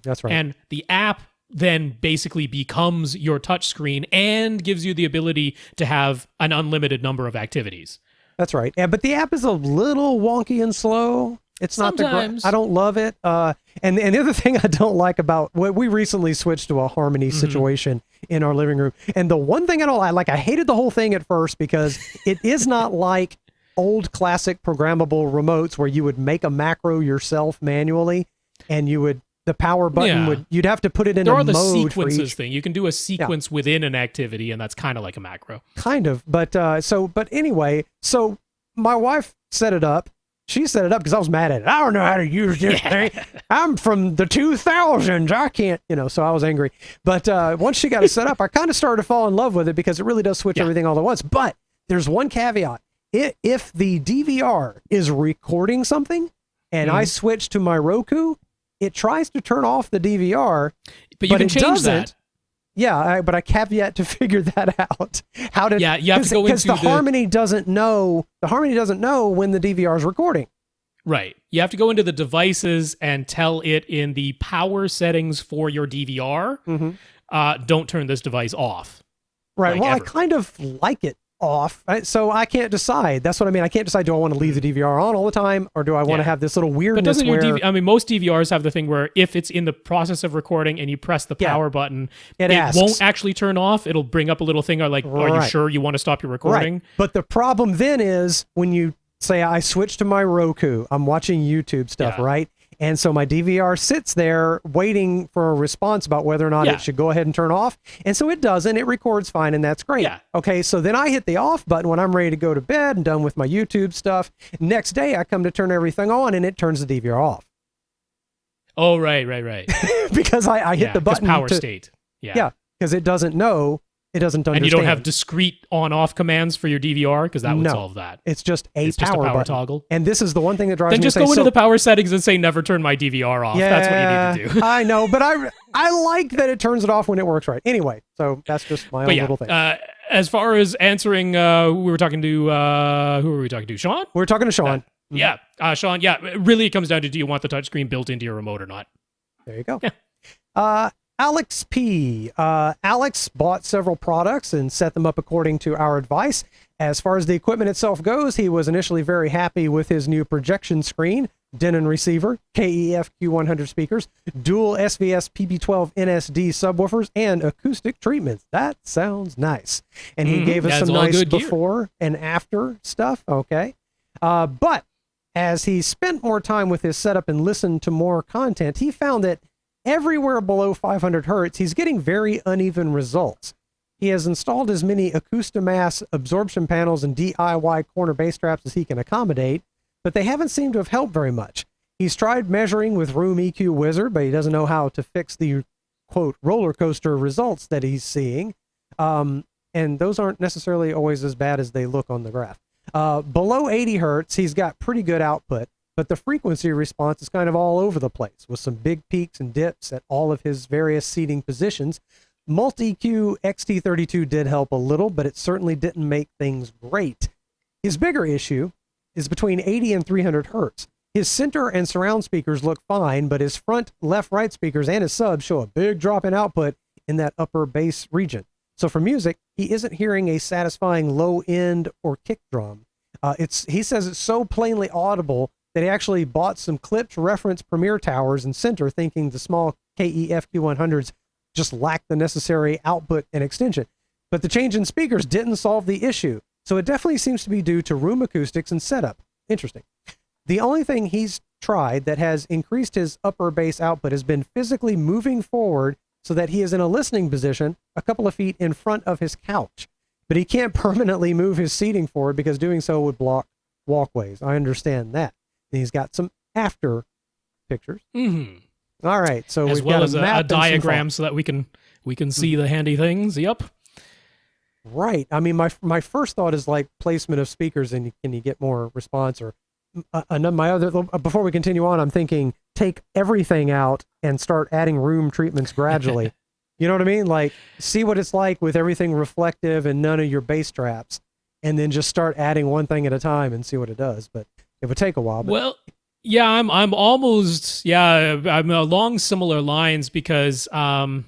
[SPEAKER 3] That's right.
[SPEAKER 2] And the app then basically becomes your touch screen and gives you the ability to have an unlimited number of activities.
[SPEAKER 3] That's right. Yeah, but the app is a little wonky and slow. It's
[SPEAKER 2] Sometimes.
[SPEAKER 3] I don't love it. And the other thing I don't like about we recently switched to a Harmony situation in our living room. And the one thing I don't like, I hated the whole thing at first because it is not like old classic programmable remotes where you would make a macro yourself manually and the power button you'd have to put it in a mode.
[SPEAKER 2] There are the sequences thing. You can do a sequence within an activity, and that's kind of like a macro.
[SPEAKER 3] Kind of. But anyway, so my wife set it up. She set it up because I was mad at it. I don't know how to use this thing. I'm from the 2000s. I can't, so I was angry. But once she got it set up, I kind of started to fall in love with it because it really does switch everything all at once. But there's one caveat. If the DVR is recording something and I switch to my Roku, it tries to turn off the DVR,
[SPEAKER 2] but you can change that.
[SPEAKER 3] Yeah, but I have yet to figure that out. How to?
[SPEAKER 2] Yeah, you have to go into
[SPEAKER 3] because the Harmony doesn't know. The Harmony doesn't know when the DVR is recording.
[SPEAKER 2] Right. You have to go into the devices and tell it in the power settings for your DVR. Don't turn this device off.
[SPEAKER 3] Right.
[SPEAKER 2] Like
[SPEAKER 3] well,
[SPEAKER 2] ever.
[SPEAKER 3] I kind of like it off, so I can't decide. That's what I mean. I can't decide. Do I want to leave the DVR on all the time, or do I want to have this little weirdness?
[SPEAKER 2] But doesn't your most DVRs have the thing where if it's in the process of recording and you press the power button, it won't actually turn off. It'll bring up a little thing like, are you sure you want to stop your recording?
[SPEAKER 3] Right. But the problem then is when you say I switch to my Roku, I'm watching YouTube stuff, right? And so my DVR sits there waiting for a response about whether or not it should go ahead and turn off. And so it doesn't. It records fine, and that's great.
[SPEAKER 2] Yeah.
[SPEAKER 3] Okay, so then I hit the off button when I'm ready to go to bed and done with my YouTube stuff. Next day, I come to turn everything on, and it turns the DVR off.
[SPEAKER 2] Oh, right.
[SPEAKER 3] Because I hit the button.
[SPEAKER 2] Power state.
[SPEAKER 3] Yeah, because it doesn't know. It doesn't understand.
[SPEAKER 2] And you don't have discrete on-off commands for your DVR because that would solve that.
[SPEAKER 3] It's just a
[SPEAKER 2] power
[SPEAKER 3] button.
[SPEAKER 2] Toggle.
[SPEAKER 3] And this is the one thing that drives me
[SPEAKER 2] insane. Then just go into the power settings and say never turn my DVR off.
[SPEAKER 3] Yeah,
[SPEAKER 2] that's what you need to do.
[SPEAKER 3] I know, but I like that it turns it off when it works right. Anyway, so that's just my own little thing.
[SPEAKER 2] As far as answering, who were we talking to? Shawn?
[SPEAKER 3] We were talking to Shawn.
[SPEAKER 2] Shawn, really it comes down to do you want the touchscreen built into your remote or not?
[SPEAKER 3] There you go. Yeah. Alex P. Alex bought several products and set them up according to our advice. As far as the equipment itself goes, he was initially very happy with his new projection screen, Denon receiver, KEF Q100 speakers, dual SVS PB12 NSD subwoofers, and acoustic treatments. That sounds nice. And he gave us some nice before and after stuff. Okay. But as he spent more time with his setup and listened to more content, he found that everywhere below 500 hertz, he's getting very uneven results. He has installed as many Acoustimass absorption panels and DIY corner bass traps as he can accommodate, but they haven't seemed to have helped very much. He's tried measuring with Room EQ Wizard, but he doesn't know how to fix the, quote, roller coaster results that he's seeing. And those aren't necessarily always as bad as they look on the graph. Below 80 hertz, he's got pretty good output, but the frequency response is kind of all over the place, with some big peaks and dips at all of his various seating positions. Multi-EQ XT32 did help a little, but it certainly didn't make things great. His bigger issue is between 80 and 300 hertz. His center and surround speakers look fine, but his front, left, right speakers and his subs show a big drop in output in that upper bass region. So for music, he isn't hearing a satisfying low end or kick drum. He says it's so plainly audible that he actually bought some clipped reference Premiere towers and center, thinking the small KEF Q100s just lacked the necessary output and extension. But the change in speakers didn't solve the issue. So it definitely seems to be due to room acoustics and setup. Interesting. The only thing he's tried that has increased his upper bass output has been physically moving forward so that he is in a listening position a couple of feet in front of his couch. But he can't permanently move his seating forward because doing so would block walkways. I understand that. And he's got some after pictures.
[SPEAKER 2] Mm-hmm.
[SPEAKER 3] All right, so
[SPEAKER 2] as
[SPEAKER 3] we've
[SPEAKER 2] well
[SPEAKER 3] got
[SPEAKER 2] as a diagram so that we can see the handy things. Yep.
[SPEAKER 3] Right. I mean, my first thought is like placement of speakers, and can you get more response? Or my other, before we continue on, I'm thinking take everything out and start adding room treatments gradually. You know what I mean? Like see what it's like with everything reflective and none of your bass traps, and then just start adding one thing at a time and see what it does. But it would take a while. But
[SPEAKER 2] well. Yeah, I'm almost, I'm along similar lines because, I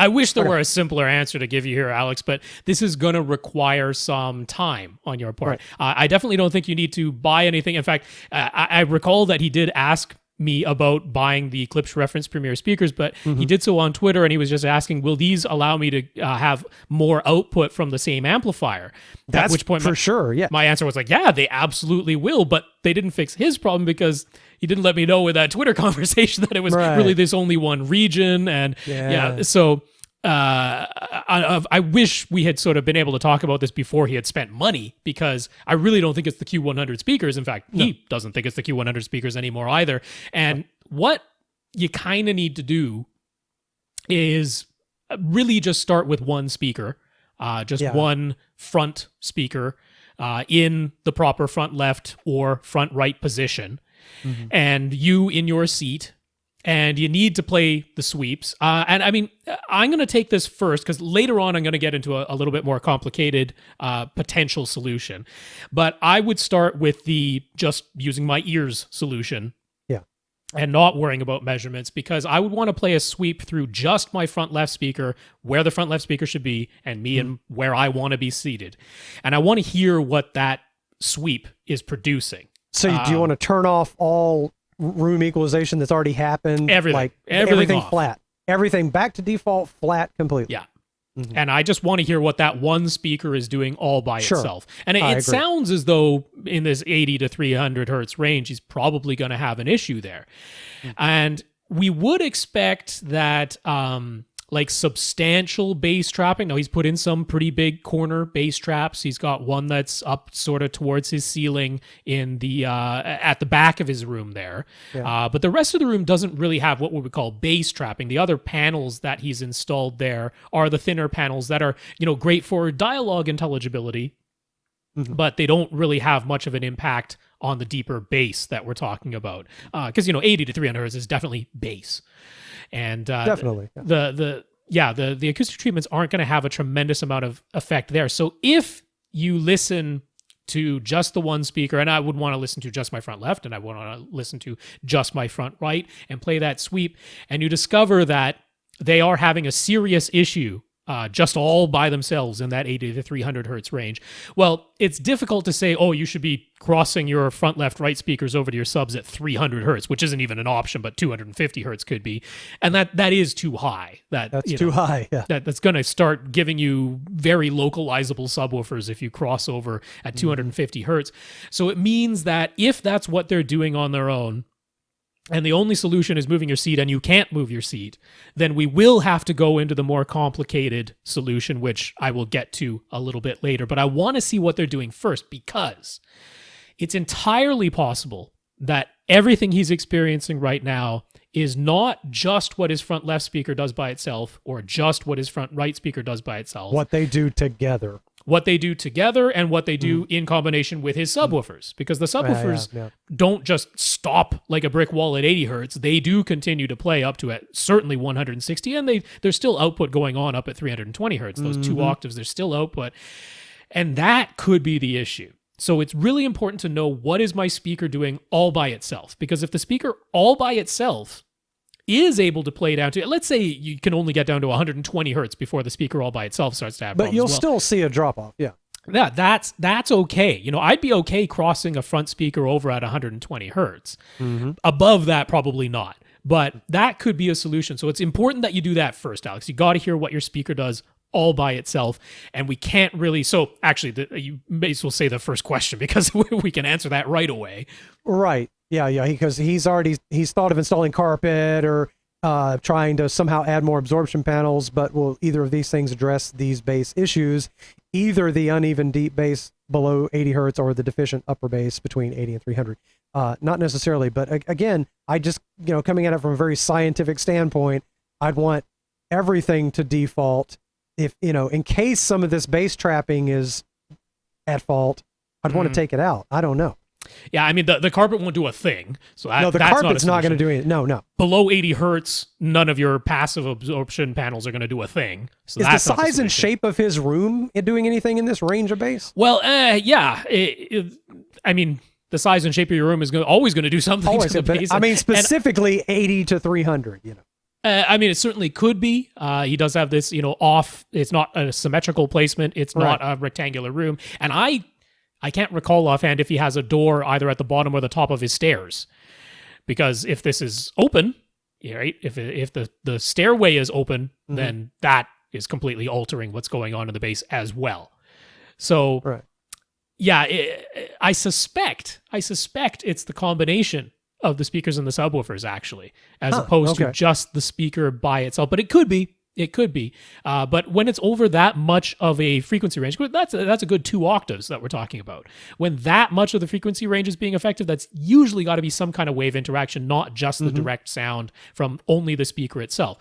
[SPEAKER 2] wish there were a simpler answer to give you here, Alex, but this is going to require some time on your part. Right. I definitely don't think you need to buy anything. In fact, I recall that he did ask me about buying the Klipsch reference Premiere speakers, but he did so on Twitter, and he was just asking, will these allow me to have more output from the same amplifier?
[SPEAKER 3] That's
[SPEAKER 2] at which point
[SPEAKER 3] for sure, yeah.
[SPEAKER 2] My answer was like, yeah, they absolutely will, but they didn't fix his problem because he didn't let me know with that Twitter conversation that it was really this only one region, and so I wish we had sort of been able to talk about this before he had spent money, because I really don't think it's the Q100 speakers. In fact, he doesn't think it's the Q100 speakers anymore either. And what you kind of need to do is really just start with one speaker, one front speaker in the proper front left or front right position, and you in your seat. And you need to play the sweeps. And I mean, I'm going to take this first because later on I'm going to get into a little bit more complicated potential solution. But I would start with the just using my ears solution. Yeah. And not worrying about measurements, because I would want to play a sweep through just my front left speaker, where the front left speaker should be, and me and where I want to be seated. And I want to hear what that sweep is producing.
[SPEAKER 3] So do you want to turn off all room equalization that's already happened? Everything flat, everything back to default flat completely.
[SPEAKER 2] Yeah. And I just want to hear what that one speaker is doing all by itself. And it sounds as though in this 80 to 300 hertz range, he's probably going to have an issue there. And we would expect that like substantial bass trapping. Now, he's put in some pretty big corner bass traps. He's got one that's up sort of towards his ceiling in the at the back of his room there. Yeah. But the rest of the room doesn't really have what we would call bass trapping. The other panels that he's installed there are the thinner panels that are, great for dialogue intelligibility, but they don't really have much of an impact on the deeper bass that we're talking about. Because 80 to 300 hertz is definitely bass. And definitely the acoustic treatments aren't going to have a tremendous amount of effect there. So if you listen to just the one speaker, and I would want to listen to just my front left, and I would want to listen to just my front right, and play that sweep, and you discover that they are having a serious issue just all by themselves in that 80 to 300 hertz range. Well, it's difficult to say, oh, you should be crossing your front, left, right speakers over to your subs at 300 hertz, which isn't even an option, but 250 hertz could be. And that is too high. That's
[SPEAKER 3] too high, yeah.
[SPEAKER 2] That's going to start giving you very localizable subwoofers if you cross over at 250 hertz. So it means that if that's what they're doing on their own, and the only solution is moving your seat and you can't move your seat, then we will have to go into the more complicated solution, which I will get to a little bit later. But I want to see what they're doing first, because it's entirely possible that everything he's experiencing right now is not just what his front left speaker does by itself or just what his front right speaker does by itself.
[SPEAKER 3] What they do together.
[SPEAKER 2] What they do together and what they do in combination with his subwoofers, because the subwoofers don't just stop like a brick wall at 80 hertz. They do continue to play up to at certainly 160, and there's still output going on up at 320 hertz. Those 2 octaves, there's still output, and that could be the issue. So it's really important to know, what is my speaker doing all by itself? Because if the speaker all by itself is able to play down to, let's say you can only get down to 120 hertz before the speaker all by itself starts to have problems.
[SPEAKER 3] But you'll still see a drop off, yeah.
[SPEAKER 2] Yeah, that's okay. You know, I'd be okay crossing a front speaker over at 120 hertz. Above that, probably not. But that could be a solution. So it's important that you do that first, Alex. You got to hear what your speaker does all by itself. And we can't really, so actually, you may as well say the first question, because we can answer that right away.
[SPEAKER 3] Right. Yeah, because he's thought of installing carpet or trying to somehow add more absorption panels, but will either of these things address these bass issues? Either the uneven deep bass below 80 hertz or the deficient upper bass between 80 and 300? Not necessarily, but again, I just, coming at it from a very scientific standpoint, I'd want everything to default. If, in case some of this bass trapping is at fault, I'd want to take it out. I don't know.
[SPEAKER 2] Yeah, I mean, the carpet won't do a thing. So
[SPEAKER 3] no, the carpet's not going to do anything. No.
[SPEAKER 2] Below 80 hertz, none of your passive absorption panels are going to do a thing. So
[SPEAKER 3] is the size and shape of his room doing anything in this range of bass?
[SPEAKER 2] Well, yeah. I mean, the size and shape of your room is always going to do something to the bass.
[SPEAKER 3] I mean, specifically 80 to 300,
[SPEAKER 2] I mean, it certainly could be. He does have this, off. It's not a symmetrical placement. It's not a rectangular room. And I can't recall offhand if he has a door either at the bottom or the top of his stairs. Because if this is open, right, if the stairway is open, then that is completely altering what's going on in the bass as well. So, yeah, I suspect it's the combination of the speakers and the subwoofers, actually, as opposed to just the speaker by itself. But it could be. But when it's over that much of a frequency range, that's a good 2 octaves that we're talking about. When that much of the frequency range is being affected, that's usually got to be some kind of wave interaction, not just the direct sound from only the speaker itself.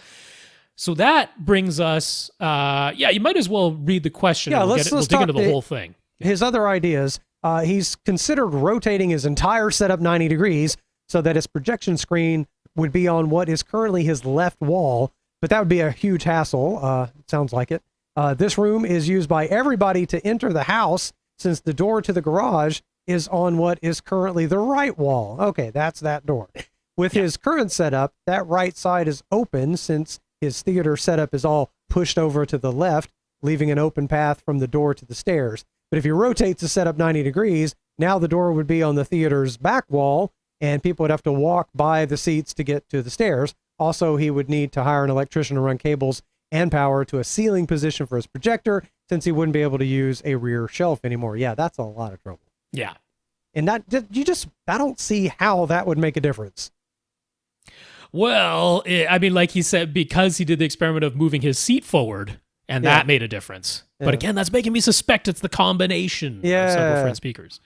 [SPEAKER 2] So that brings us, you might as well read the question.
[SPEAKER 3] Yeah,
[SPEAKER 2] we'll dig into the whole thing.
[SPEAKER 3] His other ideas, he's considered rotating his entire setup 90 degrees so that his projection screen would be on what is currently his left wall. But that would be a huge hassle. It sounds like it. This room is used by everybody to enter the house, since the door to the garage is on what is currently the right wall. Okay, that's that door. With his current setup, that right side is open, since his theater setup is all pushed over to the left, leaving an open path from the door to the stairs. But if he rotates the setup 90 degrees, now the door would be on the theater's back wall, and people would have to walk by the seats to get to the stairs. Also, he would need to hire an electrician to run cables and power to a ceiling position for his projector, since he wouldn't be able to use a rear shelf anymore. Yeah, that's a lot of trouble.
[SPEAKER 2] Yeah.
[SPEAKER 3] And I don't see how that would make a difference.
[SPEAKER 2] Well, I mean, like he said, because he did the experiment of moving his seat forward, and that made a difference. Yeah. But again, that's making me suspect it's the combination of subwoofer and speakers.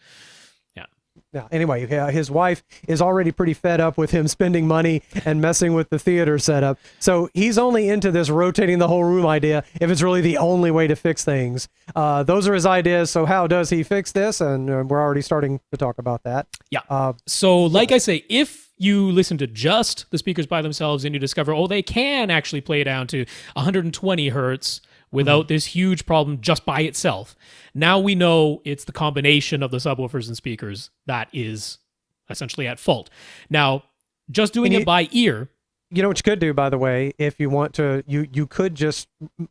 [SPEAKER 3] Now, anyway, his wife is already pretty fed up with him spending money and messing with the theater setup. So he's only into this rotating the whole room idea if it's really the only way to fix things. Those are his ideas. So how does he fix this? And we're already starting to talk about that.
[SPEAKER 2] Yeah. So like I say, if you listen to just the speakers by themselves and you discover, they can actually play down to 120 hertz without this huge problem just by itself. Now we know it's the combination of the subwoofers and speakers that is essentially at fault. Now, just doing it by ear,
[SPEAKER 3] You know what you could do, by the way, if you want to, you could just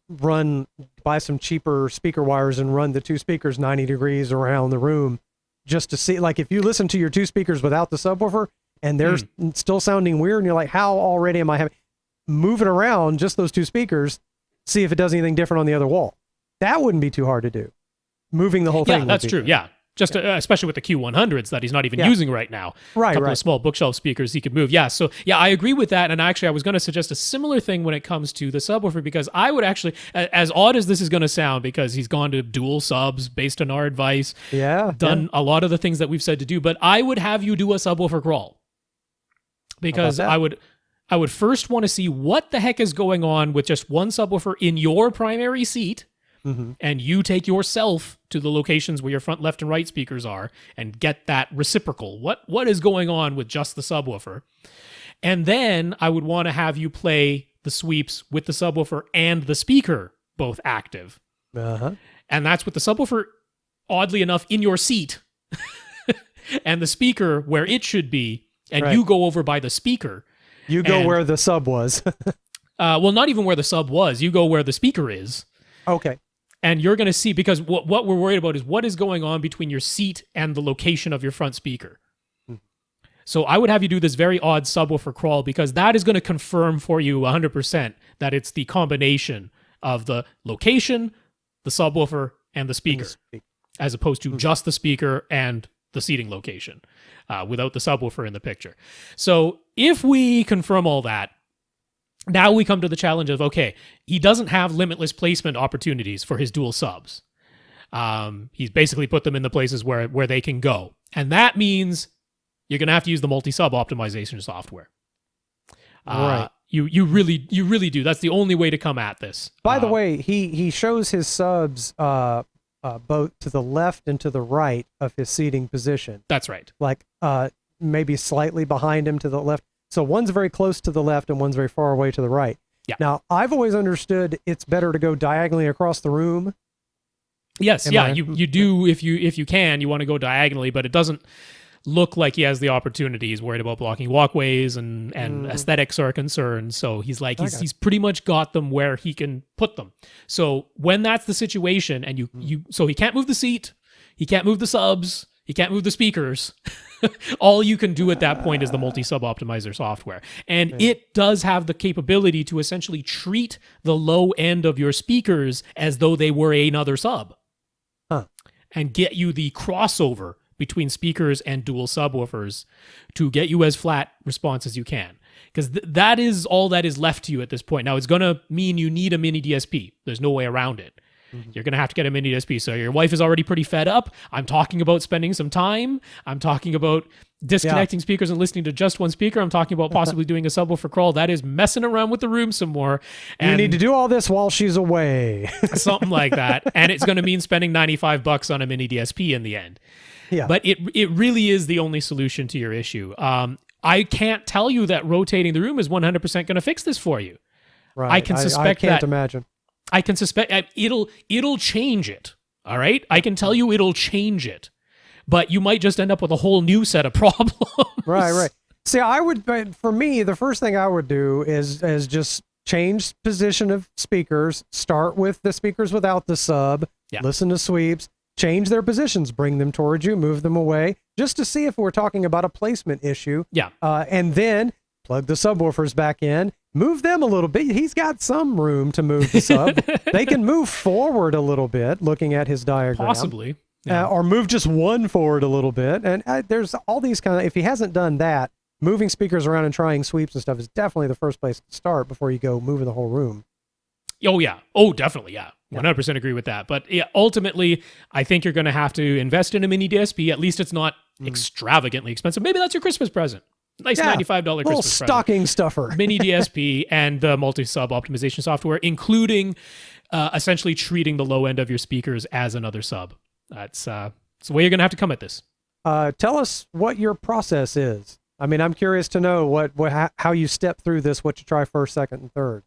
[SPEAKER 3] buy some cheaper speaker wires and run the two speakers 90 degrees around the room just to see, like if you listen to your two speakers without the subwoofer and they're still sounding weird and you're like, how already am I having, move it around, just those two speakers, see if it does anything different on the other wall. That wouldn't be too hard to do. Moving the whole thing.
[SPEAKER 2] Yeah, that's true. Yeah. Just especially with the Q100s that he's not even using right now.
[SPEAKER 3] Right,
[SPEAKER 2] a couple of small bookshelf speakers he could move. Yeah, so yeah, I agree with that. And actually, I was going to suggest a similar thing when it comes to the subwoofer, because I would actually, as odd as this is going to sound, because he's gone to dual subs based on our advice, done a lot of the things that we've said to do, but I would have you do a subwoofer crawl. Because I would first want to see what the heck is going on with just one subwoofer in your primary seat. And you take yourself to the locations where your front, left, and right speakers are and get that reciprocal. What is going on with just the subwoofer? And then I would want to have you play the sweeps with the subwoofer and the speaker both active. And that's with the subwoofer, oddly enough, in your seat and the speaker where it should be. And you go over by the speaker.
[SPEAKER 3] You go where the sub was.
[SPEAKER 2] Well, not even where the sub was. You go where the speaker is.
[SPEAKER 3] Okay.
[SPEAKER 2] And you're going to see, because what we're worried about is what is going on between your seat and the location of your front speaker. So I would have you do this very odd subwoofer crawl, because that is going to confirm for you 100% that it's the combination of the location, the subwoofer, and the speaker, as opposed to just the speaker and the seating location without the subwoofer in the picture. So if we confirm all that, now we come to the challenge of, okay, he doesn't have limitless placement opportunities for his dual subs. He's basically put them in the places where they can go. And that means you're going to have to use the multi-sub optimization software.
[SPEAKER 3] Right.
[SPEAKER 2] You really do. That's the only way to come at this.
[SPEAKER 3] By the way, he shows his subs both to the left and to the right of his seating position.
[SPEAKER 2] That's right.
[SPEAKER 3] Like maybe slightly behind him to the left. So one's very close to the left and one's very far away to the right.
[SPEAKER 2] Yeah.
[SPEAKER 3] Now, I've always understood it's better to go diagonally across the room.
[SPEAKER 2] Yes, you do if you can. You want to go diagonally, but it doesn't look like he has the opportunity. He's worried about blocking walkways and aesthetics are concerned. So he's like, he's pretty much got them where he can put them. So when that's the situation, and so he can't move the seat, he can't move the subs, he can't move the speakers. All you can do at that point is the multi-sub optimizer software. And it does have the capability to essentially treat the low end of your speakers as though they were another sub. And get you the crossover between speakers and dual subwoofers to get you as flat response as you can. Because that is all that is left to you at this point. Now, it's going to mean you need a mini DSP. There's no way around it. You're going to have to get a mini DSP. So your wife is already pretty fed up. I'm talking about spending some time. I'm talking about disconnecting speakers and listening to just one speaker. I'm talking about possibly doing a subwoofer crawl. That is messing around with the room some more. And
[SPEAKER 3] you need to do all this while she's away.
[SPEAKER 2] Something like that. And it's going to mean spending $95 on a mini DSP in the end.
[SPEAKER 3] Yeah.
[SPEAKER 2] But it really is the only solution to your issue. I can't tell you that rotating the room is 100% going to fix this for you.
[SPEAKER 3] Right.
[SPEAKER 2] I can suspect
[SPEAKER 3] I can't imagine.
[SPEAKER 2] I can suspect it'll change it. All right. I can tell you it'll change it, but you might just end up with a whole new set of problems.
[SPEAKER 3] Right. See, for me, the first thing I would do is just change position of speakers, start with the speakers without the sub, listen to sweeps, change their positions, bring them towards you, move them away, just to see if we're talking about a placement issue.
[SPEAKER 2] Yeah.
[SPEAKER 3] And then plug the subwoofers back in, move them a little bit. He's got some room to move the sub. They can move forward a little bit, looking at his diagram.
[SPEAKER 2] Possibly. Yeah.
[SPEAKER 3] Or move just one forward a little bit. And there's all these kind of, if he hasn't done that, moving speakers around and trying sweeps and stuff is definitely the first place to start before you go moving the whole room.
[SPEAKER 2] Oh, yeah. Oh, definitely. Yeah. 100% agree with that. But ultimately, I think you're going to have to invest in a mini DSP. At least it's not extravagantly expensive. Maybe that's your Christmas present. Nice $95 Christmas present.
[SPEAKER 3] Stocking stuffer.
[SPEAKER 2] Mini DSP and the multi-sub optimization software, including essentially treating the low end of your speakers as another sub. That's the way you're going to have to come at this.
[SPEAKER 3] Tell us what your process is. I mean, I'm curious to know how you step through this, what you try first, second, and third,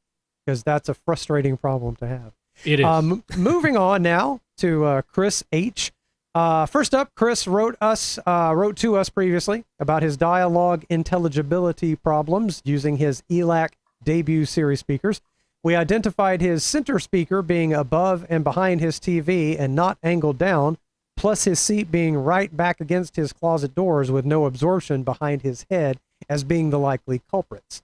[SPEAKER 3] because that's a frustrating problem to have.
[SPEAKER 2] It is.
[SPEAKER 3] Moving on now to Chris H. First up, Chris wrote to us previously about his dialogue intelligibility problems using his ELAC debut series speakers. We identified his center speaker being above and behind his TV and not angled down, plus his seat being right back against his closet doors with no absorption behind his head as being the likely culprits.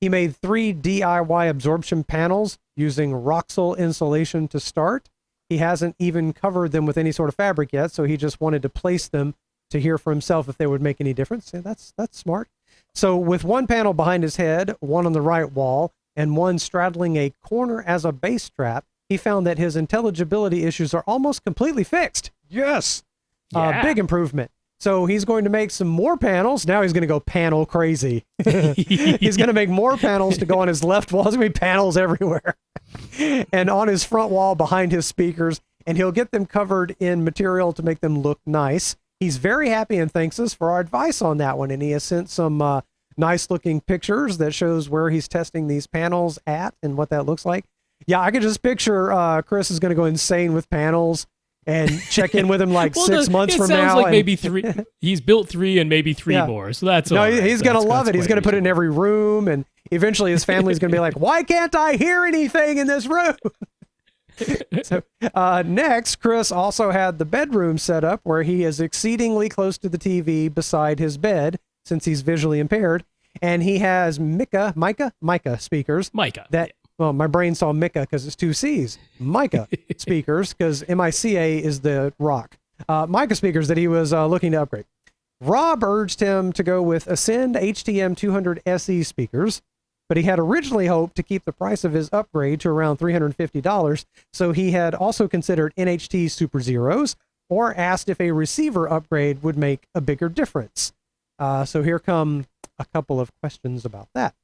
[SPEAKER 3] He made 3 DIY absorption panels using Roxul insulation to start. He hasn't even covered them with any sort of fabric yet, so he just wanted to place them to hear for himself if they would make any difference. Yeah, that's smart. So with one panel behind his head, one on the right wall, and one straddling a corner as a bass strap, he found that his intelligibility issues are almost completely fixed. Yes!
[SPEAKER 2] Yeah.
[SPEAKER 3] Big improvement. So he's going to make some more panels. Now he's going to go panel crazy. He's going to make more panels to go on his left wall. There's going to be panels everywhere. And on his front wall behind his speakers. And he'll get them covered in material to make them look nice. He's very happy and thanks us for our advice on that one. And he has sent some nice looking pictures that shows where he's testing these panels at and what that looks like. Yeah, I could just picture Chris is going to go insane with panels and check in with him like 6 months from now.
[SPEAKER 2] It sounds like maybe 3. He's built 3 and maybe 3 more. So that's all right.
[SPEAKER 3] He's going to love it. He's going to put it in every room. And eventually his family's going to be like, why can't I hear anything in this room? So next, Chris also had the bedroom set up where he is exceedingly close to the TV beside his bed since he's visually impaired. And he has Mica speakers. Well, my brain saw Mica because it's 2 C's. Mica speakers, because MICA is the rock. Mica speakers that he was looking to upgrade. Rob urged him to go with Ascend HDM 200 SE speakers, but he had originally hoped to keep the price of his upgrade to around $350, so he had also considered NHT Super Zeros or asked if a receiver upgrade would make a bigger difference. So here come a couple of questions about that.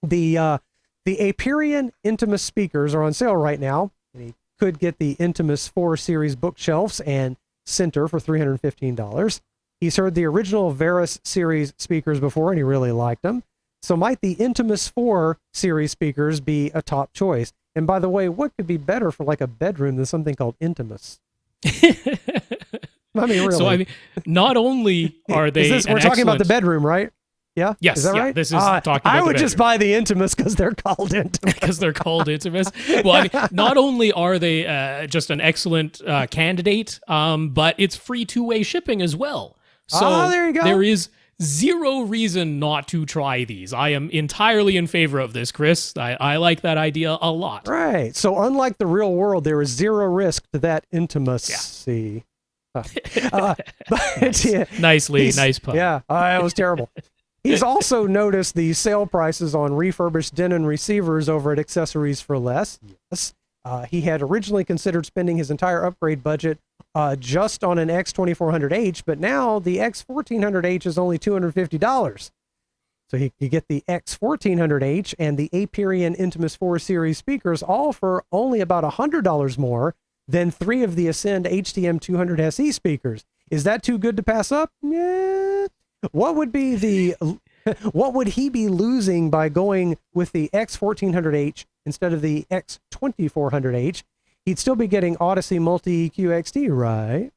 [SPEAKER 3] The Aperion Intimus speakers are on sale right now. And he could get the Intimus 4 series bookshelves and center for $315. He's heard the original Varus series speakers before and he really liked them. So might the Intimus 4 series speakers be a top choice? And by the way, what could be better for like a bedroom than something called Intimus? I mean, really.
[SPEAKER 2] So not only are they
[SPEAKER 3] we're talking about the bedroom, right? Yeah.
[SPEAKER 2] Yes.
[SPEAKER 3] Is that right?
[SPEAKER 2] This is talking about
[SPEAKER 3] I would just buy the Intimus because they're called Intimus.
[SPEAKER 2] Because they're called Intimus. Well, I mean, not only are they just an excellent candidate, but it's free 2-way shipping as well. So
[SPEAKER 3] there you go.
[SPEAKER 2] There is zero reason not to try these. I am entirely in favor of this, Chris. I like that idea a lot.
[SPEAKER 3] Right. So unlike the real world, there is zero risk to that intimacy. Yeah. Nice pun. Yeah, that was terrible. He's also noticed the sale prices on refurbished Denon receivers over at Accessories for Less. Yes. He had originally considered spending his entire upgrade budget just on an X2400H, but now the X1400H is only $250. So he could get the X1400H and the Aperion Intimus 4 series speakers all for only about $100 more than 3 of the Ascend HDM 200 SE speakers. Is that too good to pass up? Yeah. What would he be losing by going with the X1400H instead of the X2400H? He'd still be getting Odyssey Multi-EQ XT, right?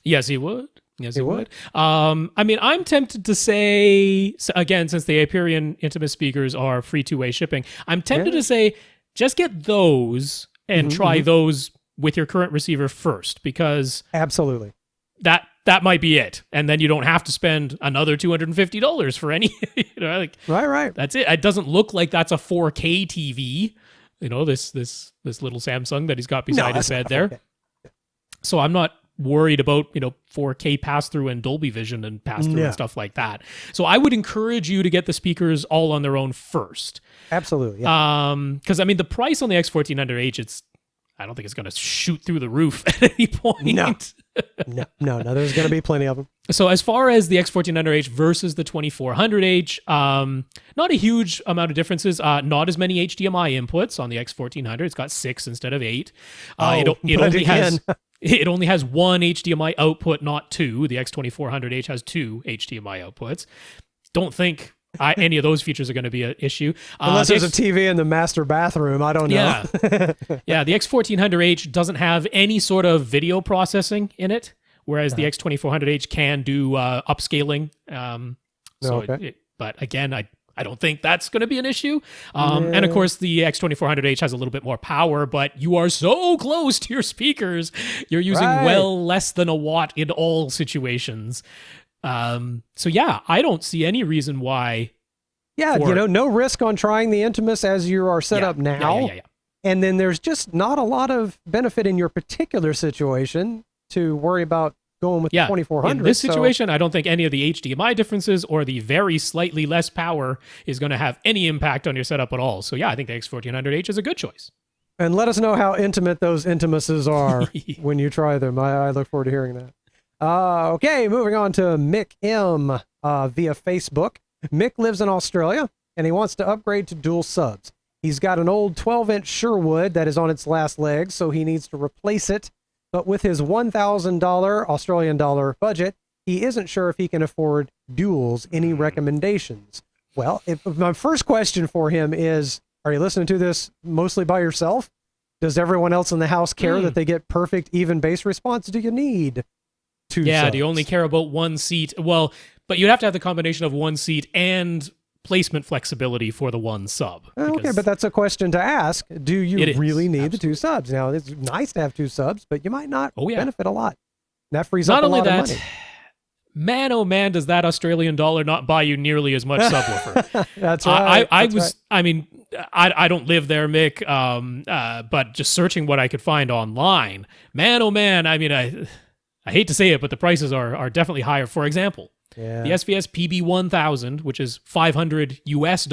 [SPEAKER 2] Yes, he would. Yes, he would. I mean, I'm tempted to say, again, since the Aperion Intimus speakers are free 2-way shipping, I'm tempted to say, just get those and try those with your current receiver first, because
[SPEAKER 3] absolutely
[SPEAKER 2] that might be it, and then you don't have to spend another $250 for any.
[SPEAKER 3] Right.
[SPEAKER 2] That's it. It doesn't look like that's a 4K TV. This little Samsung that he's got beside his bed there. So I'm not worried about 4K pass through and Dolby Vision and pass through and stuff like that. So I would encourage you to get the speakers all on their own first.
[SPEAKER 3] Absolutely.
[SPEAKER 2] Because I mean the price on the X1400H, I don't think it's going to shoot through the roof at any point.
[SPEAKER 3] No, there's going to be plenty of them.
[SPEAKER 2] So as far as the X1400H versus the 2400H, not a huge amount of differences. Not as many HDMI inputs on the X1400. It's got 6 instead of 8. It only has 1 HDMI output, not 2. The X2400H has 2 HDMI outputs. Don't think any of those features are going to be an issue.
[SPEAKER 3] Unless there's a TV in the master bathroom. I don't know.
[SPEAKER 2] Yeah, the X1400H doesn't have any sort of video processing in it, whereas the X2400H can do upscaling. But again, I don't think that's going to be an issue. And of course, the X2400H has a little bit more power, but you are so close to your speakers. You're using well less than a watt in all situations. So yeah, I don't see any reason why.
[SPEAKER 3] Yeah, no risk on trying the Intimus as you are set up now. Yeah. And then there's just not a lot of benefit in your particular situation to worry about going with 2400.
[SPEAKER 2] In this situation, I don't think any of the HDMI differences or the very slightly less power is going to have any impact on your setup at all. So yeah, I think the X1400H is a good choice.
[SPEAKER 3] And let us know how intimate those Intimuses are when you try them. I look forward to hearing that. Okay, moving on to Mick M via Facebook. Mick lives in Australia, and he wants to upgrade to dual subs. He's got an old 12-inch Sherwood that is on its last legs, so he needs to replace it. But with his $1,000 Australian dollar budget, he isn't sure if he can afford duals. Any recommendations? Well, my first question for him is, are you listening to this mostly by yourself? Does everyone else in the house care that they get perfect, even bass response? Do you need two subs?
[SPEAKER 2] Do you only care about one seat? Well, but you'd have to have the combination of one seat and placement flexibility for the one sub.
[SPEAKER 3] Okay, but that's a question to ask. Do you really need the two subs? Now, it's nice to have two subs, but you might not benefit a lot. That frees up a lot of money.
[SPEAKER 2] Man, oh man, does that Australian dollar not buy you nearly as much subwoofer?
[SPEAKER 3] That's right.
[SPEAKER 2] I don't live there, Mick, but just searching what I could find online, man, oh man, I mean, I hate to say it, but the prices are definitely higher. For example, the SVS PB1000, which is $500 US,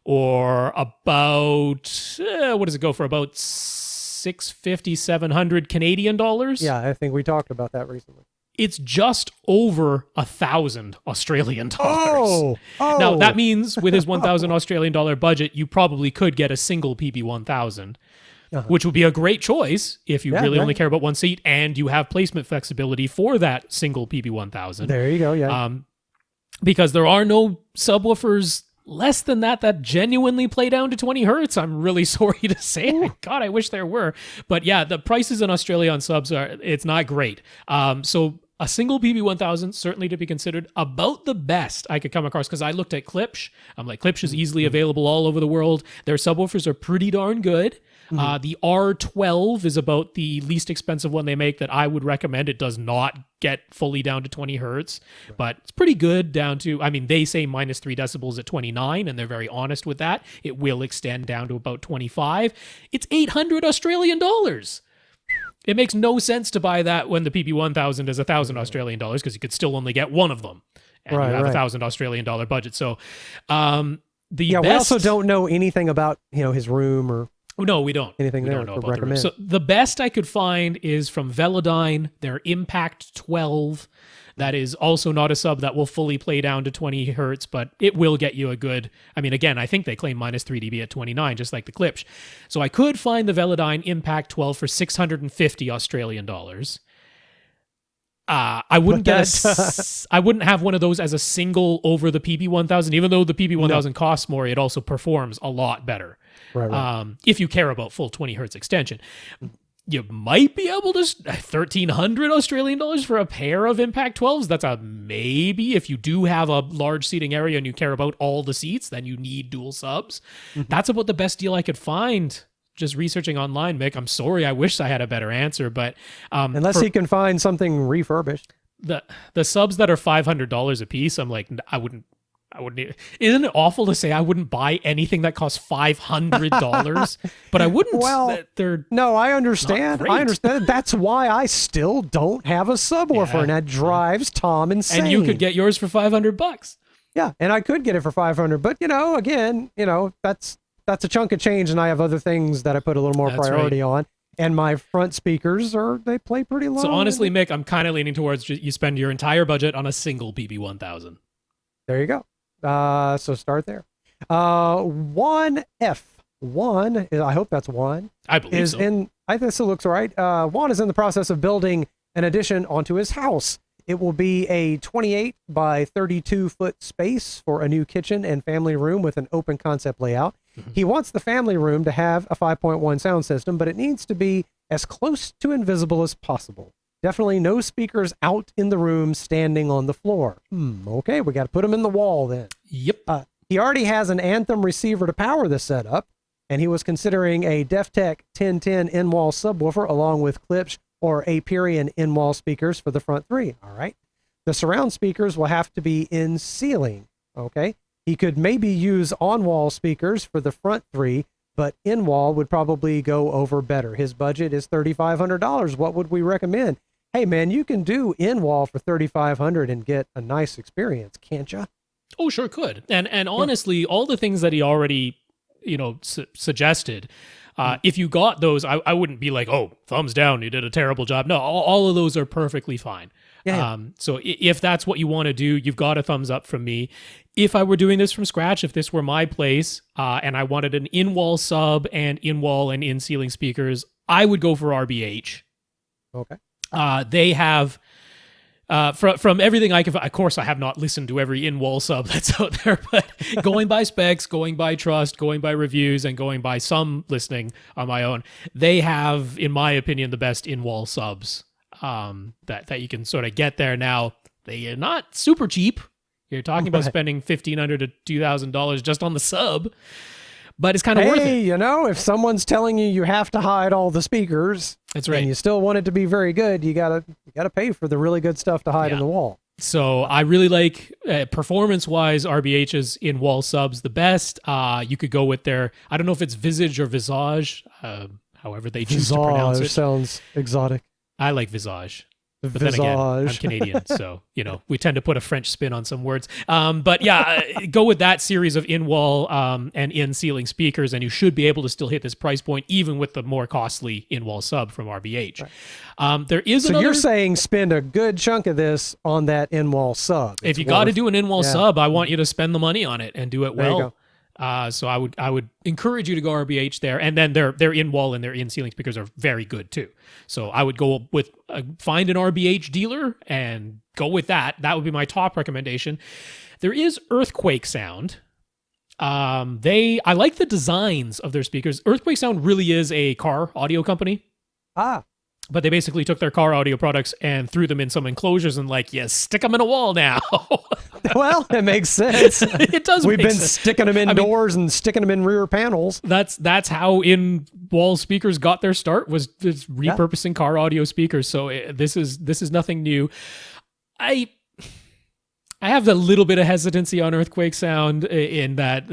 [SPEAKER 2] or about, what does it go for? About $650, $700 Canadian dollars?
[SPEAKER 3] Yeah, I think we talked about that recently.
[SPEAKER 2] It's just over 1,000 Australian dollars. Now, that means with his 1,000 Australian dollar budget, you probably could get a single PB1000, which would be a great choice if you really only care about one seat and you have placement flexibility for that single PB1000.
[SPEAKER 3] There you go,
[SPEAKER 2] because there are no subwoofers less than that genuinely play down to 20 hertz. I'm really sorry to say it. God, I wish there were. But yeah, the prices in Australia on subs it's not great. So a single PB1000, certainly to be considered, about the best I could come across, because I looked at Klipsch. I'm like, Klipsch is easily available all over the world. Their subwoofers are pretty darn good. The R12 is about the least expensive one they make that I would recommend. It does not get fully down to 20 hertz, but it's pretty good down to, I mean, they say minus 3 decibels at 29, and they're very honest with that. It will extend down to about 25. It's 800 Australian dollars. It makes no sense to buy that when the PB1000 is 1,000 Australian dollars, because you could still only get one of them, and you have 1,000 Australian dollar budget. So, we
[SPEAKER 3] also don't know anything about his room or.
[SPEAKER 2] No, we don't.
[SPEAKER 3] Anything we there don't know about recommend.
[SPEAKER 2] So the best I could find is from Velodyne, their Impact 12. That is also not a sub that will fully play down to 20 hertz, but it will get you a good, I mean, again, I think they claim minus 3 dB at 29, just like the Klipsch. So I could find the Velodyne Impact 12 for 650 Australian dollars. I wouldn't I wouldn't have one of those as a single over the PB1000. Even though the PB1000 costs more, it also performs a lot better. Right. If you care about full 20 hertz extension. You might be able to 1,300 Australian dollars for a pair of Impact 12s. That's a maybe. If you do have a large seating area and you care about all the seats, then you need dual subs. That's about the best deal I could find. Just researching online, Mick. I'm sorry. I wish I had a better answer, but
[SPEAKER 3] unless he can find something refurbished,
[SPEAKER 2] the subs that are $500 a piece, I'm like, I wouldn't. Isn't it awful to say I wouldn't buy anything that costs $500? But I wouldn't.
[SPEAKER 3] Well, I understand. I understand. That's why I still don't have a subwoofer, and that drives Tom insane.
[SPEAKER 2] And you could get yours for $500.
[SPEAKER 3] Yeah, and I could get it for $500, but again, that's a chunk of change, and I have other things that I put a little more priority on. And my front speakers they play pretty low.
[SPEAKER 2] So honestly, Mick, I'm kind of leaning towards you spend your entire budget on a single PB1000.
[SPEAKER 3] There you go. So start there. Juan F. Juan, I hope that's Juan.
[SPEAKER 2] I believe so.
[SPEAKER 3] I think it looks right. Juan is in the process of building an addition onto his house. It will be a 28 by 32 foot space for a new kitchen and family room with an open concept layout. He wants the family room to have a 5.1 sound system, but it needs to be as close to invisible as possible. Definitely no speakers out in the room standing on the floor. Okay, we got to put them in the wall then.
[SPEAKER 2] Yep.
[SPEAKER 3] He already has an Anthem receiver to power the setup, and he was considering a DefTech 1010 in-wall subwoofer along with Klipsch or Aperion in-wall speakers for the front three. All right. The surround speakers will have to be in ceiling. Okay. He could maybe use on-wall speakers for the front three, but in-wall would probably go over better. His budget is $3,500. What would we recommend? Hey man, you can do in-wall for $3,500 and get a nice experience, can't you?
[SPEAKER 2] Oh, sure could. And honestly, all the things that he already, suggested, if you got those, I wouldn't be like, oh, thumbs down, you did a terrible job. No, all of those are perfectly fine.
[SPEAKER 3] Yeah.
[SPEAKER 2] So if that's what you want to do, you've got a thumbs up from me. If I were doing this from scratch, if this were my place, and I wanted an in-wall sub and in-wall and in-ceiling speakers, I would go for RBH.
[SPEAKER 3] Okay.
[SPEAKER 2] They have... from everything I can, of course, I have not listened to every in-wall sub that's out there, but going by specs, going by trust, going by reviews, and going by some listening on my own, they have, in my opinion, the best in-wall subs that you can sort of get there. Now, they are not super cheap. You're talking about spending $1,500 to $2,000 just on the sub, but it's kind of worth it.
[SPEAKER 3] If someone's telling you have to hide all the speakers,
[SPEAKER 2] that's right,
[SPEAKER 3] and you still want it to be very good, you gotta pay for the really good stuff to hide in the wall.
[SPEAKER 2] So I really like performance-wise, RBH's in-wall subs the best. You could go with their, I don't know if it's Visage or Visage, however they choose to pronounce it.
[SPEAKER 3] Sounds exotic.
[SPEAKER 2] I like Visage. But then again, I'm Canadian, so, we tend to put a French spin on some words. But yeah, go with that series of in-wall and in-ceiling speakers, and you should be able to still hit this price point, even with the more costly in-wall sub from RBH. Right. There is
[SPEAKER 3] So you're saying spend a good chunk of this on that in-wall sub.
[SPEAKER 2] If you got to do an in-wall sub, I want you to spend the money on it and do it well. So I would encourage you to go RBH there, and then their in-wall and their in-ceiling speakers are very good too. So I would go with find an RBH dealer and go with that. That would be my top recommendation. There is Earthquake Sound. I like the designs of their speakers. Earthquake Sound really is a car audio company. But they basically took their car audio products and threw them in some enclosures and stick them in a wall now.
[SPEAKER 3] Well, it makes sense.
[SPEAKER 2] It does.
[SPEAKER 3] We've been sticking them indoors and sticking them in rear panels.
[SPEAKER 2] That's how in-wall speakers got their start, was just repurposing car audio speakers. So this is nothing new. I have a little bit of hesitancy on Earthquake Sound in that,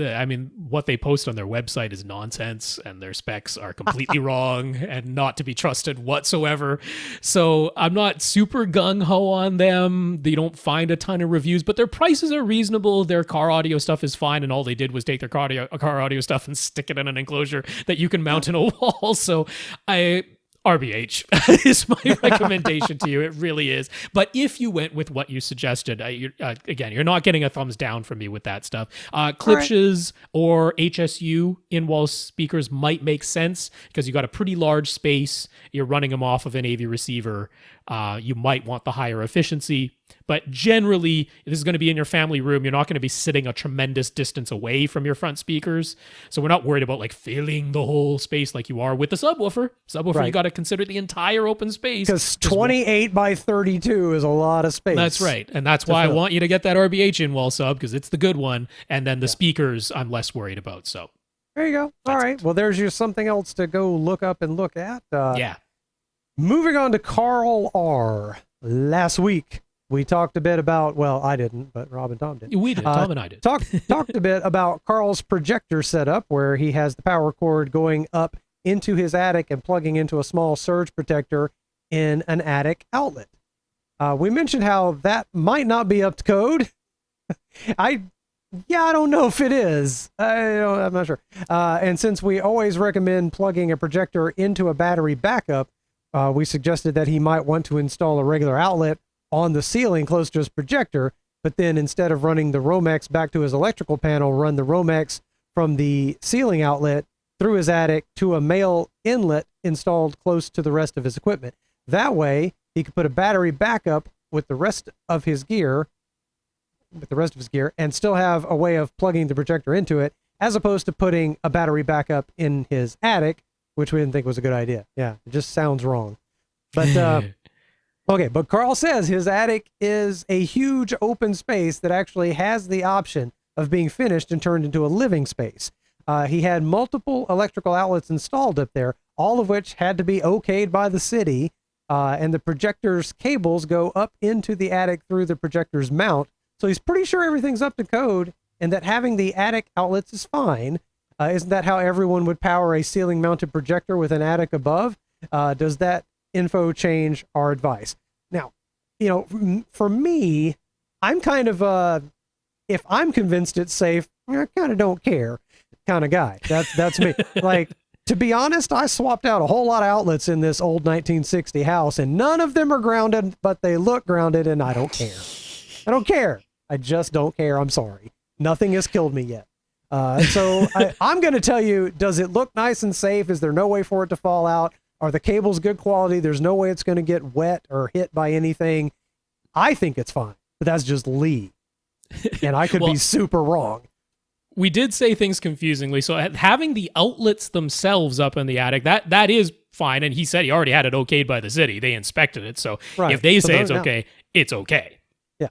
[SPEAKER 2] what they post on their website is nonsense and their specs are completely wrong and not to be trusted whatsoever. So I'm not super gung-ho on them. They don't find a ton of reviews, but their prices are reasonable. Their car audio stuff is fine, and all they did was take their car audio stuff and stick it in an enclosure that you can mount in a wall. So RBH is my recommendation to you. It really is. But if you went with what you suggested, again, you're not getting a thumbs down from me with that stuff. Klipsch's or HSU in-wall speakers might make sense because you got a pretty large space. You're running them off of an AV receiver. You might want the higher efficiency. But generally, this is going to be in your family room. You're not going to be sitting a tremendous distance away from your front speakers. So we're not worried about filling the whole space like you are with the subwoofer. You got to consider the entire open space.
[SPEAKER 3] Because 28 by 32 is a lot of space.
[SPEAKER 2] That's right. And that's why I want you to get that RBH in-wall sub, because it's the good one. And then the speakers I'm less worried about. So
[SPEAKER 3] there you go. All right. Well, there's your something else to go look up and look at. Moving on to Karl R. Last week, we talked a bit about, I didn't, but Rob and Tom did.
[SPEAKER 2] We did. Tom and I did.
[SPEAKER 3] Talked a bit about Karl's projector setup, where he has the power cord going up into his attic and plugging into a small surge protector in an attic outlet. We mentioned how that might not be up to code. I don't know if it is. I'm not sure. And since we always recommend plugging a projector into a battery backup, we suggested that he might want to install a regular outlet on the ceiling close to his projector, but then instead of running the Romex back to his electrical panel, run the Romex from the ceiling outlet through his attic to a male inlet installed close to the rest of his equipment. That way, he could put a battery backup with the rest of his gear, and still have a way of plugging the projector into it, as opposed to putting a battery backup in his attic, which we didn't think was a good idea. Yeah, it just sounds wrong. But Okay, but Karl says his attic is a huge open space that actually has the option of being finished and turned into a living space. He had multiple electrical outlets installed up there, all of which had to be okayed by the city, and the projector's cables go up into the attic through the projector's mount. So he's pretty sure everything's up to code and that having the attic outlets is fine. Isn't that how everyone would power a ceiling-mounted projector with an attic above? Does that info change our advice? Now, for me, I'm kind of if I'm convinced it's safe, I kind of don't care kind of guy. That's me. Like, to be honest, I swapped out a whole lot of outlets in this old 1960 house, and none of them are grounded, but they look grounded, and I don't care. I don't care. I just don't care. I'm sorry. Nothing has killed me yet. So I'm going to tell you, does it look nice and safe? Is there no way for it to fall out? Are the cables good quality? There's no way it's going to get wet or hit by anything. I think it's fine, but that's just Lee. And I could be super wrong.
[SPEAKER 2] We did say things confusingly. So having the outlets themselves up in the attic, that is fine. And he said he already had it okayed by the city. They inspected it. So if they say it's okay, it's okay.
[SPEAKER 3] Yeah.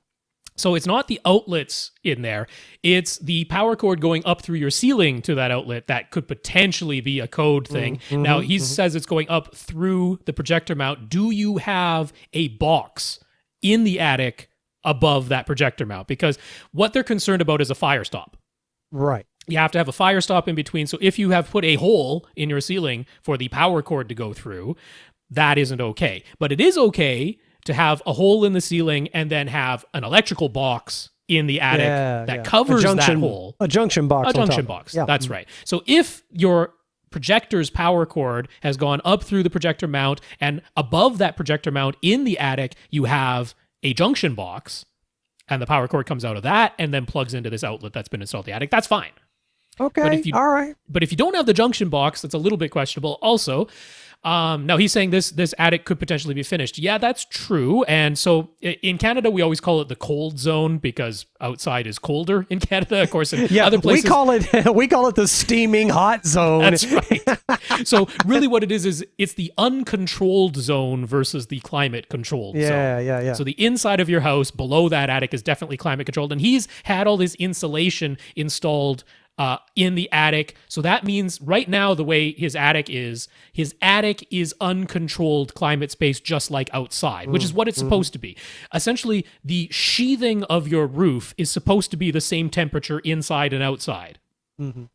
[SPEAKER 2] So it's not the outlets in there. It's the power cord going up through your ceiling to that outlet that could potentially be a code thing. Now, he says it's going up through the projector mount. Do you have a box in the attic above that projector mount? Because what they're concerned about is a fire stop.
[SPEAKER 3] Right.
[SPEAKER 2] You have to have a fire stop in between. So if you have put a hole in your ceiling for the power cord to go through, that isn't okay. But it is okay to have a hole in the ceiling and then have an electrical box in the attic that covers that hole.
[SPEAKER 3] A junction box.
[SPEAKER 2] A junction box. Yeah. That's right. So if your projector's power cord has gone up through the projector mount and above that projector mount in the attic, you have a junction box, and the power cord comes out of that and then plugs into this outlet that's been installed in the attic, that's fine.
[SPEAKER 3] Okay, all right.
[SPEAKER 2] But if you don't have the junction box, that's a little bit questionable also. Now, he's saying this attic could potentially be finished. Yeah, that's true. And so in Canada, we always call it the cold zone because outside is colder in Canada. Of course, in other places...
[SPEAKER 3] We call it the steaming hot zone.
[SPEAKER 2] That's right. So really what it is it's the uncontrolled zone versus the climate controlled zone.
[SPEAKER 3] Yeah.
[SPEAKER 2] So the inside of your house below that attic is definitely climate controlled. And he's had all this insulation installed in the attic. So that means right now the way his attic is uncontrolled climate space just like outside, which is what it's supposed to be. Essentially, the sheathing of your roof is supposed to be the same temperature inside and outside.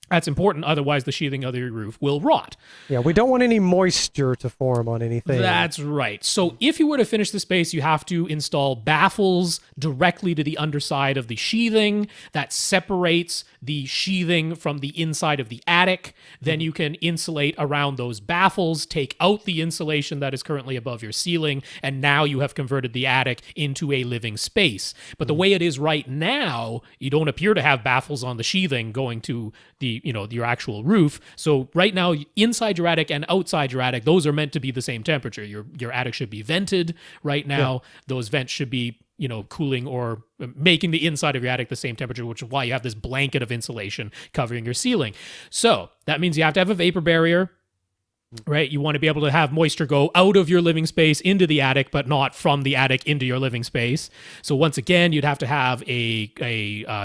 [SPEAKER 2] That's important, otherwise the sheathing of your roof will rot.
[SPEAKER 3] Yeah, we don't want any moisture to form on anything.
[SPEAKER 2] That's right. So if you were to finish the space, you have to install baffles directly to the underside of the sheathing that separates the sheathing from the inside of the attic. Then you can insulate around those baffles, take out the insulation that is currently above your ceiling, and now you have converted the attic into a living space. But the way it is right now, you don't appear to have baffles on the sheathing going to the your actual roof. So right now, inside your attic and outside your attic, those are meant to be the same temperature. Your attic should be vented right now. Yeah. Those vents should be cooling or making the inside of your attic the same temperature, which is why you have this blanket of insulation covering your ceiling. So that means you have to have a vapor barrier. Right, you want to be able to have moisture go out of your living space into the attic, but not from the attic into your living space. So once again, you'd have to have a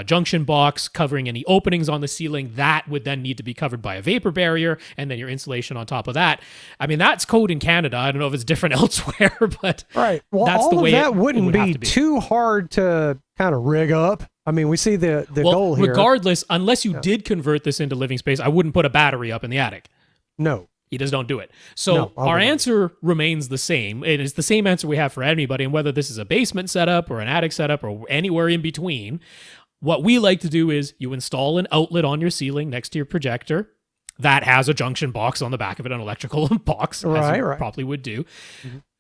[SPEAKER 2] junction box covering any openings on the ceiling. That would then need to be covered by a vapor barrier, and then your insulation on top of that. I mean, that's code in Canada. I don't know if it's different elsewhere, but
[SPEAKER 3] well,
[SPEAKER 2] that's
[SPEAKER 3] all
[SPEAKER 2] the way
[SPEAKER 3] that wouldn't
[SPEAKER 2] be
[SPEAKER 3] too hard to kind of rig up. I mean, we see the goal here.
[SPEAKER 2] Regardless, unless you did convert this into living space, I wouldn't put a battery up in the attic.
[SPEAKER 3] No.
[SPEAKER 2] You just don't do it. So our answer remains the same. It is the same answer we have for anybody, and whether this is a basement setup or an attic setup or anywhere in between, what we like to do is you install an outlet on your ceiling next to your projector that has a junction box on the back of it, an electrical box, as you probably would do.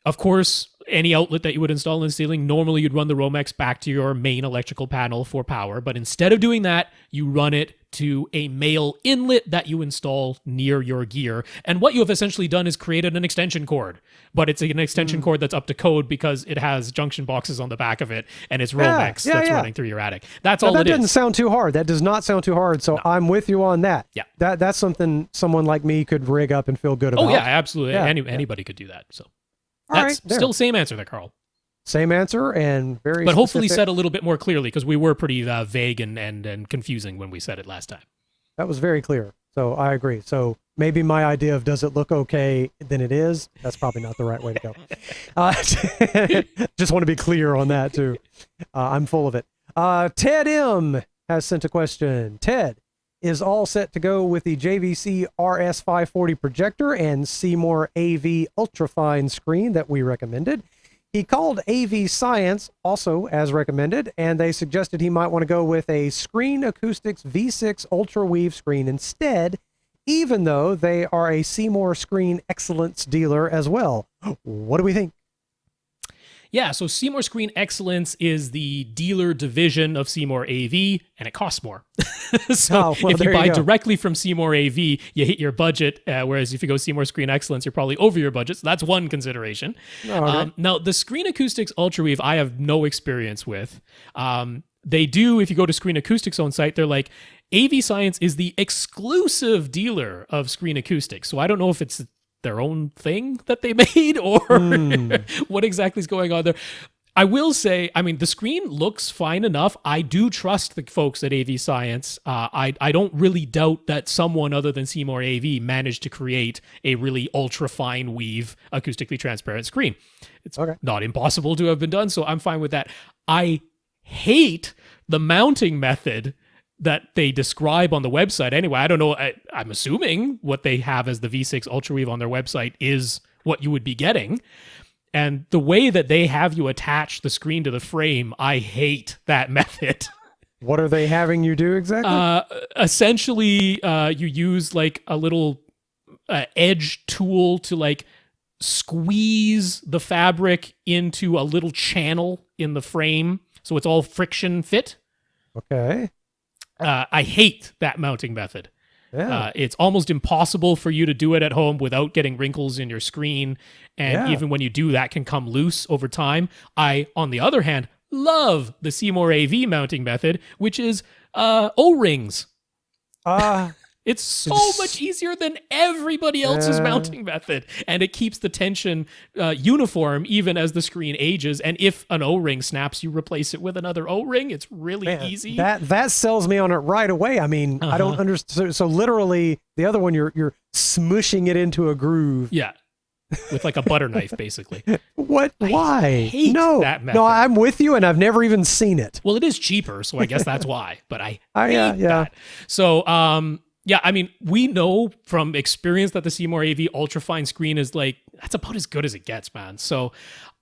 [SPEAKER 2] Of course, any outlet that you would install in the ceiling, normally you'd run the Romex back to your main electrical panel for power, but instead of doing that, you run it to a male inlet that you install near your gear. And what you have essentially done is created an extension cord, but it's an extension cord that's up to code because it has junction boxes on the back of it, and it's Romex that's running through your attic. That's all it is. That doesn't
[SPEAKER 3] sound too hard. That does not sound too hard, so I'm with you on that.
[SPEAKER 2] Yeah.
[SPEAKER 3] That's something someone like me could rig up and feel good about.
[SPEAKER 2] Oh, yeah, absolutely. Anybody could do that, so. That's still the same answer there, Karl.
[SPEAKER 3] Same answer and very
[SPEAKER 2] But hopefully
[SPEAKER 3] specific.
[SPEAKER 2] said a little bit more clearly, because we were pretty vague and confusing when we said it last time.
[SPEAKER 3] That was very clear. So I agree. So maybe my idea of does it look okay than it is, that's probably not the right way to go. Just want to be clear on that too. I'm full of it. Ted M has sent a question. Ted is all set to go with the JVC RS540 projector and Seymour AV ultrafine screen that we recommended. He called AV Science also as recommended, and they suggested he might want to go with a Screen Acoustics V6 UltraWeave screen instead, even though they are a Seymour Screen Excellence dealer as well. What do we think?
[SPEAKER 2] Yeah, so Seymour Screen Excellence is the dealer division of Seymour AV, and it costs more. So if you buy directly from Seymour AV, you hit your budget, whereas if you go Seymour Screen Excellence, you're probably over your budget. So that's one consideration. Now, the Screen Acoustics UltraWeave, I have no experience with. They do, if you go to Screen Acoustics' own site, they're like, AV Science is the exclusive dealer of Screen Acoustics. So I don't know if it's their own thing that they made or what exactly is going on there. I will say, I mean, the screen looks fine enough. I do trust the folks at AV Science. I don't really doubt that someone other than Seymour AV managed to create a really ultra fine weave acoustically transparent screen. It's not impossible to have been done, so I'm fine with that. I hate the mounting method that they describe on the website. Anyway, I don't know. I'm assuming what they have as the V6 UltraWeave on their website is what you would be getting. And the way that they have you attach the screen to the frame, I hate that method.
[SPEAKER 3] What are they having you do exactly?
[SPEAKER 2] Essentially, you use like a little edge tool to like squeeze the fabric into a little channel in the frame. So it's all friction fit.
[SPEAKER 3] Okay.
[SPEAKER 2] I hate that mounting method.
[SPEAKER 3] Yeah.
[SPEAKER 2] It's almost impossible for you to do it at home without getting wrinkles in your screen. And even when you do, that can come loose over time. I, on the other hand, love the Seymour AV mounting method, which is O-rings. It's so much easier than everybody else's mounting method. And it keeps the tension uniform even as the screen ages. And if an O-ring snaps, you replace it with another O-ring. It's really easy.
[SPEAKER 3] That sells me on it right away. I mean, I don't understand. So literally, the other one, you're smushing it into a groove.
[SPEAKER 2] Yeah. With like a butter knife, basically.
[SPEAKER 3] What? Why?
[SPEAKER 2] I hate that method.
[SPEAKER 3] No, I'm with you, and I've never even seen it.
[SPEAKER 2] Well, it is cheaper, so I guess that's why. But I hate
[SPEAKER 3] yeah.
[SPEAKER 2] that. So, yeah, I mean, we know from experience that the Seymour AV ultrafine screen is like, that's about as good as it gets, man. So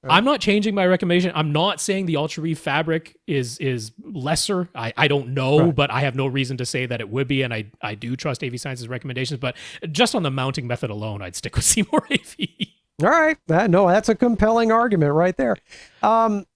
[SPEAKER 2] I'm not changing my recommendation. I'm not saying the UltraWeave fabric is lesser. I don't know, but I have no reason to say that it would be, and I do trust AV Science's recommendations, but just on the mounting method alone, I'd stick with Seymour AV.
[SPEAKER 3] All right. That's a compelling argument right there.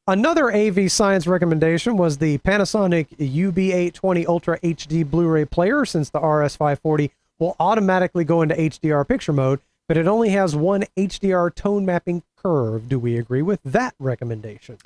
[SPEAKER 3] Another AV Science recommendation was the Panasonic UB820 Ultra HD Blu-ray player, since the RS540 will automatically go into HDR picture mode, but it only has one HDR tone mapping curve. Do we agree with that recommendation?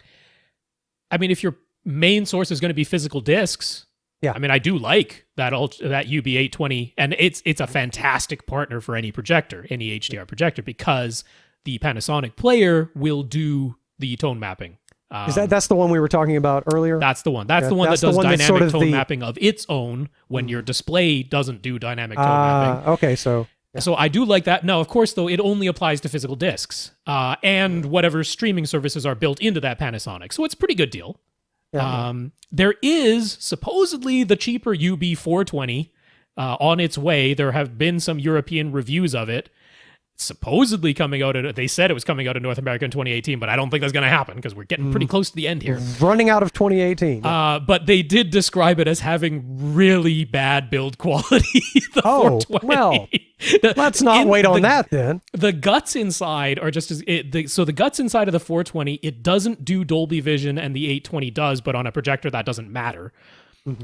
[SPEAKER 2] I mean, if your main source is going to be physical discs, I mean, I do like that UB820, and it's a fantastic partner for any projector, any HDR projector, because the Panasonic player will do the tone mapping.
[SPEAKER 3] That's the one we were talking about earlier?
[SPEAKER 2] That's the one. That's the one that does dynamic tone mapping of its own when your display doesn't do dynamic tone mapping.
[SPEAKER 3] Okay, so... Yeah.
[SPEAKER 2] So I do like that. Now, of course, though, it only applies to physical discs and whatever streaming services are built into that Panasonic. So it's a pretty good deal. There is supposedly the cheaper UB420 on its way. There have been some European reviews of it. Supposedly coming out, they said it was coming out in North America in 2018, but I don't think that's going to happen because we're getting pretty close to the end here.
[SPEAKER 3] Running out of 2018.
[SPEAKER 2] But they did describe it as having really bad build quality. The 420.
[SPEAKER 3] Well, let's not wait on that then.
[SPEAKER 2] The guts inside are just as... So the guts inside of the 420, it doesn't do Dolby Vision, and the 820 does, but on a projector that doesn't matter.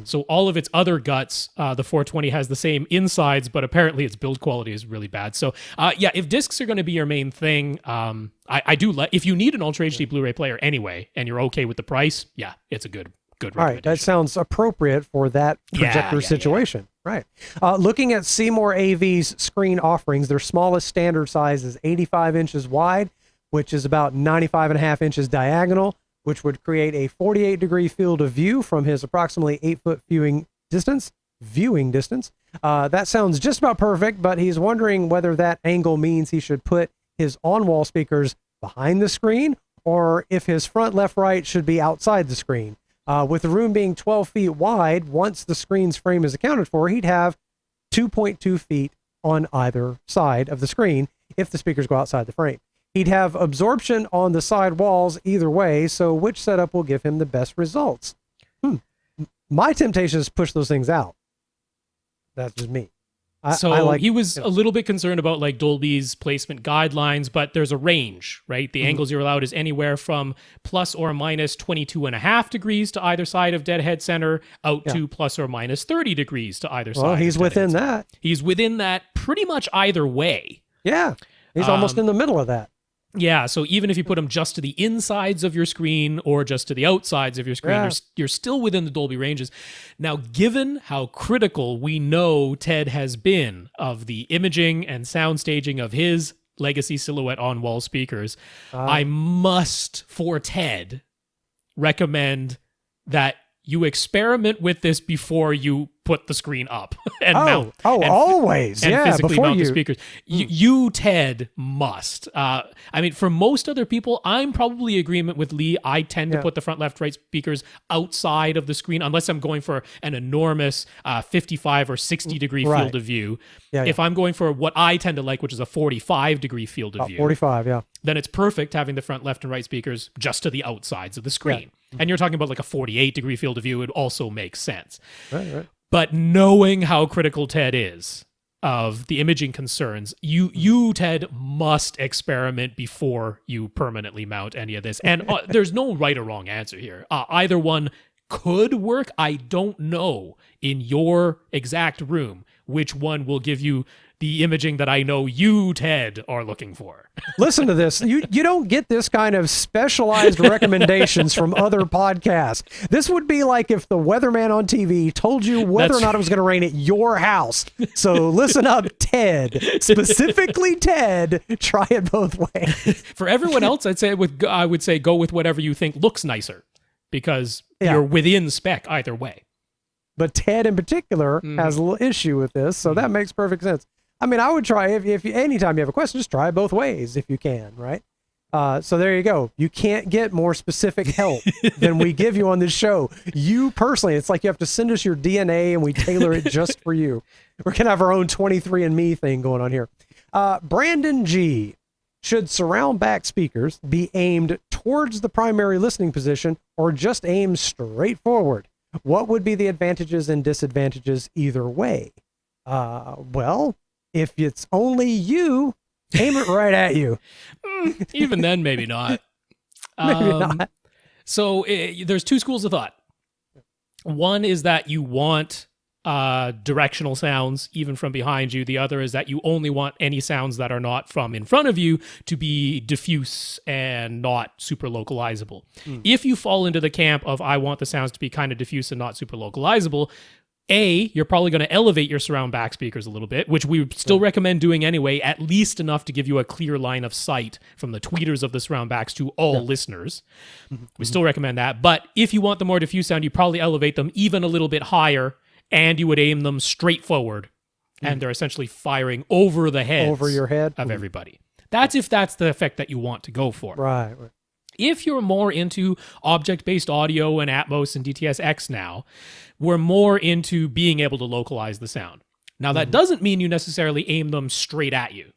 [SPEAKER 2] So all of its other guts, the 420 has the same insides, but apparently its build quality is really bad. So if discs are going to be your main thing, I do like... If you need an Ultra HD Blu-ray player anyway, and you're okay with the price, it's a good recommendation.
[SPEAKER 3] All right, that sounds appropriate for that projector situation. Right. Looking at Seymour AV's screen offerings, their smallest standard size is 85 inches wide, which is about 95.5 inches diagonal, which would create a 48-degree field of view from his approximately 8-foot viewing distance. That sounds just about perfect, but he's wondering whether that angle means he should put his on-wall speakers behind the screen, or if his front, left, right should be outside the screen. With the room being 12 feet wide, once the screen's frame is accounted for, he'd have 2.2 feet on either side of the screen if the speakers go outside the frame. He'd have absorption on the side walls either way, so which setup will give him the best results? My temptation is to push those things out. That's just me.
[SPEAKER 2] He was a little bit concerned about like Dolby's placement guidelines, but there's a range, right? The angles you're allowed is anywhere from plus or minus 22.5 degrees to either side of deadhead center out to plus or minus 30 degrees to either side.
[SPEAKER 3] Well, he's within that.
[SPEAKER 2] He's within that pretty much either way.
[SPEAKER 3] Yeah, he's almost in the middle of that.
[SPEAKER 2] Yeah, so even if you put them just to the insides of your screen or just to the outsides of your screen, you're still within the Dolby ranges. Now, given how critical we know Ted has been of the imaging and sound staging of his legacy Silhouette on-wall speakers, I must, for Ted, recommend that you experiment with this before you put the screen up and mount.
[SPEAKER 3] Always.
[SPEAKER 2] And physically
[SPEAKER 3] before
[SPEAKER 2] mount the speakers. You, Ted, must. I mean, for most other people, I'm probably in agreement with Lee. I tend to put the front, left, right speakers outside of the screen, unless I'm going for an enormous 55 or 60 degree field of view. If I'm going for what I tend to like, which is a 45 degree field of view.
[SPEAKER 3] 45,
[SPEAKER 2] then it's perfect having the front, left, and right speakers just to the outsides of the screen. And you're talking about like a 48 degree field of view, it also makes sense.
[SPEAKER 3] Right.
[SPEAKER 2] But knowing how critical Ted is of the imaging concerns, you Ted, must experiment before you permanently mount any of this. And there's no right or wrong answer here. Either one could work. I don't know in your exact room which one will give you the imaging that I know you, Ted, are looking for.
[SPEAKER 3] Listen to this. You don't get this kind of specialized recommendations from other podcasts. This would be like if the weatherman on TV told you whether or not it was going to rain at your house. So listen up, Ted. Specifically, Ted, try it both ways.
[SPEAKER 2] For everyone else, I would say go with whatever you think looks nicer, because you're within spec either way.
[SPEAKER 3] But Ted in particular has a little issue with this, so that makes perfect sense. I mean, I would try, if anytime you have a question, just try both ways if you can, right? So there you go. You can't get more specific help than we give you on this show. You personally, it's like you have to send us your DNA and we tailor it just for you. We're going to have our own 23andMe thing going on here. Brandon G. Should surround back speakers be aimed towards the primary listening position or just aimed straight forward? What would be the advantages and disadvantages either way? Well, if it's only you, aim it right at you.
[SPEAKER 2] Even then, maybe not.
[SPEAKER 3] Maybe not.
[SPEAKER 2] So there's two schools of thought. One is that you want directional sounds even from behind you. The other is that you only want any sounds that are not from in front of you to be diffuse and not super localizable. If you fall into the camp of I want the sounds to be kind of diffuse and not super localizable, you're probably going to elevate your surround back speakers a little bit, which we still recommend doing anyway, at least enough to give you a clear line of sight from the tweeters of the surround backs to all listeners. We still recommend that. But if you want the more diffuse sound, you probably elevate them even a little bit higher, and you would aim them straight forward, and they're essentially firing over the heads
[SPEAKER 3] over your head
[SPEAKER 2] of everybody. That's if that's the effect that you want to go for.
[SPEAKER 3] Right.
[SPEAKER 2] If you're more into object-based audio and Atmos and DTS-X now, we're more into being able to localize the sound. Now, that doesn't mean you necessarily aim them straight at you.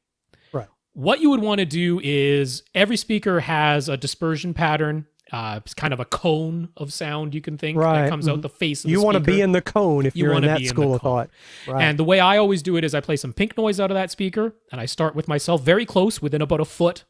[SPEAKER 3] Right.
[SPEAKER 2] What you would want to do is every speaker has a dispersion pattern. It's kind of a cone of sound, you can think, that comes out the face of the speaker.
[SPEAKER 3] You want to be in the cone if you're in that school of thought.
[SPEAKER 2] Right. And the way I always do it is I play some pink noise out of that speaker, and I start with myself very close, within about a foot,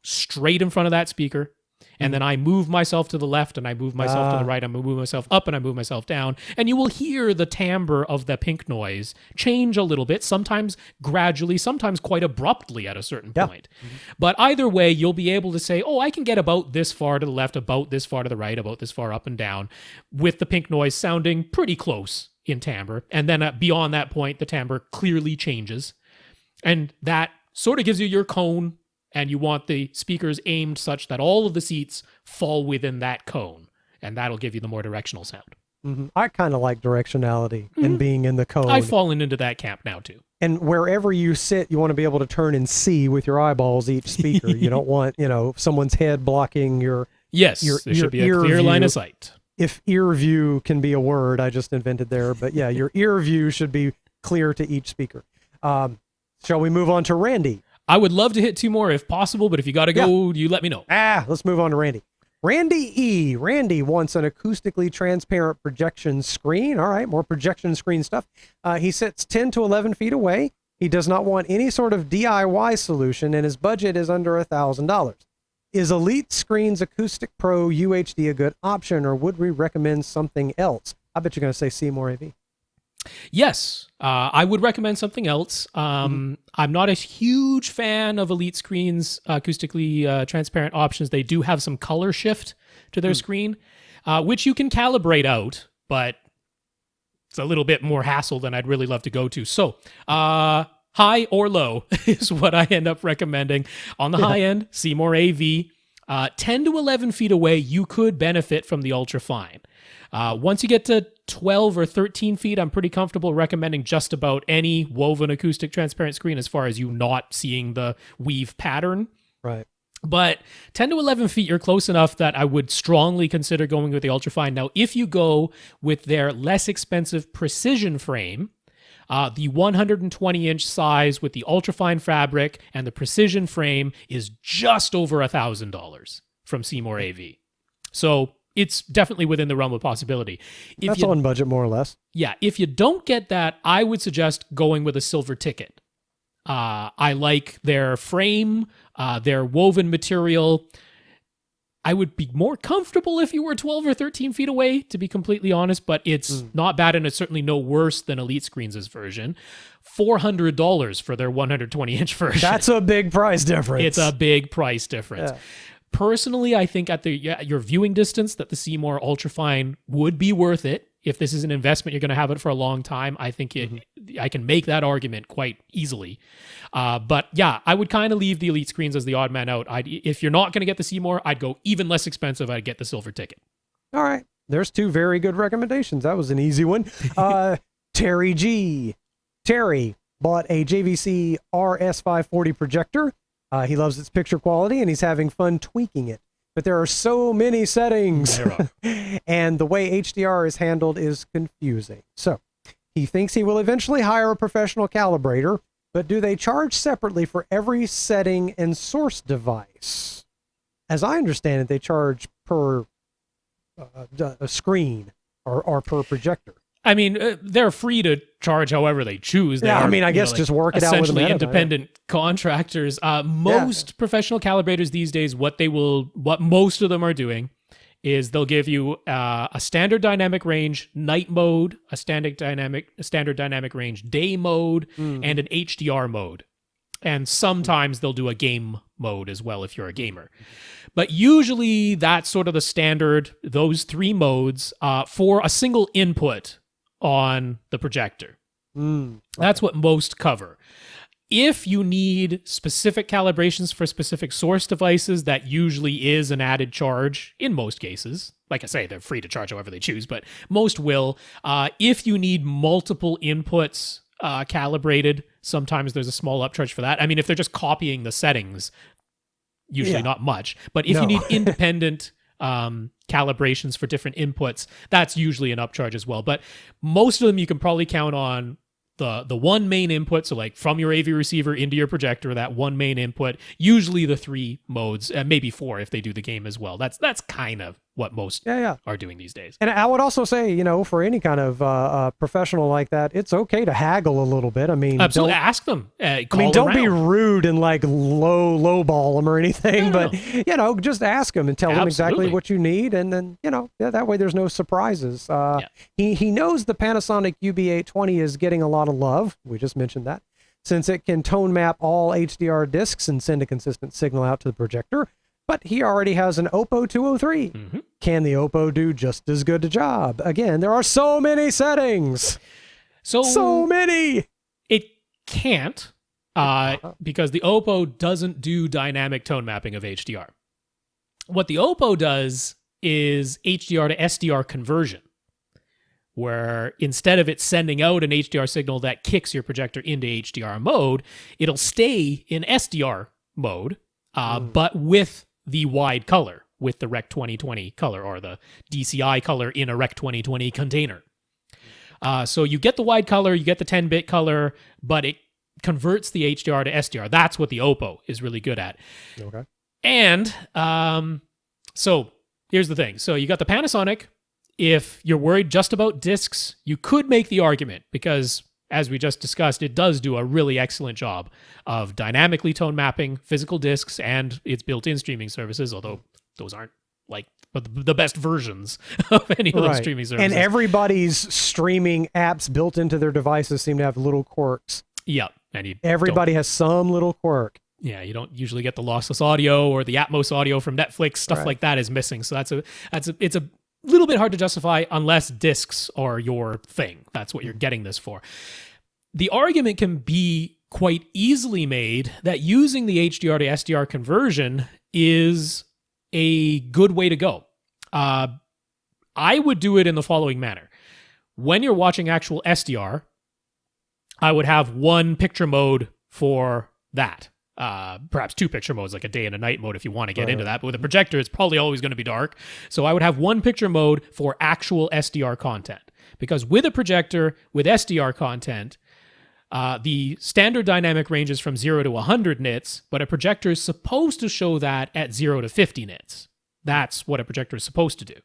[SPEAKER 2] straight in front of that speaker. And then I move myself to the left, and I move myself to the right. I move myself up, and I move myself down. And you will hear the timbre of the pink noise change a little bit, sometimes gradually, sometimes quite abruptly at a certain point. But either way, you'll be able to say, I can get about this far to the left, about this far to the right, about this far up and down, with the pink noise sounding pretty close in timbre. And then beyond that point, the timbre clearly changes. And that sort of gives you your cone and you want the speakers aimed such that all of the seats fall within that cone, and that'll give you the more directional sound.
[SPEAKER 3] Mm-hmm. I kind of like directionality and being in the cone.
[SPEAKER 2] I've fallen into that camp now too.
[SPEAKER 3] And wherever you sit, you want to be able to turn and see with your eyeballs each speaker. You don't want, someone's head blocking your
[SPEAKER 2] there should be a clear line of sight.
[SPEAKER 3] If ear view can be a word I just invented there, but yeah, your ear view should be clear to each speaker. Shall we move on to Randy?
[SPEAKER 2] I would love to hit 2 more if possible, but if you got to go, you let me know.
[SPEAKER 3] Let's move on to Randy. Randy E. Randy wants an acoustically transparent projection screen. All right, more projection screen stuff. He sits 10 to 11 feet away. He does not want any sort of DIY solution, and his budget is under $1,000. Is Elite Screens Acoustic Pro UHD a good option, or would we recommend something else? I bet you're going to say Seymour AV.
[SPEAKER 2] Yes, I would recommend something else. I'm not a huge fan of Elite Screens acoustically transparent options. They do have some color shift to their screen, which you can calibrate out, but it's a little bit more hassle than I'd really love to go to. So, high or low is what I end up recommending. On the high end, Seymour AV. 10 to 11 feet away, you could benefit from the ultra-fine. Once you get to 12 or 13 feet, I'm pretty comfortable recommending just about any woven acoustic transparent screen as far as you not seeing the weave pattern.
[SPEAKER 3] Right.
[SPEAKER 2] But 10 to 11 feet, you're close enough that I would strongly consider going with the ultra-fine. Now, if you go with their less expensive precision frame, the 120-inch size with the ultrafine fabric and the precision frame is just over $1,000 from Seymour AV. So it's definitely within the realm of possibility.
[SPEAKER 3] That's on budget, more or less.
[SPEAKER 2] Yeah, if you don't get that, I would suggest going with a silver ticket. I like their frame, their woven material. I would be more comfortable if you were 12 or 13 feet away, to be completely honest, but it's not bad, and it's certainly no worse than Elite Screens' version. $400 for their 120-inch version.
[SPEAKER 3] That's a big price difference.
[SPEAKER 2] It's a big price difference. Yeah. Personally, I think at your viewing distance that the Seymour Ultrafine would be worth it. If this is an investment, you're going to have it for a long time. I think I can make that argument quite easily. But yeah, I would kind of leave the Elite Screens as the odd man out. If you're not going to get the Seymour, I'd go even less expensive. I'd get the silver ticket.
[SPEAKER 3] All right. There's 2 very good recommendations. That was an easy one. Terry G. Terry bought a JVC RS540 projector. He loves its picture quality, and he's having fun tweaking it. But there are so many settings, and the way HDR is handled is confusing. So he thinks he will eventually hire a professional calibrator, but do they charge separately for every setting and source device? As I understand it, they charge per a screen or per projector.
[SPEAKER 2] I mean, they're free to charge however they choose. They
[SPEAKER 3] I mean, I guess just work it out with them.
[SPEAKER 2] Essentially independent contractors. Most professional calibrators these days, what most of them are doing is they'll give you a standard dynamic range night mode, a standard dynamic range day mode, and an HDR mode. And sometimes they'll do a game mode as well if you're a gamer. But usually that's sort of the standard, those 3 modes for a single input on the projector. That's what most cover. If you need specific calibrations for specific source devices, that usually is an added charge in most cases. Like I say, they're free to charge however they choose, but most will. If you need multiple inputs calibrated, sometimes there's a small upcharge for that. I mean, if they're just copying the settings, usually not much. But if you need independent calibrations for different inputs, that's usually an upcharge as well. But most of them you can probably count on the one main input, so like from your AV receiver into your projector, that one main input, usually the 3 modes, maybe 4 if they do the game as well. That's kind of what most are doing these days.
[SPEAKER 3] And I would also say, for any kind of professional like that, it's okay to haggle a little bit. I mean,
[SPEAKER 2] absolutely, ask them.
[SPEAKER 3] Don't be rude and like lowball them or anything, but just ask them and tell them exactly what you need, and then that way there's no surprises. He knows the Panasonic UB820 is getting a lot of love. We just mentioned that, since it can tone map all HDR discs and send a consistent signal out to the projector. But he already has an Oppo 203. Can the Oppo do just as good a job? Again, there are so many settings. So many.
[SPEAKER 2] It can't. because the Oppo doesn't do dynamic tone mapping of HDR. What the Oppo does is HDR to SDR conversion, where instead of it sending out an HDR signal that kicks your projector into HDR mode, it'll stay in SDR mode, but with the wide color, with the Rec 2020 color, or the DCI color in a Rec 2020 container. So you get the wide color, you get the 10-bit color, but it converts the HDR to SDR. That's what the Oppo is really good at.
[SPEAKER 3] Okay.
[SPEAKER 2] And so here's the thing. So you got the Panasonic. If you're worried just about discs, you could make the argument, because as we just discussed, it does do a really excellent job of dynamically tone mapping physical discs and its built-in streaming services, although those aren't like the best versions of any of those streaming services.
[SPEAKER 3] And everybody's streaming apps built into their devices seem to have little quirks.
[SPEAKER 2] Yeah. And
[SPEAKER 3] everybody has some little quirk.
[SPEAKER 2] Yeah, you don't usually get the lossless audio or the Atmos audio from Netflix. Stuff like that is missing. So it's a little bit hard to justify unless discs are your thing. That's what you're getting this for. The argument can be quite easily made that using the HDR to SDR conversion is a good way to go. I would do it in the following manner. When you're watching actual SDR, I would have one picture mode for that. Perhaps two picture modes, like a day and a night mode if you want to get into that. But with a projector, it's probably always going to be dark. So I would have one picture mode for actual SDR content. Because with a projector, with SDR content, the standard dynamic range is from 0 to 100 nits, but a projector is supposed to show that at 0 to 50 nits. That's what a projector is supposed to do.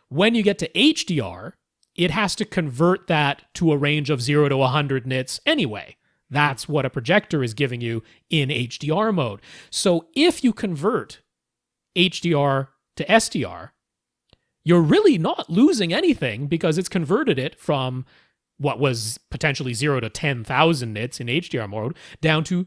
[SPEAKER 2] When you get to HDR, it has to convert that to a range of 0 to 100 nits anyway. That's what a projector is giving you in HDR mode. So if you convert HDR to SDR, you're really not losing anything, because it's converted it from what was potentially 0 to 10,000 nits in HDR mode down to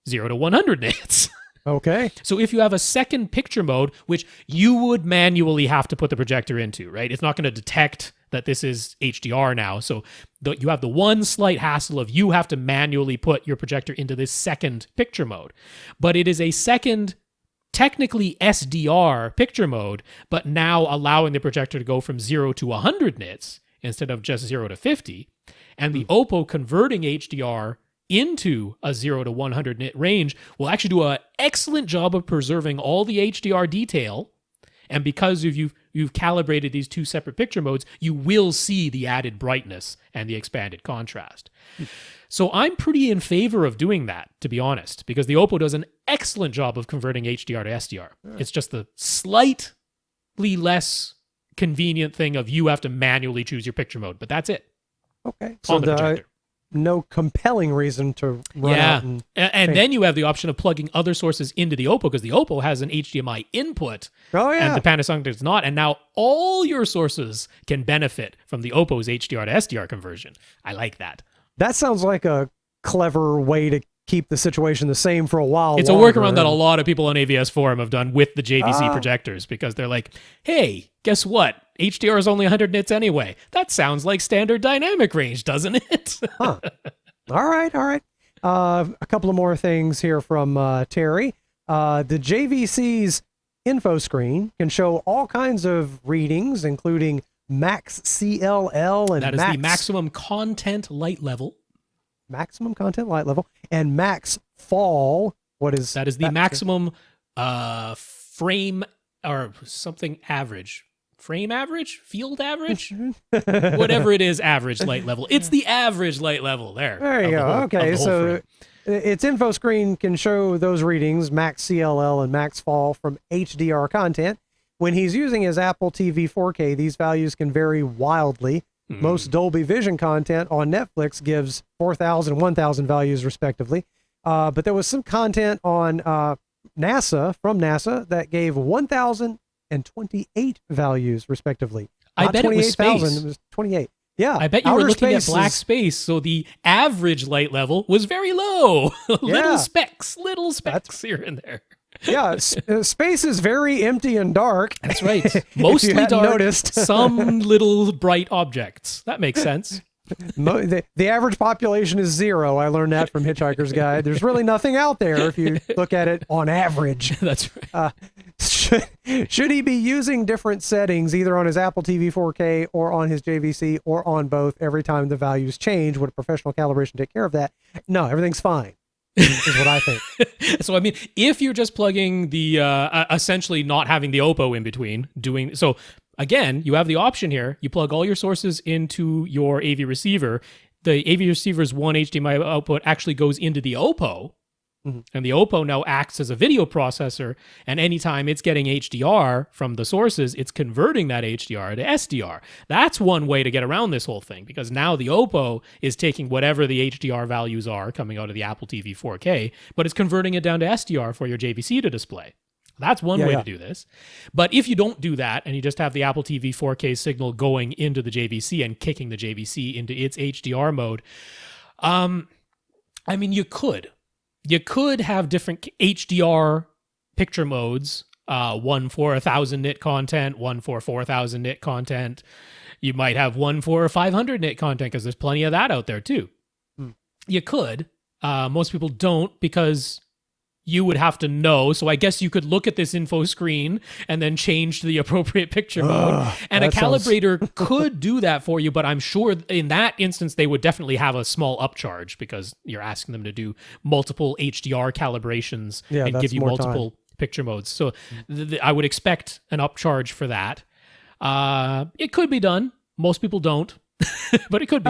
[SPEAKER 2] 0 to 100 nits.
[SPEAKER 3] Okay.
[SPEAKER 2] So if you have a second picture mode, which you would manually have to put the projector into, right? It's not going to detect that this is HDR now. So you have the one slight hassle of you have to manually put your projector into this second picture mode. But it is a second, technically SDR picture mode, but now allowing the projector to go from 0 to 100 nits instead of just 0 to 50. And the Oppo converting HDR into a 0 to 100 nit range will actually do an excellent job of preserving all the HDR detail. And because you've calibrated these two separate picture modes, you will see the added brightness and the expanded contrast. So I'm pretty in favor of doing that, to be honest, because the Oppo does an excellent job of converting HDR to SDR. It's just the slightly less convenient thing of you have to manually choose your picture mode, but that's it.
[SPEAKER 3] Okay. So no compelling reason to run out and
[SPEAKER 2] then you have the option of plugging other sources into the Oppo, because the Oppo has an HDMI input and the Panasonic does not. And now all your sources can benefit from the Oppo's HDR to SDR conversion. I like that.
[SPEAKER 3] That sounds like a clever way to keep the situation the same for a while.
[SPEAKER 2] It's longer. A workaround that a lot of people on AVS Forum have done with the JVC projectors, because they're like, hey, guess what? HDR is only 100 nits anyway. That sounds like standard dynamic range, doesn't it?
[SPEAKER 3] All right. A couple of more things here from Terry. The JVC's info screen can show all kinds of readings, including max CLL and
[SPEAKER 2] that is the maximum content light level.
[SPEAKER 3] Maximum content light level and max fall. What is
[SPEAKER 2] that? Is the maximum frame or something average? Frame average? Field average? Whatever it is, average light level. It's the average light level there.
[SPEAKER 3] There you go. Okay, so its info screen can show those readings, max CLL and max fall from HDR content. When he's using his Apple TV 4K, these values can vary wildly. Most Dolby Vision content on Netflix gives 4,000 and 1,000 values respectively. But there was some content on NASA that gave 1,000 and 28 values respectively.
[SPEAKER 2] I bet it was space.
[SPEAKER 3] It was 28. Yeah.
[SPEAKER 2] I bet you were looking at black space, so the average light level was very low. Little specks here and there.
[SPEAKER 3] Yeah, space is very empty and dark.
[SPEAKER 2] That's right. Mostly dark, noticed. Some little bright objects. That makes sense.
[SPEAKER 3] The average population is 0. I learned that from Hitchhiker's Guide. There's really nothing out there if you look at it on average.
[SPEAKER 2] That's right.
[SPEAKER 3] Should he be using different settings either on his Apple TV 4K or on his JVC or on both every time the values change? Would a professional calibration take care of that? No, everything's fine. Is what I think.
[SPEAKER 2] So I mean, if you're just plugging the essentially not having the Oppo in between, doing so again, you have the option here. You plug all your sources into your AV receiver. The AV receiver's one HDMI output actually goes into the Oppo, and the Oppo now acts as a video processor. And anytime it's getting HDR from the sources, it's converting that HDR to SDR. That's one way to get around this whole thing, because now the Oppo is taking whatever the HDR values are coming out of the Apple TV 4K, but it's converting it down to SDR for your JVC to display. That's one way to do this. But if you don't do that and you just have the Apple TV 4K signal going into the JVC and kicking the JVC into its HDR mode, I mean, you could have different HDR picture modes, one for 1,000 nit content, one for 4,000 nit content. You might have one for 500 nit content because there's plenty of that out there too. You could. Most people don't because you would have to know. So I guess you could look at this info screen and then change to the appropriate picture mode. And a calibrator could do that for you, but I'm sure in that instance, they would definitely have a small upcharge because you're asking them to do multiple HDR calibrations and give you multiple picture modes. So I would expect an upcharge for that. It could be done. Most people don't, but it could be.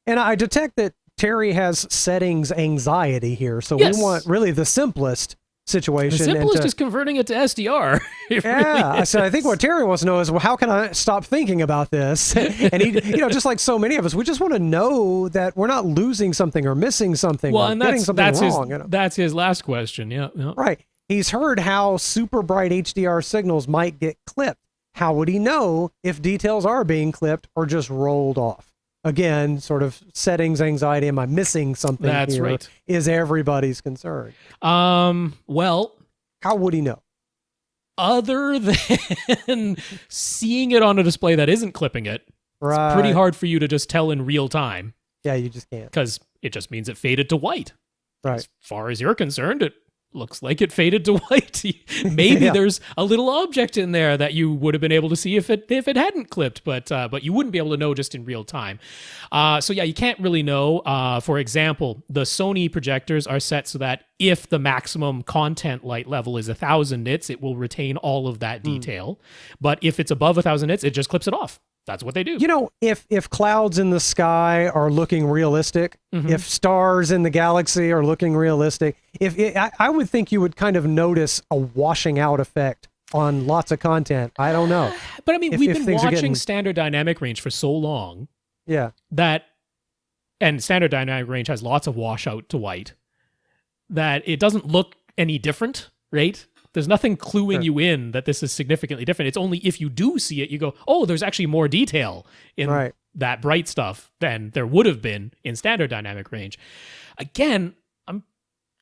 [SPEAKER 3] And I detect that Terry has settings anxiety here, so we want really the simplest situation.
[SPEAKER 2] The simplest is converting it to SDR.
[SPEAKER 3] Really so I think what Terry wants to know is, well, how can I stop thinking about this? And he, just like so many of us, we just want to know that we're not losing something or missing something or getting something wrong.
[SPEAKER 2] That's his last question. Yeah.
[SPEAKER 3] Right. He's heard how super bright HDR signals might get clipped. How would he know if details are being clipped or just rolled off? Again, sort of settings anxiety. Am I missing something?
[SPEAKER 2] That's
[SPEAKER 3] here?
[SPEAKER 2] Right.
[SPEAKER 3] Is everybody's concern.
[SPEAKER 2] Well,
[SPEAKER 3] how would he know?
[SPEAKER 2] Other than seeing it on a display that isn't clipping it, it's pretty hard for you to just tell in real time.
[SPEAKER 3] Yeah, you just can't.
[SPEAKER 2] Because it just means it faded to white.
[SPEAKER 3] Right.
[SPEAKER 2] As far as you're concerned, it looks like it faded to white. Maybe there's a little object in there that you would have been able to see if it hadn't clipped, but you wouldn't be able to know just in real time. So you can't really know. For example, the Sony projectors are set so that if the maximum content light level is 1,000 nits, it will retain all of that detail. But if it's above 1,000 nits, it just clips it off. That's what they do.
[SPEAKER 3] If clouds in the sky are looking realistic, if stars in the galaxy are looking realistic, I would think you would kind of notice a washing out effect on lots of content. I don't know.
[SPEAKER 2] But I mean, we've been watching standard dynamic range for so long.
[SPEAKER 3] Yeah.
[SPEAKER 2] And standard dynamic range has lots of washout to white that it doesn't look any different, right? There's nothing cluing you in that this is significantly different. It's only if you do see it, you go, oh, there's actually more detail in that bright stuff than there would have been in standard dynamic range. Again, I'm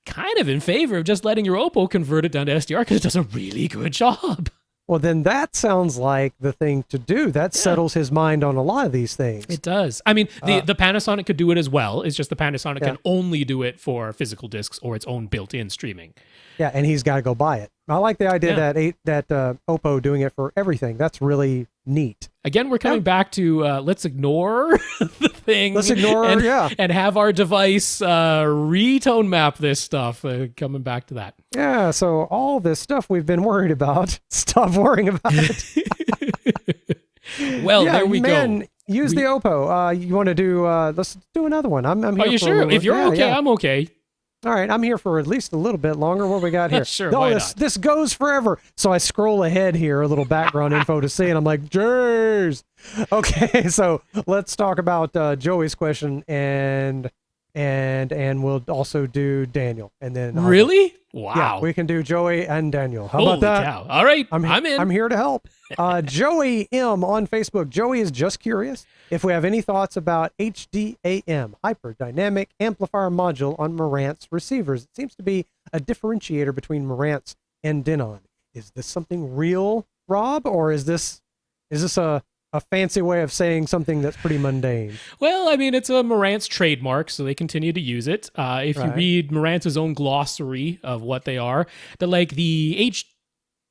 [SPEAKER 2] kind of in favor of just letting your Oppo convert it down to SDR because it does a really good job.
[SPEAKER 3] Well, then that sounds like the thing to do. That settles his mind on a lot of these things.
[SPEAKER 2] It does. I mean, the Panasonic could do it as well. It's just the Panasonic can only do it for physical discs or its own built-in streaming.
[SPEAKER 3] Yeah, and he's got to go buy it. I like the idea that Oppo doing it for everything. That's really neat.
[SPEAKER 2] Again, we're coming back to let's ignore the thing.
[SPEAKER 3] Let's ignore,
[SPEAKER 2] and have our device retone map this stuff. Coming back to that.
[SPEAKER 3] Yeah, so all this stuff we've been worried about, stop worrying about it.
[SPEAKER 2] Well, there we go.
[SPEAKER 3] Use the Oppo. You want to do? Let's do another one. I'm here.
[SPEAKER 2] Are you sure? If you're okay, I'm okay.
[SPEAKER 3] All right, I'm here for at least a little bit longer. What we got here?
[SPEAKER 2] Sure,
[SPEAKER 3] no,
[SPEAKER 2] why
[SPEAKER 3] this
[SPEAKER 2] not?
[SPEAKER 3] This goes forever. So I scroll ahead here, a little background info to see, and I'm like, jeez. Okay, so let's talk about Joey's question, and we'll also do Daniel, and then
[SPEAKER 2] really, wow,
[SPEAKER 3] yeah, we can do Joey and Daniel. How
[SPEAKER 2] Holy
[SPEAKER 3] about that?
[SPEAKER 2] Cow. All right, I'm in.
[SPEAKER 3] I'm here to help. Joey M on Facebook. Joey is just curious if we have any thoughts about HDAM, Hyper Dynamic Amplifier Module, on Marantz receivers. It seems to be a differentiator between Marantz and Denon. Is this something real, Rob, or is this a a fancy way of saying something that's pretty mundane.
[SPEAKER 2] Well, I mean, it's a Marantz trademark, so they continue to use it. If you read Marantz's own glossary of what they are, they're like the HDAM,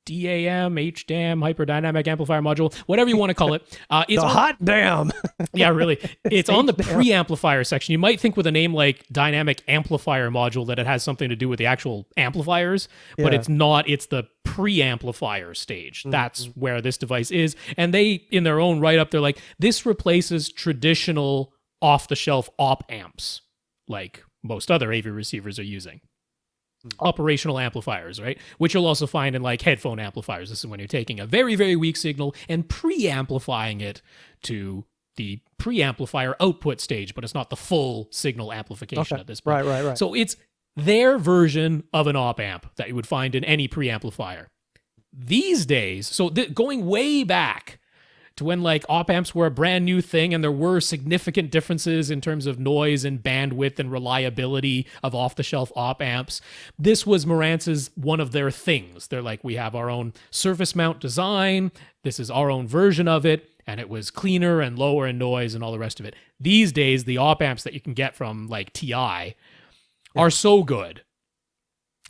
[SPEAKER 2] HDAM, hyperdynamic amplifier module, whatever you want to call it. It's
[SPEAKER 3] the hot damn.
[SPEAKER 2] Yeah, really. It's on the preamplifier section. You might think with a name like dynamic amplifier module that it has something to do with the actual amplifiers, but it's not. It's the preamplifier stage. That's where this device is. And they, in their own write-up, they're like, this replaces traditional off-the-shelf op amps, like most other AV receivers are using. Operational amplifiers, right? Which you'll also find in like headphone amplifiers. This is when you're taking a very, very weak signal and preamplifying it to the preamplifier output stage, but it's not the full signal amplification at this point.
[SPEAKER 3] Right.
[SPEAKER 2] So it's their version of an op amp that you would find in any preamplifier. These days, so going way back to when like op amps were a brand new thing and there were significant differences in terms of noise and bandwidth and reliability of off-the-shelf op amps, this was Marantz's one of their things. They're like, we have our own surface mount design, this is our own version of it, and it was cleaner and lower in noise and all the rest of it. These days, the op amps that you can get from like TI are so good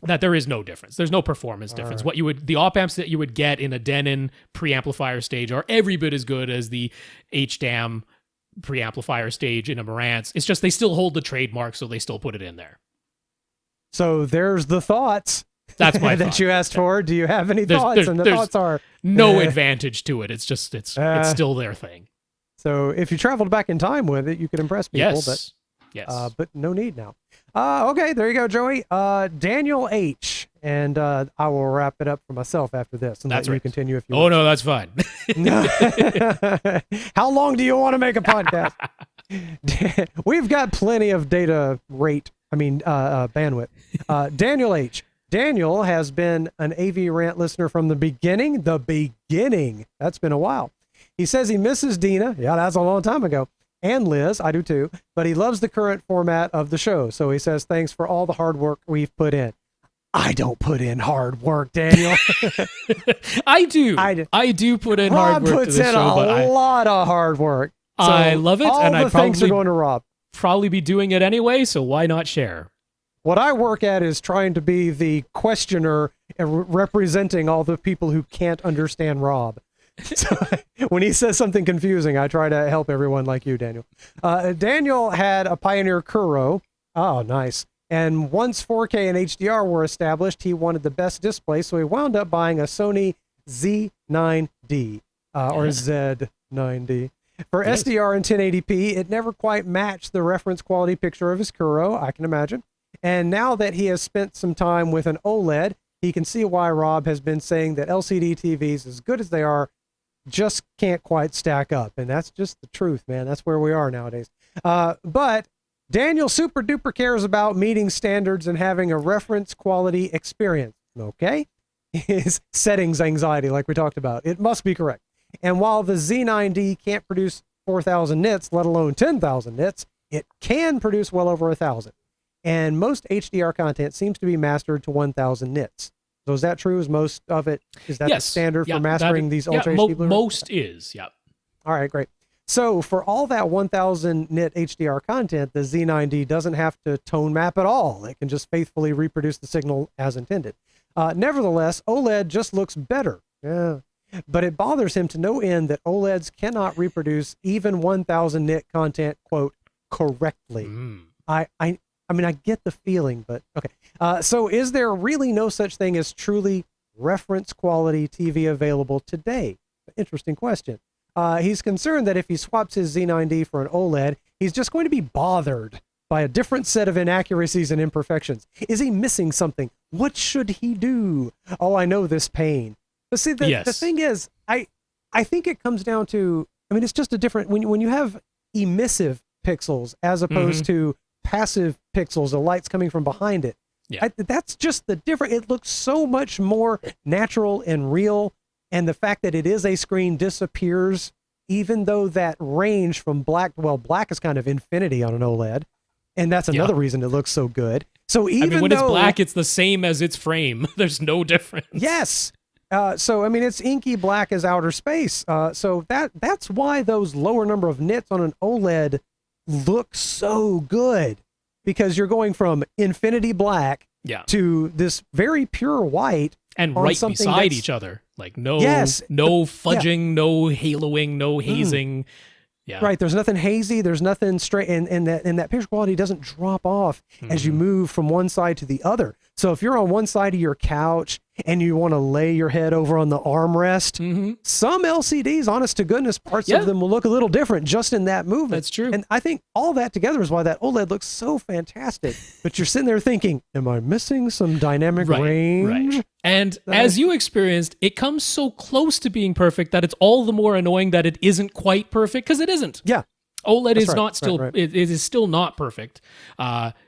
[SPEAKER 2] that there is no difference. There's no performance difference. The op amps that you would get in a Denon preamplifier stage are every bit as good as the HDAM preamplifier stage in a Marantz. It's just they still hold the trademark, so they still put it in there.
[SPEAKER 3] So there's the thoughts.
[SPEAKER 2] That's my
[SPEAKER 3] that you asked for. Do you have any thoughts? And the thoughts are
[SPEAKER 2] no advantage to it. It's just it's still their thing.
[SPEAKER 3] So if you traveled back in time with it, you could impress people.
[SPEAKER 2] Yes.
[SPEAKER 3] But no need now. Okay, there you go, Joey. Daniel H. And I will wrap it up for myself after this. And let you continue if you want.
[SPEAKER 2] No, that's fine.
[SPEAKER 3] How long do you want to make a podcast? We've got plenty of bandwidth. Daniel H. Daniel has been an AVRant listener from the beginning. That's been a while. He says he misses Dina. Yeah, that's a long time ago. And Liz, I do too, but he loves the current format of the show. So he says, thanks for all the hard work we've put in. I don't put in hard work, Daniel.
[SPEAKER 2] I do put in hard work.
[SPEAKER 3] Rob puts in a lot of hard work. So
[SPEAKER 2] I love it, and I
[SPEAKER 3] thanks are going to Rob.
[SPEAKER 2] Probably be doing it anyway, so why not share?
[SPEAKER 3] What I work at is trying to be the questioner representing all the people who can't understand Rob. So when he says something confusing, I try to help everyone like you, Daniel. Daniel had a Pioneer Kuro. Oh, nice. And once 4K and HDR were established, he wanted the best display, so he wound up buying a Sony Z9D or Z9D. For SDR and 1080p, it never quite matched the reference quality picture of his Kuro, I can imagine. And now that he has spent some time with an OLED, he can see why Rob has been saying that LCD TVs, as good as they are, just can't quite stack up. And that's just the truth, man. That's where we are nowadays. But Daniel super duper cares about meeting standards and having a reference quality experience. Okay? His settings anxiety, like we talked about. It must be correct. And while the Z9D can't produce 4,000 nits, let alone 10,000 nits, it can produce well over 1,000. And most HDR content seems to be mastered to 1,000 nits. So is that true? Is most of it, is that the standard for mastering these Ultra HD Blu-ray?
[SPEAKER 2] Most is, yeah.
[SPEAKER 3] All right, great. So for all that 1,000 nit HDR content, the Z9D doesn't have to tone map at all. It can just faithfully reproduce the signal as intended. Nevertheless, OLED just looks better. Yeah. But it bothers him to no end that OLEDs cannot reproduce even 1,000 nit content, quote, correctly. I mean, I get the feeling, but okay. So is there really no such thing as truly reference quality TV available today? Interesting question. He's concerned that if he swaps his Z9D for an OLED, he's just going to be bothered by a different set of inaccuracies and imperfections. Is he missing something? What should he do? Oh, I know this pain. But see, the thing is, I think it comes down to, I mean, it's just a different, when you have emissive pixels as opposed to passive pixels, the light's coming from behind it. Yeah. That's just the difference. It looks so much more natural and real. And the fact that it is a screen disappears, even though that range from black is kind of infinity on an OLED. And that's another reason it looks so good. So even
[SPEAKER 2] when it's black, it's the same as its frame. There's no difference.
[SPEAKER 3] Yes. So I mean, it's inky black as outer space. So that's why those lower number of nits on an OLED look so good, because you're going from infinity black to this very pure white,
[SPEAKER 2] and right beside each other, like no fudging, no haloing, no hazing. Yeah.
[SPEAKER 3] Right. There's nothing hazy. There's nothing straight, and that picture quality doesn't drop off as you move from one side to the other. So if you're on one side of your couch and you want to lay your head over on the armrest, some LCDs, honest to goodness, parts of them will look a little different just in that movement.
[SPEAKER 2] That's true.
[SPEAKER 3] And I think all that together is why that OLED looks so fantastic. But you're sitting there thinking, am I missing some dynamic range?
[SPEAKER 2] Right. And as you experienced, it comes so close to being perfect that it's all the more annoying that it isn't quite perfect, because it isn't.
[SPEAKER 3] Yeah.
[SPEAKER 2] OLED is not still, it is still not perfect.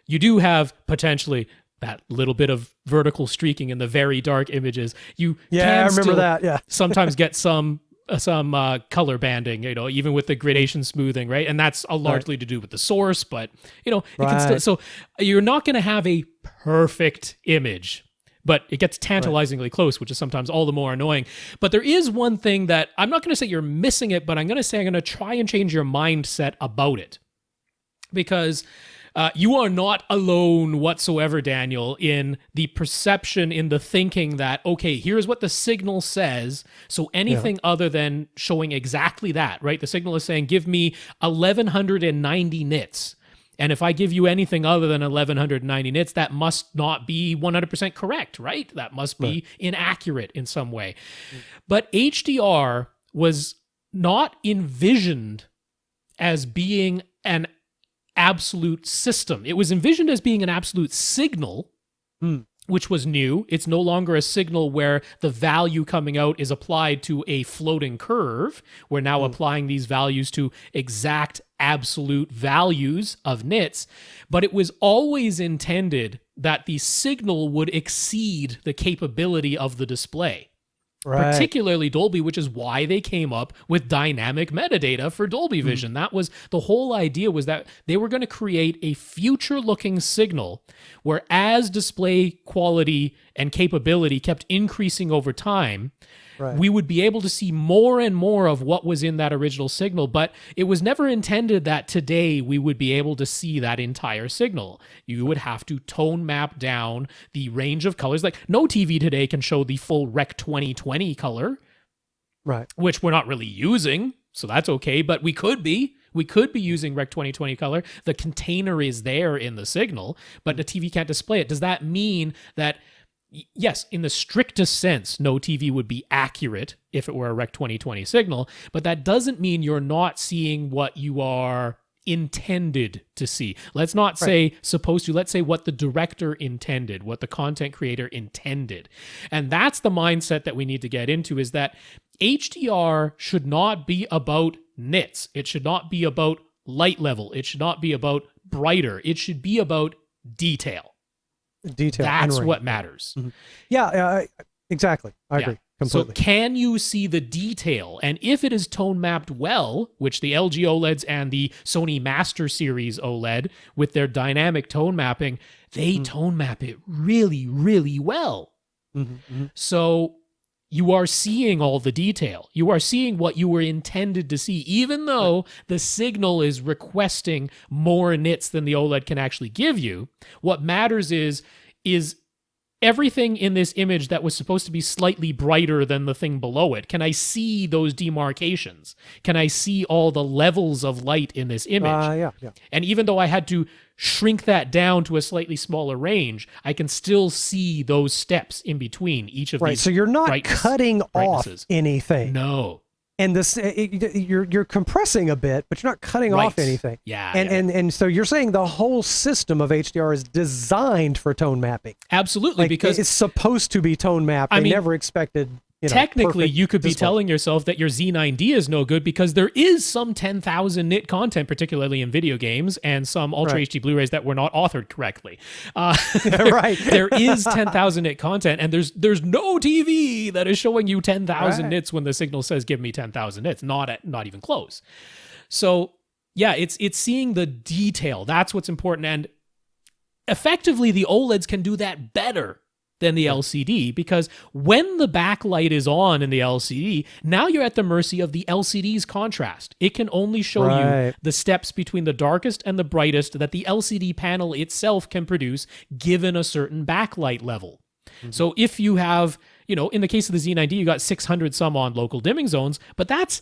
[SPEAKER 2] You do have potentially that little bit of vertical streaking in the very dark images. You
[SPEAKER 3] I remember that. Yeah,
[SPEAKER 2] sometimes get some color banding, even with the gradation smoothing, right? And that's largely to do with the source, but it can still. So you're not going to have a perfect image, but it gets tantalizingly close, which is sometimes all the more annoying. But there is one thing that I'm not going to say you're missing it, but I'm going to say I'm going to try and change your mindset about it, because you are not alone whatsoever, Daniel, in the perception, in the thinking that, okay, here's what the signal says. So anything other than showing exactly that, right? The signal is saying, give me 1190 nits. And if I give you anything other than 1190 nits, that must not be 100% correct, right? That must be inaccurate in some way. But HDR was not envisioned as being an absolute system. It was envisioned as being an absolute signal, which was new. It's no longer a signal where the value coming out is applied to a floating curve. We're now applying these values to exact absolute values of nits, but it was always intended that the signal would exceed the capability of the display. Right. Particularly Dolby, which is why they came up with dynamic metadata for Dolby Vision. That was the whole idea, was that they were going to create a future-looking signal where, as display quality and capability kept increasing over time, we would be able to see more and more of what was in that original signal. But it was never intended that today we would be able to see that entire signal. You would have to tone map down the range of colors. Like, no TV today can show the full Rec 2020 color, which we're not really using, so that's okay. But we could be. We could be using Rec 2020 color. The container is there in the signal, but the TV can't display it. Does that mean that, yes, in the strictest sense, no TV would be accurate if it were a Rec 2020 signal, but that doesn't mean you're not seeing what you are intended to see. Let's not say supposed to, let's say what the director intended, what the content creator intended. And that's the mindset that we need to get into, is that HDR should not be about nits. It should not be about light level. It should not be about brighter. It should be about detail. That's what matters.
[SPEAKER 3] Yeah, exactly. I agree completely.
[SPEAKER 2] So can you see the detail? And if it is tone mapped well, which the LG OLEDs and the Sony Master Series OLED with their dynamic tone mapping, they tone map it really, really well. So you are seeing all the detail. You are seeing what you were intended to see, even though the signal is requesting more nits than the OLED can actually give you. What matters is everything in this image that was supposed to be slightly brighter than the thing below it, can I see those demarcations? Can I see all the levels of light in this image? And even though I had to shrink that down to a slightly smaller range, I can still see those steps in between each of these.
[SPEAKER 3] So you're not cutting off anything.
[SPEAKER 2] No.
[SPEAKER 3] And this, you're compressing a bit, but you're not cutting off anything. And so you're saying the whole system of HDR is designed for tone mapping.
[SPEAKER 2] Absolutely, because
[SPEAKER 3] it's supposed to be tone mapped. They never expected.
[SPEAKER 2] Technically, you could be telling yourself that your Z9D is no good, because there is some 10,000 nit content, particularly in video games, and some Ultra HD Blu-rays that were not authored correctly. There is 10,000 nit content, and there's no TV that is showing you 10,000 nits when the signal says give me 10,000 nits. Not even close. So yeah, it's seeing the detail. That's what's important, and effectively the OLEDs can do that better than the LCD, because when the backlight is on in the LCD, now you're at the mercy of the LCD's contrast. It can only show you the steps between the darkest and the brightest that the LCD panel itself can produce given a certain backlight level. So if you have, in the case of the Z9D, you got 600 some on local dimming zones, but that's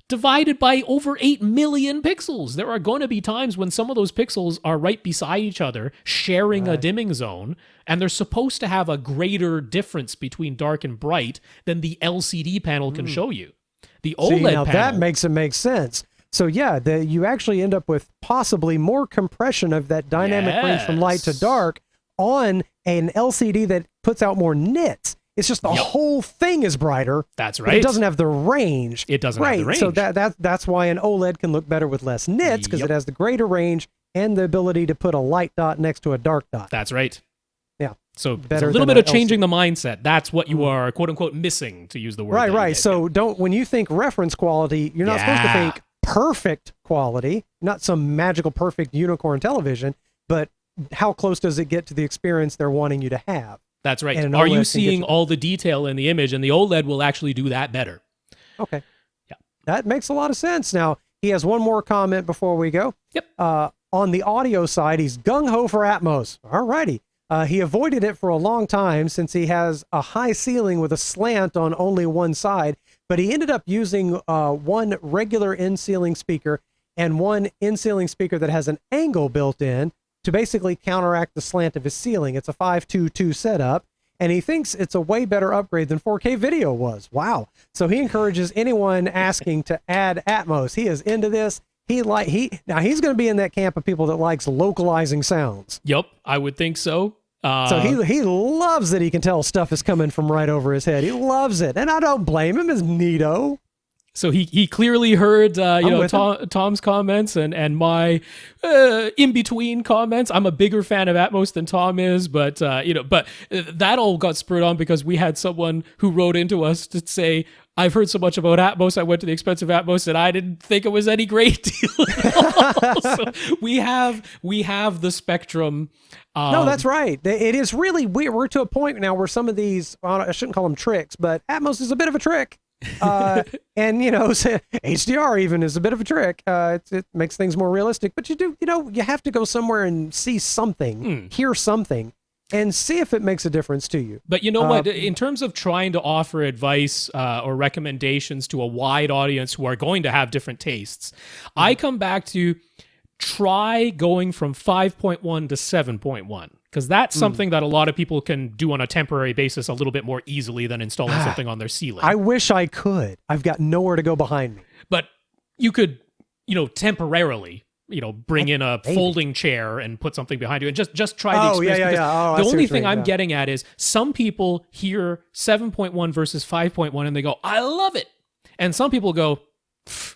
[SPEAKER 2] divided by over 8 million pixels. There are going to be times when some of those pixels are right beside each other, sharing a dimming zone, and they're supposed to have a greater difference between dark and bright than the LCD panel can show you. The OLED panel...
[SPEAKER 3] that makes it make sense. So yeah, you actually end up with possibly more compression of that dynamic range from light to dark on an LCD that puts out more nits. It's just the whole thing is brighter.
[SPEAKER 2] That's right.
[SPEAKER 3] But it doesn't have the range.
[SPEAKER 2] It doesn't have the range.
[SPEAKER 3] So that's why an OLED can look better with less nits, because it has the greater range and the ability to put a light dot next to a dark dot.
[SPEAKER 2] That's right.
[SPEAKER 3] Yeah.
[SPEAKER 2] So it's a little bit of changing the mindset. That's what you are, quote unquote, missing, to use the word.
[SPEAKER 3] Right. So when you think reference quality, you're not supposed to think perfect quality, not some magical perfect unicorn television, but how close does it get to the experience they're wanting you to have?
[SPEAKER 2] That's right. Are you seeing all the detail in the image? And the OLED will actually do that better. Okay.
[SPEAKER 3] Yeah. That makes a lot of sense. Now, he has one more comment before we go.
[SPEAKER 2] Yep.
[SPEAKER 3] On the audio side, he's gung-ho for Atmos. All righty. He avoided it for a long time since he has a high ceiling with a slant on only one side, but he ended up using one regular in-ceiling speaker and one in-ceiling speaker that has an angle built in to basically counteract the slant of his ceiling. It's a 522 setup, and he thinks it's a way better upgrade than 4K video was. Wow. So he encourages anyone asking to add Atmos. He is into this. Now he's going to be in that camp of people that likes localizing sounds.
[SPEAKER 2] Yep, I would think so.
[SPEAKER 3] So he loves that he can tell stuff is coming from right over his head. He loves it, and I don't blame him. It's neato.
[SPEAKER 2] So he clearly heard Tom's comments and my in between comments. I'm a bigger fan of Atmos than Tom is, but that all got spurred on because we had someone who wrote into us to say, I've heard so much about Atmos. I went to the expensive Atmos and I didn't think it was any great deal at all. So we have the spectrum.
[SPEAKER 3] No, that's right. It is really weird. We're to a point now where some of these, I shouldn't call them tricks, but Atmos is a bit of a trick. And HDR even is a bit of a trick. It makes things more realistic, but you have to go somewhere and see something, hear something, and see if it makes a difference to you.
[SPEAKER 2] But you know what? In terms of trying to offer advice or recommendations to a wide audience who are going to have different tastes, I come back to try going from 5.1 to 7.1. Because that's something that a lot of people can do on a temporary basis a little bit more easily than installing something on their ceiling.
[SPEAKER 3] I wish I could. I've got nowhere to go behind me.
[SPEAKER 2] But you could, temporarily, bring in a folding chair and put something behind you and just try the experience. The only thing I'm getting at is some people hear 7.1 versus 5.1 and they go, I love it. And some people go,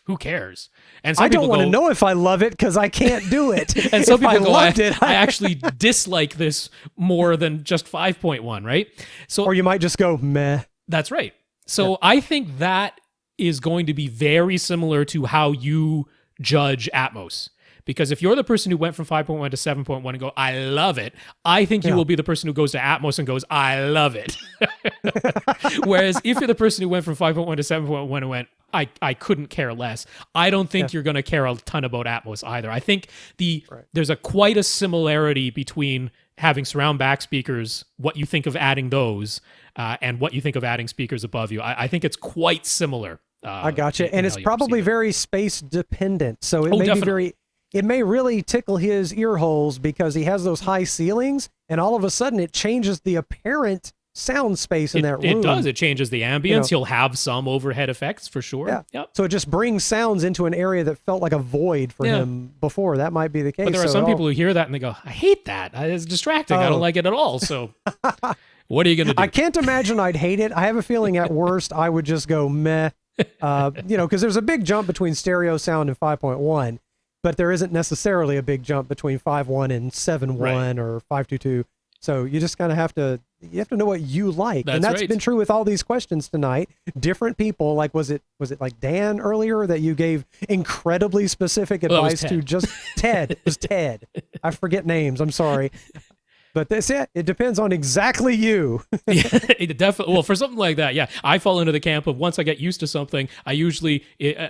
[SPEAKER 2] who cares? And some
[SPEAKER 3] I don't want to know if I love it because I can't do it.
[SPEAKER 2] And some people go, I actually dislike this more than just 5.1, right? So,
[SPEAKER 3] or you might just go, meh.
[SPEAKER 2] That's right. So I think that is going to be very similar to how you judge Atmos. Because if you're the person who went from 5.1 to 7.1 and go, I love it, I think you will be the person who goes to Atmos and goes, I love it. Whereas if you're the person who went from 5.1 to 7.1 and went, I couldn't care less, I don't think you're going to care a ton about Atmos either. I think there's quite a similarity between having surround back speakers, what you think of adding those, and what you think of adding speakers above you. I think it's quite similar.
[SPEAKER 3] I gotcha. And it's probably very space dependent. So it may be it may really tickle his ear holes because he has those high ceilings, and all of a sudden it changes the apparent sound space in that room.
[SPEAKER 2] It does. It changes the ambience. You'll have some overhead effects for sure.
[SPEAKER 3] Yeah.
[SPEAKER 2] Yep.
[SPEAKER 3] So it just brings sounds into an area that felt like a void for him before. That might be the case.
[SPEAKER 2] But there are some people who hear that and they go, I hate that. It's distracting. I don't like it at all. So what are you going to do?
[SPEAKER 3] I can't imagine I'd hate it. I have a feeling at worst I would just go meh. Because there's a big jump between stereo sound and 5.1. But there isn't necessarily a big jump between 5.1 and 7.1 or 5.22. So you just kind of have to know what you like. And that's been true with all these questions tonight. Different people, like was it like Dan earlier that you gave incredibly specific advice to? Just Ted. It was Ted. I forget names. I'm sorry. But that's it. It depends on exactly you.
[SPEAKER 2] Yeah, it definitely. Well, for something like that, yeah, I fall into the camp of once I get used to something, I usually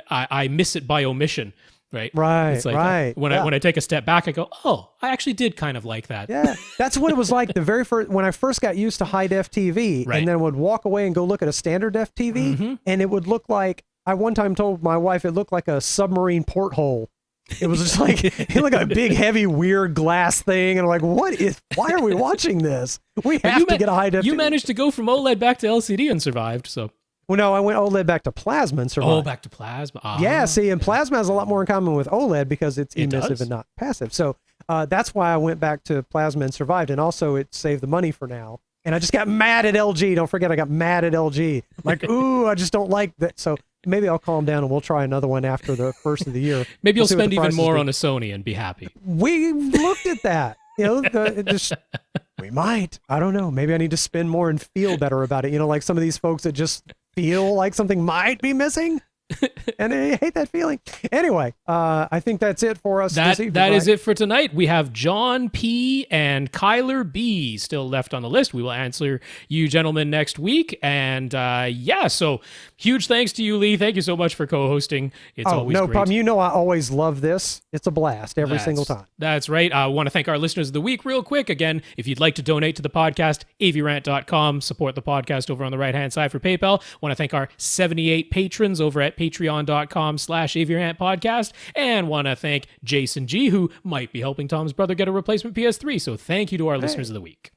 [SPEAKER 2] I miss it by omission. Right.
[SPEAKER 3] Right.
[SPEAKER 2] It's like
[SPEAKER 3] right.
[SPEAKER 2] When I take a step back, I go, oh, I actually did kind of like that.
[SPEAKER 3] Yeah. That's what it was like the very first, when I first got used to high def TV and then would walk away and go look at a standard def TV. And it would look like, I one time told my wife, it looked like a submarine porthole. It was just like, it looked like a big, heavy, weird glass thing. And I'm like, why are we watching this? We have to get a high def
[SPEAKER 2] You
[SPEAKER 3] TV.
[SPEAKER 2] managed to go from OLED back to LCD and survived, so.
[SPEAKER 3] Well, no, I went OLED back to plasma and survived.
[SPEAKER 2] Oh, back to plasma.
[SPEAKER 3] Yeah, see, and plasma has a lot more in common with OLED because it's emissive and not passive. So that's why I went back to plasma and survived. And also it saved the money for now. And I just got mad at LG. Don't forget, I got mad at LG. Like, ooh, I just don't like that. So maybe I'll calm down and we'll try another one after the first of the year.
[SPEAKER 2] Maybe you'll spend even more on a Sony and be happy.
[SPEAKER 3] We looked at that. You know, we might. I don't know. Maybe I need to spend more and feel better about it. You know, like some of these folks that just feel like something might be missing. And I hate that feeling. Anyway, I think that's it for us this evening.
[SPEAKER 2] That is it for tonight. We have John P. and Kyler B. still left on the list. We will answer you gentlemen next week. And so huge thanks to you, Lee. Thank you so much for co-hosting. It's always
[SPEAKER 3] no
[SPEAKER 2] great.
[SPEAKER 3] problem. You know I always love this. It's a blast every single time.
[SPEAKER 2] That's right. I want to thank our listeners of the week real quick. Again, if you'd like to donate to the podcast, avrant.com. Support the podcast over on the right-hand side for PayPal. Want to thank our 78 patrons over at patreon.com/AVRant Podcast, and want to thank Jason G, who might be helping Tom's brother get a replacement PS3. So thank you to our listeners of the week.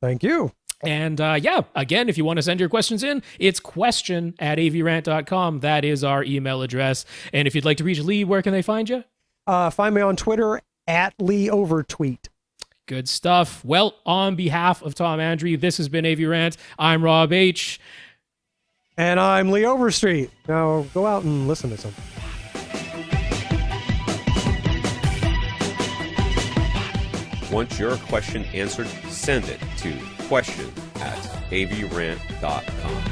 [SPEAKER 3] Thank you.
[SPEAKER 2] And again, if you want to send your questions in, it's question@avrant.com. That is our email address. And if you'd like to reach Lee, where can they find you?
[SPEAKER 3] Find me on Twitter @LeeOvertweet.
[SPEAKER 2] Good stuff. Well, on behalf of Tom Andrew, this has been AVRant. I'm Rob H.
[SPEAKER 3] And I'm Lee Overstreet. Now go out and listen to something.
[SPEAKER 1] Want your question answered? Send it to question@avrant.com.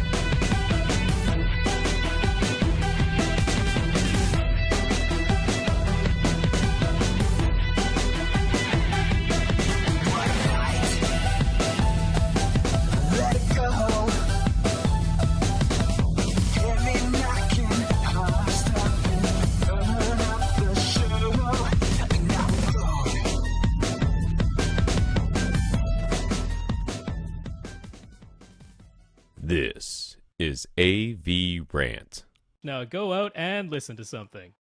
[SPEAKER 1] This is AVRant.
[SPEAKER 2] Now go out and listen to something.